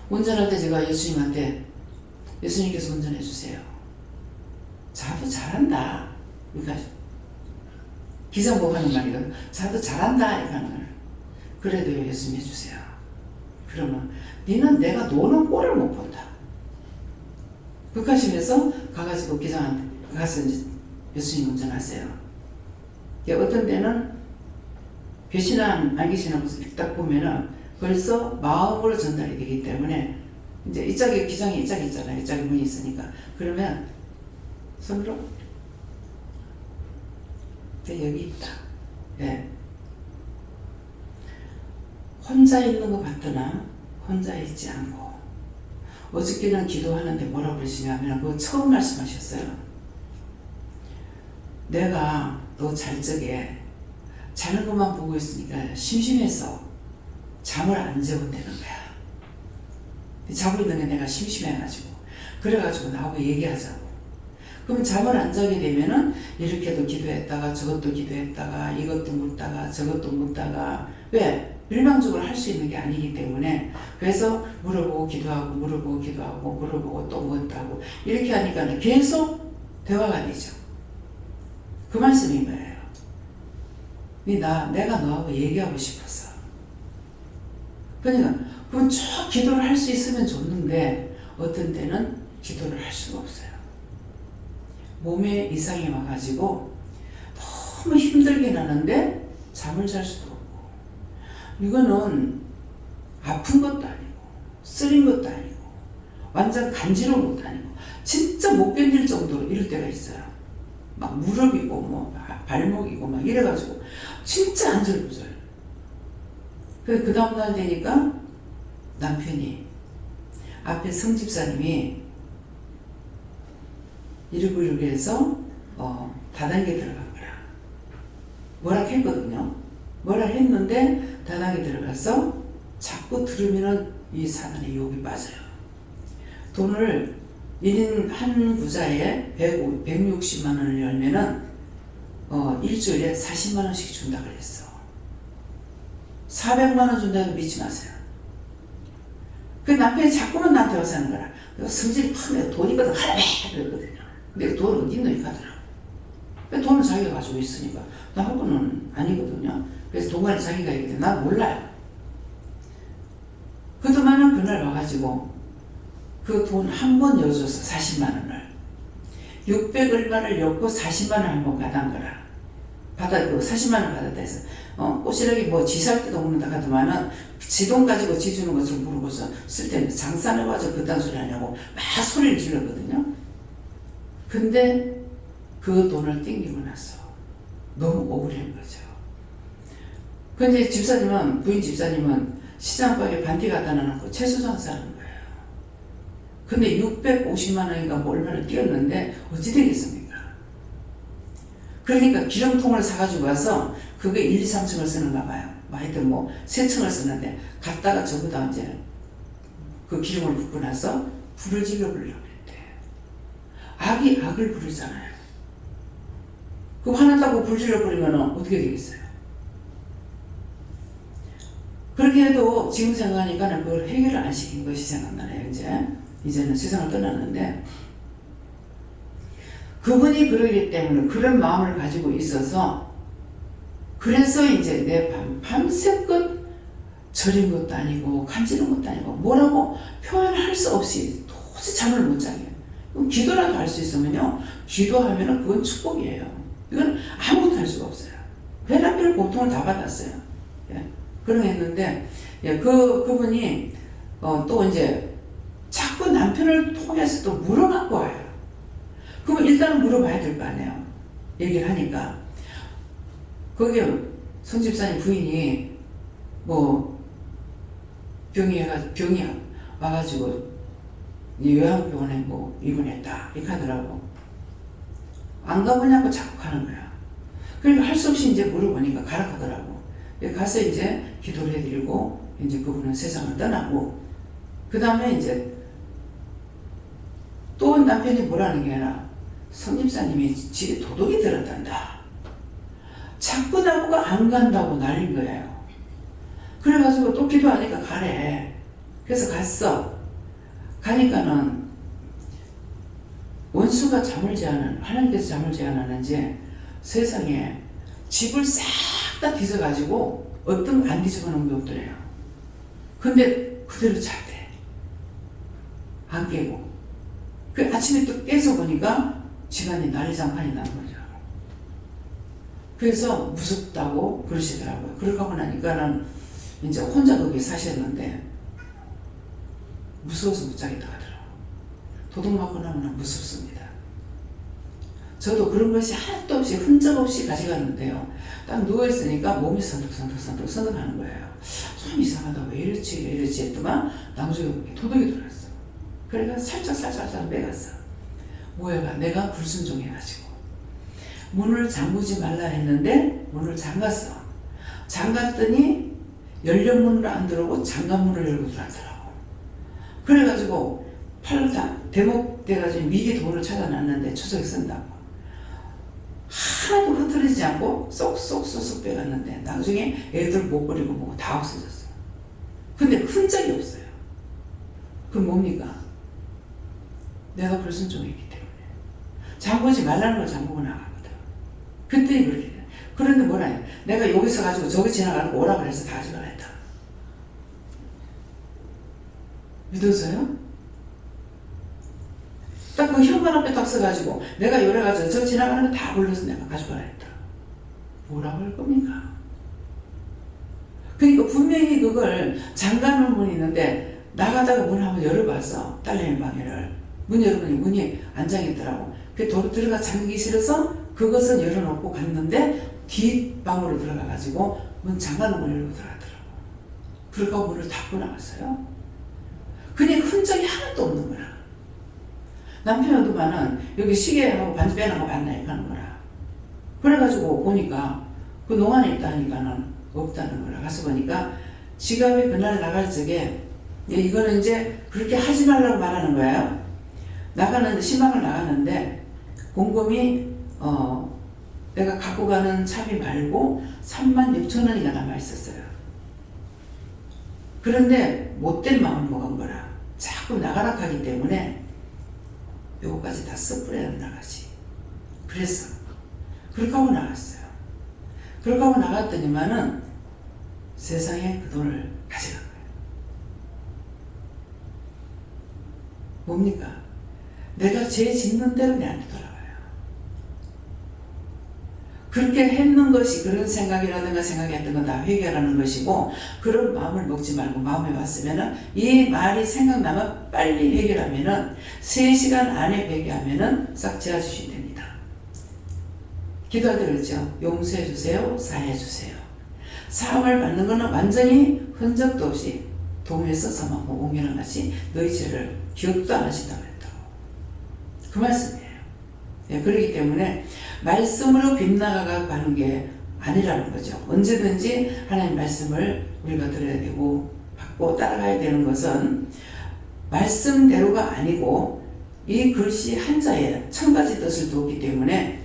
운전할 때 제가 예수님한테 예수님께서 운전해 주세요. 자도 잘한다. 그러니까 기장복 하는 말이거든. 자도 잘한다 이렇게 하는 거예요. 그래도 예수님 해주세요. 그러면 니는 내가 노는 꼴을 못 본다. 극하심에서 가가지고 기장한테 가서 이제 예수님 운전하세요. 어떤 때는 배신한 알기신한 모습 딱 보면은 벌써 마음으로 전달이 되기 때문에 이제 이 짝에 기장이 이 짝이 있잖아요. 이 짝에 문이 있으니까 그러면 손으로 여기 있다. 예. 혼자 있는 것 같으나 혼자 있지 않고 어저께는 기도하는데 뭐라고 그러시냐면 그거 처음 말씀하셨어요. 내가 너 잘 적에 자는 것만 보고 있으니까 심심해서 잠을 안 재운다는 거야. 자고 있는 게 내가 심심해가지고 그래가지고 나하고 얘기하자고. 그럼 잠을 안 자게 되면은 이렇게도 기도했다가 저것도 기도했다가 이것도 묻다가 저것도 묻다가 왜? 일방적으로 할 수 있는 게 아니기 때문에 그래서 물어보고 기도하고 물어보고 기도하고 물어보고 또 묻다고 이렇게 하니까 계속 대화가 되죠. 그 말씀인 거예요. 내가 너하고 얘기하고 싶었어. 그러니까 그럼 쭉 기도를 할 수 있으면 좋는데 어떤 때는 기도를 할 수가 없어요. 몸에 이상이 와가지고 너무 힘들게 나는데 잠을 잘 수도 없고 이거는 아픈 것도 아니고 쓰린 것도 아니고 완전 간지러운 것도 아니고 진짜 못 견딜 정도로 이럴 때가 있어요. 막 무릎이고 발목이고 막 이래가지고 진짜 안절부절. 그 다음날 되니까 남편이 앞에 성집사님이 이러고 해서 다단계 들어간 거라. 뭐라 했거든요. 뭐라 했는데 다단계 들어가서 자꾸 들으면은 이 사단에 욕이 빠져요. 돈을 1인 한 부자에 160만 원을 열면은 일주일에 40만 원씩 준다 그랬어. 400만 원 준다고 믿지 마세요. 그 남편이 자꾸만 나한테 와서 하는 거라. 성질이 팍 돈 있거든 하라매 그랬거든요. 근데 돈은 네 놈이 가더라고. 돈은 자기가 가지고 있으니까 나하고는 아니거든요. 그래서 돈관이 자기가 있기 때문에 난 몰라요. 그동안은 그날 와가지고 그 돈 한 번 여줘서 40만 원을 600 얼마를 엮고 40만 원 한 번 가단 거라. 그 40만 원 받았다 해서 꼬시락이 뭐 지살 때도 먹는다 하더만은 지 돈 가지고 지 주는 것을 모르고서 쓸 때는 장사해가지고 그딴 소리 하냐고 막 소리를 질렀거든요. 근데 그 돈을 땡기고 나서 너무 억울한 거죠. 근데 집사님은, 부인 집사님은 시장가게 반디 갖다 놔놓고 채소 장사하는 거예요. 근데 650만 원인가 뭐 얼마를 띄었는데 어찌 되겠습니까? 그러니까 기름통을 사가지고 와서 그게 1, 2, 3층을 쓰는가 봐요. 하여튼 뭐 3층을 쓰는데 갔다가 저보다 이제 그 기름을 붓고 나서 불을 질러보려고 했대. 악이 악을 부르잖아요. 그 화났다고 불 질러버리면 어떻게 되겠어요? 그렇게 해도 지금 생각하니까 그걸 해결을 안 시킨 것이 생각나네요. 이제는 세상을 떠났는데 그분이 그러기 때문에 그런 마음을 가지고 있어서 그래서 이제 내 밤새껏 저린 것도 아니고 간지는 것도 아니고 뭐라고 표현할 수 없이 도저히 잠을 못 자게. 그럼 기도라도 할 수 있으면요. 기도하면은 그건 축복이에요. 이건 아무것도 할 수가 없어요. 회라별 고통을 다 받았어요. 예. 그런 했는데 예, 그분이 또 이제 자꾸 남편을 통해서 또 물어갖고 와요. 그러면 일단은 물어봐야 될 거 아니에요. 얘기를 하니까. 거기 선 집사님 부인이 뭐 병이 와가지고 요양병원에 뭐 입원했다 이렇게 하더라고. 안 가보냐고 자꾸 가는 거야. 그러니까 할 수 없이 이제 물어보니까 가라 하더라고. 가서 이제 기도를 해드리고 이제 그분은 세상을 떠나고 그 다음에 이제 또 남편이 뭐라는 게 아니라 성집사님이 집에 도둑이 들었단다. 자꾸 나보고 안 간다고 난린 거예요. 그래가지고 또 기도하니까 가래. 그래서 갔어. 가니까는 원수가 잠을 제하는, 하나님께서 잠을 제하는지 세상에 집을 싹 다 뒤져가지고 어떤 안 뒤져보는 게 없더래요. 근데 그대로 잤대. 안 깨고. 그 아침에 또 깨서 보니까 집안이 난리장판이 나는 거죠. 그래서 무섭다고 그러시더라고요. 그렇게 하고 나니까는 이제 혼자 거기 사셨는데 무서워서 못 자겠다 하더라고요. 도둑 맞고 나면 무섭습니다. 저도 그런 것이 하나도 없이 흔적 없이 가져갔는데요. 딱 누워있으니까 몸이 선득선득 하는 거예요. 좀 이상하다. 왜 이렇지 했더만 나중에 보니 도둑이 들어왔어. 그러니까 살짝 매갔어. 뭐야, 내가 불순종해가지고 문을 잠그지 말라 했는데 문을 잠갔어. 잠갔더니 열린 문으로 안 들어오고 잠간 문을 열고 들어왔더라고. 그래가지고 팔로 다 대목돼가지고 미리 돈을 찾아놨는데 추석에 쓴다고. 하나도 흐트러지지 않고 쏙쏙 빼갔는데 나중에 애들 못 버리고 뭐고 다 없어졌어요. 근데 흔적이 없어요. 그건 뭡니까? 내가 불순종했기 때문에. 잠그지 말라는 걸 잠그고 나가거든. 그때 그렇게 돼. 그런데 뭐라 해? 내가 여기서 가지고 저기 지나가는 거 오라 그래서 다 가져가라 했다. 믿어서요? 딱 그 현관 앞에 딱 서가지고 내가 요래가지고 저 지나가는 거 다 불러서 내가 가져가라 했다. 뭐라고 할 겁니까? 그러니까 분명히 그걸 잠가놓은 문이 있는데 나가다가 문 한번 열어봤어. 딸내미 방에를. 문 열어보니 문이 안 잠겼더라고. 그 도로 들어가 잠기기 싫어서 그것은 열어놓고 갔는데 뒷방으로 들어가가지고 문 잠가놓은 걸 열고 들어가더라고. 그러고 문을 닫고 나갔어요. 그냥 흔적이 하나도 없는 거야. 남편은 그만은 여기 시계하고 반지 빼는 거 봤나 이렇게 하는 거라. 그래가지고 보니까 그 농안에 있다니까는 없다는 거라. 가서 보니까 지갑에 그날 나갈 적에 이거는 이제 그렇게 하지 말라고 말하는 거예요. 나가는데 시방을 나가는데 곰곰이 내가 갖고 가는 차비 말고 36,000원이가 남아 있었어요. 그런데 못된 마음을 먹은 거라. 자꾸 나가라 하기 때문에 요거까지 다 써버려야 나가지. 그래서 그렇게 하고 나갔어요. 그렇게 하고 나갔더니만은 세상에 그 돈을 가져간 거예요. 뭡니까? 내가 죄 짓는 대로 내한테 돌아와요. 그렇게 했는 것이 그런 생각이라든가 생각했던 건 다 회개하는 것이고 그런 마음을 먹지 말고 마음에 왔으면은 이 말이 생각나면 빨리 해결하면은 3시간 안에 회개하면은 싹 지어주시면 됩니다. 기도할 때 그렇죠. 용서해 주세요. 사해 주세요. 사함을 받는 것은 완전히 흔적도 없이 동에 써서만 옹연한 같이 너희 죄를 기억도 안 하신다고 했다고. 그 말씀이에요. 예, 그렇기 때문에 말씀으로 빗나가가 가는 게 아니라는 거죠. 언제든지 하나님 말씀을 우리가 들어야 되고 받고 따라가야 되는 것은 말씀대로가 아니고 이 글씨 한자에 1000가지 뜻을 두었기 때문에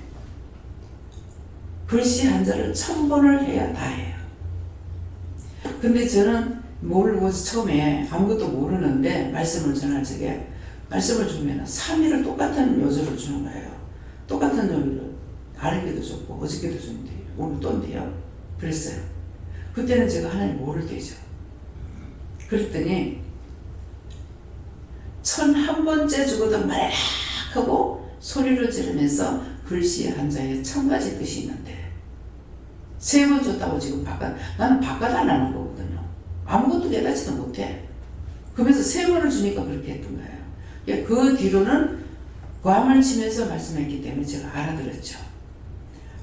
글씨 한자를 1000번을 해야 다 해요. 근데 저는 모르고 처음에 아무것도 모르는데 말씀을 전할 적에 말씀을 주면 3일을 똑같은 요절을 주는 거예요. 똑같은 요절을 아랫게도 줬고 어저께도 줬는데 오늘 또인데요. 그랬어요. 그때는 제가 하나님 모를 때죠. 그랬더니 1001번째 주고도 말락 하고 소리를 지르면서 글씨 한자에 1000가지 뜻이 있는데 3번 줬다고 지금 나는 바깥 안 하는 거거든요. 아무것도 깨닫지도 못해. 그러면서 3번을 주니까 그렇게 했던 거예요. 그 뒤로는 고함을 치면서 말씀했기 때문에 제가 알아들었죠.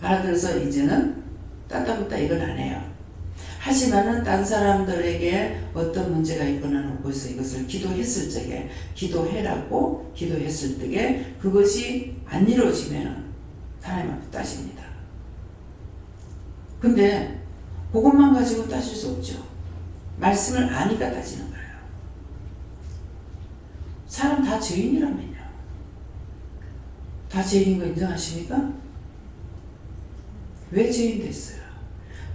알아들어서 이제는 따따붙다 이건 안 해요. 하지만은 딴 사람들에게 어떤 문제가 있거나 벌써 이것을 기도했을 적에 기도해라고 기도했을 적에 그것이 안 이루어지면 하나님 앞에 따집니다. 근데 그것만 가지고 따질 수 없죠. 말씀을 아니까 따지는 거예요. 사람 다 죄인이라면요. 다 죄인인 거 인정하십니까? 왜 죄인 됐어요?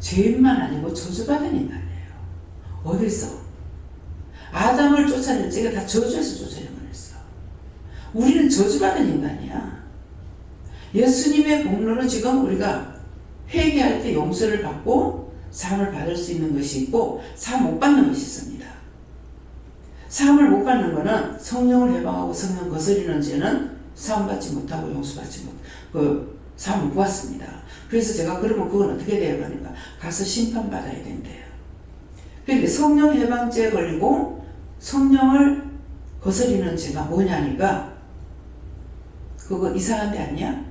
죄인만 아니고 저주받은 인간이에요. 어디서? 아담을 쫓아낼 적에 다 저주에서 쫓아내만 했어. 우리는 저주받은 인간이야. 예수님의 공로는 지금 우리가 회개할 때 용서를 받고 사함을 받을 수 있는 것이 있고 사함 못 받는 것이 있습니다. 사함을 못 받는 것은 성령을 해방하고 성령 거스리는 죄는 사함 받지 못하고 용서받지 못, 사함을 못 받습니다. 그래서 제가 그러면 그건 어떻게 돼요? 그러니까 가서 심판받아야 된대요. 그런데 성령 해방죄에 걸리고 성령을 거스리는 죄가 뭐냐니까 그거 이상한 데 아니야?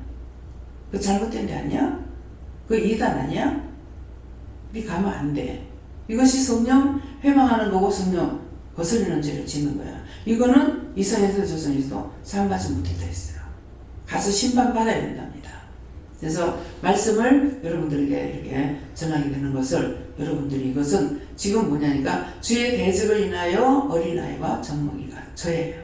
그 잘못된 데 아니야? 그 이단 아니야? 네 가면 안 돼. 이것이 성령 회망하는 거고 성령 거스르는 죄를 짓는 거야. 이거는 이성에서 저성에서 사함받지 못했다 했어요. 가서 심판받아야 된답니다. 그래서 말씀을 여러분들에게 이렇게 전하게 되는 것을 여러분들이 이것은 지금 뭐냐니까 주의 대적을 인하여 어린아이와 젖먹이가 저예요.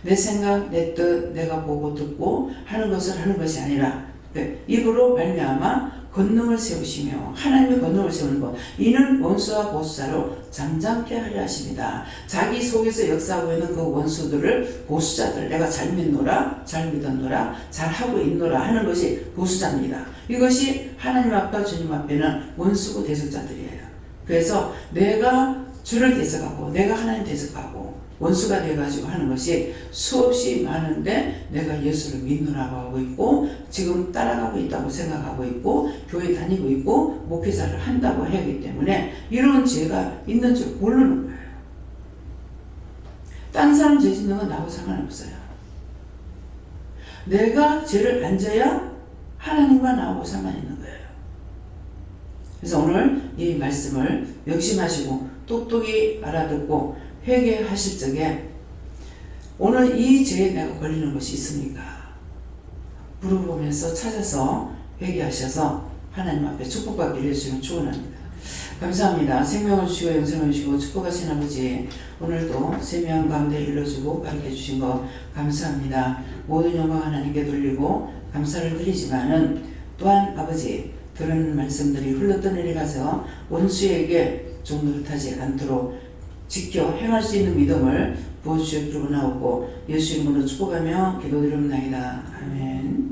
내 생각, 내 뜻, 내가 보고 듣고 하는 것을 하는 것이 아니라 입으로 말미암아 권능을 세우시며 하나님의 권능을 세우는 것 이는 원수와 보수자로 잠잠케 하려 하십니다. 자기 속에서 역사하고 있는 그 원수들을 보수자들 내가 잘 믿노라 잘 믿었노라 잘하고 있노라 하는 것이 보수자입니다. 이것이 하나님 앞과 주님 앞에는 원수고 대적자들이에요. 그래서 내가 주를 대적하고 내가 하나님 대적하고 원수가 돼가지고 하는 것이 수없이 많은데 내가 예수를 믿노라고 하고 있고 지금 따라가고 있다고 생각하고 있고 교회 다니고 있고 목회자를 한다고 하기 때문에 이런 죄가 있는 줄 모르는 거예요. 딴 사람 죄 짓는 건 나하고 상관없어요. 내가 죄를 안 져야 하나님과 나하고 상관 있는 거예요. 그래서 오늘 이 말씀을 명심하시고 똑똑히 알아듣고 회개하실 적에 오늘 이 죄에 내가 걸리는 것이 있습니까? 물어보면서 찾아서 회개하셔서 하나님 앞에 축복받기를 해주시면 축원합니다. 감사합니다. 생명을 주시고 영생을 주시고 축복하신 아버지 오늘도 생명 가운데 일러주고 가르쳐주신 것 감사합니다. 모든 영광 하나님께 돌리고 감사를 드리지만은 또한 아버지 들은 말씀들이 흘러떠내려 가서 원수에게 종노릇하지 않도록 지켜 행할 수 있는 믿음을 부어주시기를 원하옵고 예수 이름으로 축복하며 기도드립나이다. 아멘.